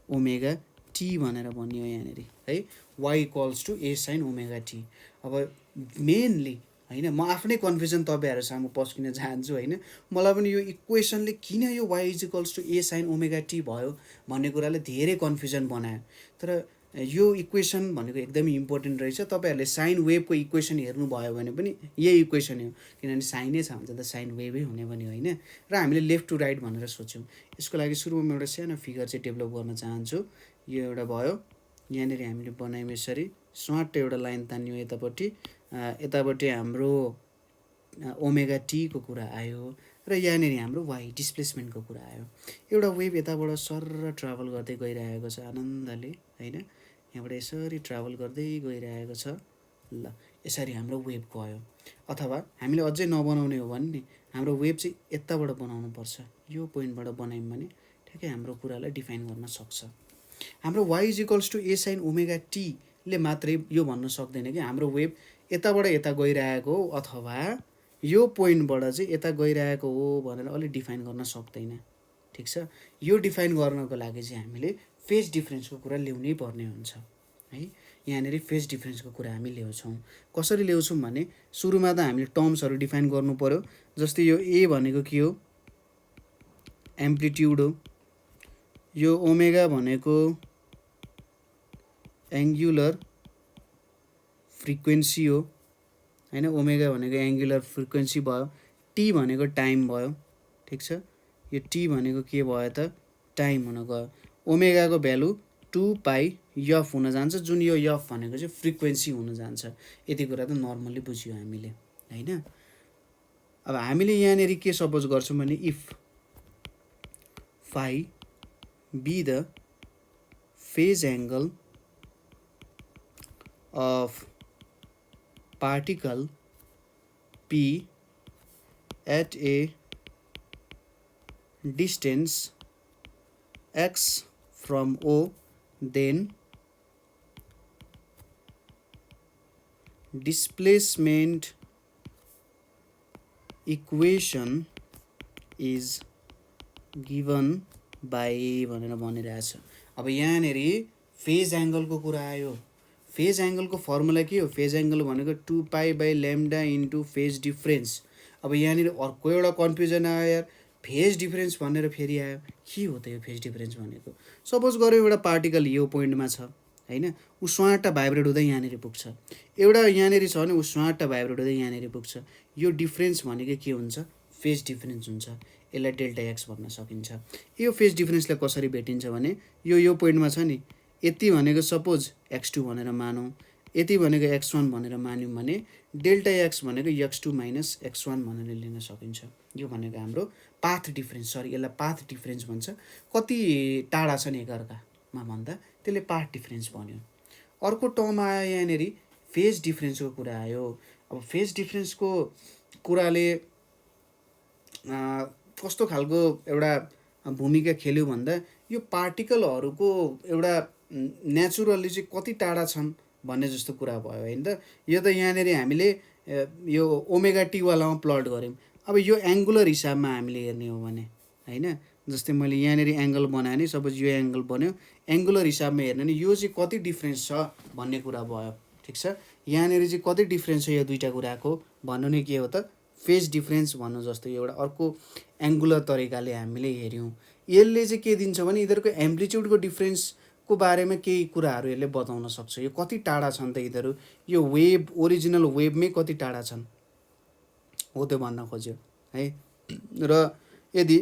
omega t भनेर भनियो यहाँनिर है, y equals to a sin omega t। अब मेनली होइन, म आफ्नै कन्फ्युजन तपाईँहरू सामु पस्किन चाहन्छु होइन। मलाई पनि यो इक्वेसनले किन यो y is equals to a sine omega t भयो भन्ने कुराले धेरै कन्फ्युजन बनायो। तर यो इक्वेसन भनेको एकदमै इम्पोर्टेन्ट रहेछ। तपाईँहरूले साइन वेभको इक्वेसन हेर्नुभयो भने पनि यही इक्वेसन हो, किनभने साइनै छ भने त साइन वेभै हुने पनि होइन। र हामीले लेफ्ट टु राइट भनेर सोच्यौँ। यसको लागि सुरुमा म एउटा सानो फिगर चाहिँ डेभलप गर्न चाहन्छु। यो एउटा भयो, यहाँनिर हामीले बनायौँ यसरी, स्वाट एउटा लाइन तान्यौँ यतापट्टि, यतापट्टि हाम्रो ओमेगा टीको कुरा आयो र यहाँनिर हाम्रो वाइ डिस्प्लेसमेन्टको कुरा आयो। एउटा वेभ यताबाट सर ट्राभल गर्दै गइरहेको छ आनन्दले होइन, यहाँबाट यसरी ट्राभल गर्दै गइरहेको छ। ल यसरी हाम्रो वेभ गयो। अथवा हामीले अझै नबनाउने हो भने नि हाम्रो वेभ चाहिँ यताबाट बनाउनु पर्छ, यो पोइन्टबाट बनायौँ भने ठ्याक्कै हाम्रो कुरालाई डिफाइन गर्न सक्छ। हाम्रो y is equals to a sine omega टीले मात्रै यो भन्न सक्दैन कि हाम्रो वेभ यताबाट यता गइरहेको हो अथवा यो पोइन्टबाट चाहिँ यता गइरहेको हो भनेर अलिक डिफाइन गर्न सक्दैन। ठिक छ, यो डिफाइन गर्नको लागि चाहिँ हामीले फेज डिफ्रेन्सको कुरा ल्याउनै पर्ने हुन्छ है। यहाँनिर फेज डिफ्रेन्सको कुरा हामी ल्याउँछौँ। कसरी ल्याउँछौँ भने सुरुमा त हामीले टर्म्सहरू डिफाइन गर्नु पर्यो। जस्तै यो ए भनेको के हो, एम्प्लिट्युड हो, यो ओमेगा भनेको एङ्गुलर फ्रिक्वेन्सी हो होइन, ओमेगा भनेको एङ्गुलर फ्रिक्वेन्सी भयो, टी भनेको टाइम भयो। ठिक छ, यो टी भनेको के भयो त टाइम हुन गयो। ओमेगाको भ्यालु 2π यफ हुन जान्छ, जुन यो यफ भनेको चाहिँ फ्रिक्वेन्सी हुन जान्छ। यति कुरा त नर्मल्ली बुझ्यो हामीले होइन। अब हामीले यहाँनिर के सपोज गर्छौँ भने if phi be the phase angle of particle P at a distance x from O, then displacement equation is given by भनेर भनिरहेछ। अब यहाँनिर फेज एङ्गलको कुरा आयो। फेज एङ्गलको फर्मुला के हो, फेज एङ्गल भनेको 2π/λ इन्टु फेज डिफ्रेन्स। अब यहाँनिर अर्को एउटा कन्फ्युजन आयो यार, फेज डिफ्रेन्स भनेर फेरि आयो। के हो त यो फेज डिफ्रेन्स भनेको? सपोज गऱ्यो एउटा पार्टिकल यो पोइन्टमा छ होइन, ऊ स्वाटै भाइब्रेट हुँदै यहाँनिर पुग्छ। एउटा यहाँनिर छ भने ऊ स्वाटै भाइब्रेट हुँदै यहाँनिर पुग्छ। यो डिफ्रेन्स भनेको के हुन्छ, फेज डिफ्रेन्स हुन्छ। यसलाई डेल्टा एक्स भन्न सकिन्छ। यो फेज डिफ्रेन्सलाई कसरी भेटिन्छ भने यो पोइन्टमा छ नि, यति भनेको सपोज x2 भनेर मानौँ, यति भनेको x1 भनेर मान्यौँ भने डेल्टा एक्स भनेको x2 माइनस x1 भनेर लिन सकिन्छ। यो भनेको हाम्रो पाथ डिफ्रेन्स, सरी यसलाई पाथ डिफ्रेन्स भन्छ। कति टाढा छन् एकअर्कामा भन्दा त्यसले पाथ डिफ्रेन्स भन्यो। अर्को टर्म आयो यहाँनिर फेज डिफ्रेन्सको कुरा आयो। अब फेज डिफ्रेन्सको कुराले कस्तो खालको एउटा भूमिका खेल्यो भन्दा यो पार्टिकलहरूको एउटा नेचुरल्ली चाहिँ कति टाढा छन् भन्ने जस्तो कुरा भयो होइन त। यो त यहाँनिर हामीले यो ओमेगा टीवालामा प्लट गऱ्यौँ। अब यो एङ्गुलर हिसाबमा हामीले हेर्ने हो भने होइन, जस्तै मैले यहाँनिर एङ्गल बनाएँ नि, सपोज यो एङ्गल बन्यो, एङ्गुलर हिसाबमा हेर्ने नि यो चाहिँ कति डिफ्रेन्स छ भन्ने कुरा भयो। ठिक छ, यहाँनिर चाहिँ कति डिफ्रेन्स छ यो दुईवटा कुराको भन्नु नै के हो त फेज डिफ्रेन्स भन्नु जस्तो एउटा अर्को एङ्गुलर तरिकाले हामीले हेऱ्यौँ। यसले चाहिँ के दिन्छ भने यिनीहरूको एम्प्लिट्युडको डिफ्रेन्सको बारेमा केही कुराहरू यसले बताउन सक्छ। यो कति टाढा छन् त यिनीहरू, यो वेभ ओरिजिनल वेभमै कति टाढा छन् हो त्यो भन्न खोज्यो है। र यदि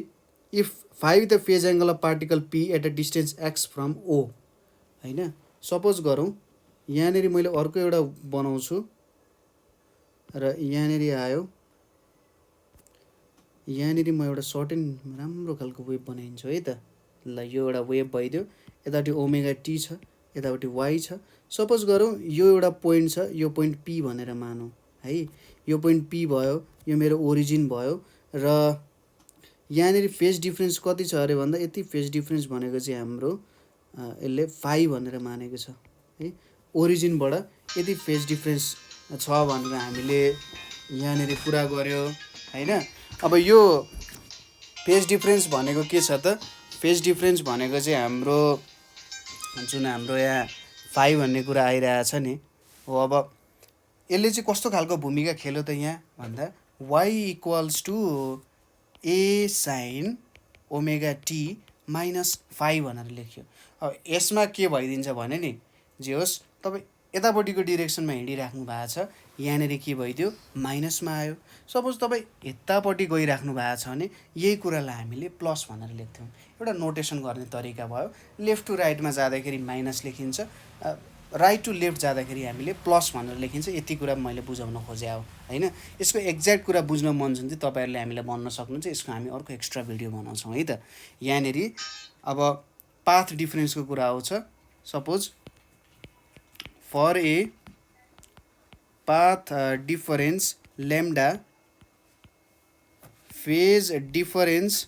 if phi the phase angle of particle P at a distance X from O होइन, सपोज गरौँ यहाँनिर मैले अर्को एउटा बनाउँछु र यहाँनिर आयो, यहाँनिर म एउटा सर्टेन राम्रो खालको वेभ बनाइन्छु है त। ल यो एउटा वेभ भइदियो, यतापट्टि ओमेगा टी छ, यतापट्टि वाइ छ। सपोज गरौँ यो एउटा पोइन्ट छ, यो पोइन्ट पी भनेर मानौँ है, यो पोइन्ट पी भयो, यो मेरो ओरिजिन भयो र यहाँनिर फेज डिफ्रेन्स कति छ अरे भन्दा यति फेज डिफ्रेन्स भनेको चाहिँ हाम्रो यसले 5 भनेर मानेको छ है। ओरिजिनबाट यति फेज डिफ्रेन्स छ भनेर हामीले यहाँनिर कुरा गर्यो होइन। अब यो फेज डिफ्रेन्स भनेको के छ त, फेज डिफ्रेन्स भनेको चाहिँ हाम्रो जुन हाम्रो यहाँ 5 भन्ने कुरा आइरहेछ नि हो। अब यसले चाहिँ कस्तो खालको भूमिका खेल्यो त यहाँ भन्दा y equals to a sine omega t minus 5 भनेर लेख्यो। अब यसमा के भइदिन्छ भने नि जे होस् तपाईँ यतापट्टिको डिरेक्सनमा हिँडिराख्नु भएको छ, यहाँनिर के भइदियो माइनसमा आयो। सपोज तपाईँ यतापट्टि गइराख्नु भएको छ भने यही कुरालाई हामीले प्लस भनेर लेख्थ्यौँ। एउटा नोटेसन गर्ने तरिका भयो। लेफ्ट टु राइटमा जाँदाखेरि माइनस लेखिन्छ, राइट टु लेफ्ट जाँदाखेरि हामीले प्लस भनेर लेखिन्छ। यति कुरा मैले बुझाउन खोजेँ हो होइन। यसको एक्ज्याक्ट कुरा बुझ्न मन छ भने चाहिँ तपाईँहरूले हामीलाई भन्न सक्नुहुन्छ। यसको हामी अर्को एक्स्ट्रा भिडियो बनाउँछौँ है त। यहाँनिर अब पाथ डिफरेन्सको कुरा आउँछ। Suppose for a path difference lambda phase difference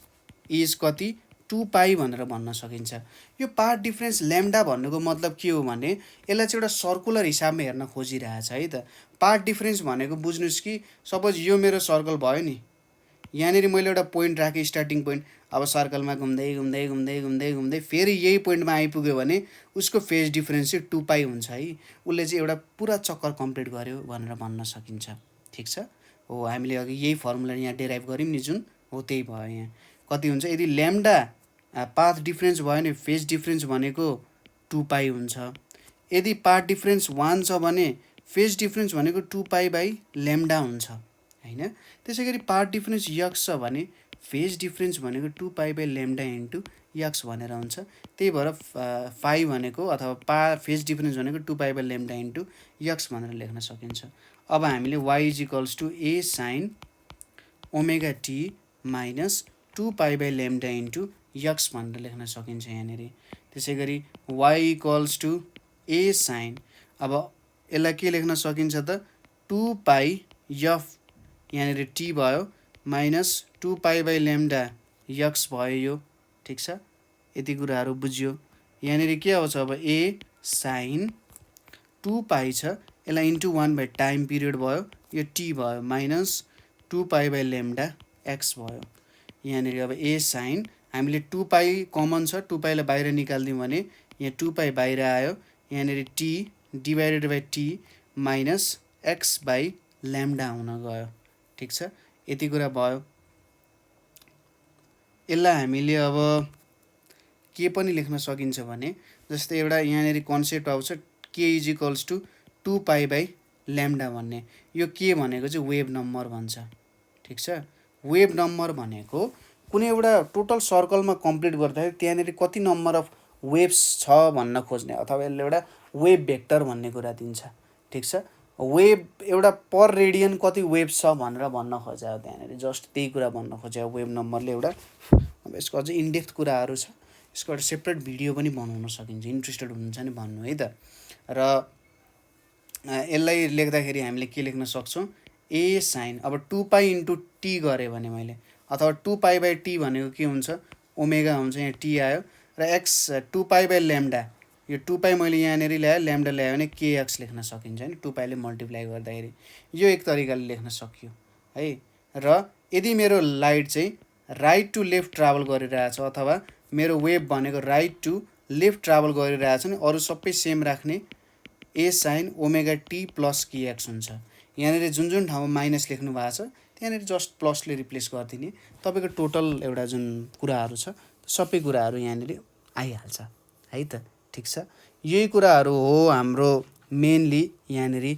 is कति 2π भनेर भन्न सकिन्छ। यो पाथ डिफरेन्स ल्याम्डा भन्नुको मतलब के हो भने यसलाई चाहिँ एउटा सर्कुलर हिसाबमा हेर्न खोजिरहेछ है त। पाथ डिफरेन्स भनेको बुझ्नुहोस् कि सपोज यो मेरो सर्कल भयो नि, यहाँनिर मैले एउटा पोइन्ट राखेँ स्टार्टिङ पोइन्ट। अब सर्कलमा घुम्दै घुम्दै घुम्दै घुम्दै घुम्दै फेरि यही पोइन्टमा आइपुग्यो भने उसको फेज डिफरेन्स चाहिँ 2π हुन्छ है। उसले चाहिँ एउटा पुरा चक्कर कम्प्लिट गर्यो भनेर भन्न सकिन्छ। ठिक छ हो, हामीले अघि यही फर्मुला यहाँ डेराइभ गऱ्यौँ नि जुन हो त्यही भयो। यहाँ कति हुन्छ यदि ल्याम्डा पाथ डिफरेन्स भयो भने फेज डिफरेन्स भनेको 2π हुन्छ। यदि पाथ डिफरेन्स 1 छ भने फेज डिफरेन्स भनेको 2π/λ हुन्छ होइन। त्यसै गरी पाथ डिफरेन्स यक्स छ भने फेज डिफरेन्स भनेको 2π/λ इन्टु यक्स भनेर हुन्छ। त्यही भएर फाइ भनेको अथवा फेज डिफरेन्स भनेको 2π/λ इन्टु यक्स भनेर लेख्न सकिन्छ। अब हामीले y = a sin ωt minus 2π/λ into X भनेर लेख्न सकिन्छ यहाँनिर। त्यसै गरी y = a sin, अब यसलाई के लेख्न सकिन्छ त 2π f यहाँनिर t भयो माइनस 2π/λ यक्स भयो यो। ठिक छ, यति कुराहरू बुझ्यो। यहाँनिर के आउँछ अब a sin 2π छ, यसलाई इन्टु 1 टाइम पिरियड भयो, यो t भयो माइनस 2π/λ x भयो। यहाँनिर अब a sin हामीले 2π कमन छ, 2πलाई बाहिर निकालिदिउँ भने यहाँ 2π बाहिर आयो। यहाँनिर t / t माइनस x/λ हुन गयो। ठिक छ, यति कुरा भयो। यसलाई हामीले अब के पनि लेख्न सकिन्छ भने जस्तै एउटा यहाँनिर कन्सेप्ट आउँछ k = 2π/λ भन्ने। यो के भनेको चाहिँ वेभ नम्बर भन्छ। ठिक छ, वेभ नम्बर भनेको कुनै एउटा टोटल सर्कलमा कम्प्लिट गर्दाखेरि त्यहाँनिर कति नम्बर अफ वेभ्स छ भन्न खोज्ने, अथवा यसले एउटा वेभ भेक्टर भन्ने कुरा दिन्छ। ठिक छ, वेभ एउटा पर रेडियन कति वेभ्स छ भनेर भन्न खोजे हो त्यहाँनिर, जस्ट त्यही कुरा भन्न खोजे हो वेभ नम्बरले एउटा। अब यसको अझै इनडेप्थ कुराहरू छ, यसको एउटा सेपरेट भिडियो पनि बनाउन सकिन्छ, इन्ट्रेस्टेड हुनुहुन्छ भने भन्नु है त। र यसलाई लेख्दाखेरि हामीले के लेख्न सक्छौँ a sin, अब 2π इन्टु t गरेँ भने मैले, अथवा 2π/t भनेको के हुन्छ ओमेगा हुन्छ, यहाँ t आयो र x 2π/λ, यो 2π मैले यहाँनिर ल्याएँ, ल्याम्डा ल्यायो भने kx लेख्न सकिन्छ होइन, 2πले मल्टिप्लाई गर्दाखेरि। यो एक तरिकाले लेख्न सकियो है। र यदि मेरो लाइट चाहिँ राइट टु लेफ्ट ट्राभल गरिरहेछ अथवा मेरो वेभ भनेको राइट टु लेफ्ट ट्राभल गरिरहेछ भने अरू सबै सेम राख्ने, a sin ωt plus kx हुन्छ। यहाँनिर जुन जुन ठाउँमा माइनस लेख्नु भएको छ त्यहाँनिर जस्ट प्लसले रिप्लेस गरिदिने, तपाईँको टोटल एउटा जुन कुराहरू छ सबै कुराहरू यहाँनिर आइहाल्छ है त। ठिक छ, यही कुराहरू हो हाम्रो मेनली यहाँनिर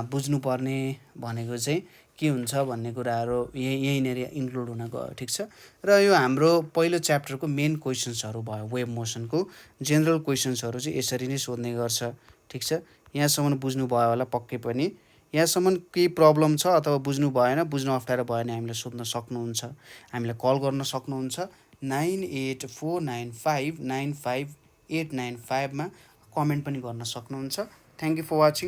बुझ्नुपर्ने भनेको चाहिँ के हुन्छ भन्ने कुराहरू यहीँनिर इन्क्लुड हुन गयो। ठिक छ, र यो हाम्रो पहिलो च्याप्टरको मेन क्वेसन्सहरू भयो। वेभ मोसनको जेनरल क्वेसन्सहरू चाहिँ यसरी नै सोध्ने गर्छ। ठिक छ, यहाँसम्म बुझ्नुभयो होला पक्कै पनि। यहाँसम्म केही प्रब्लम छ अथवा बुझ्नु भएन, बुझ्नु अप्ठ्यारो भयो भने हामीलाई सोध्न सक्नुहुन्छ, हामीलाई कल गर्न सक्नुहुन्छ 9849595895 मा कमेन्ट पनि गर्न सक्नुहुन्छ। Thank you for watching.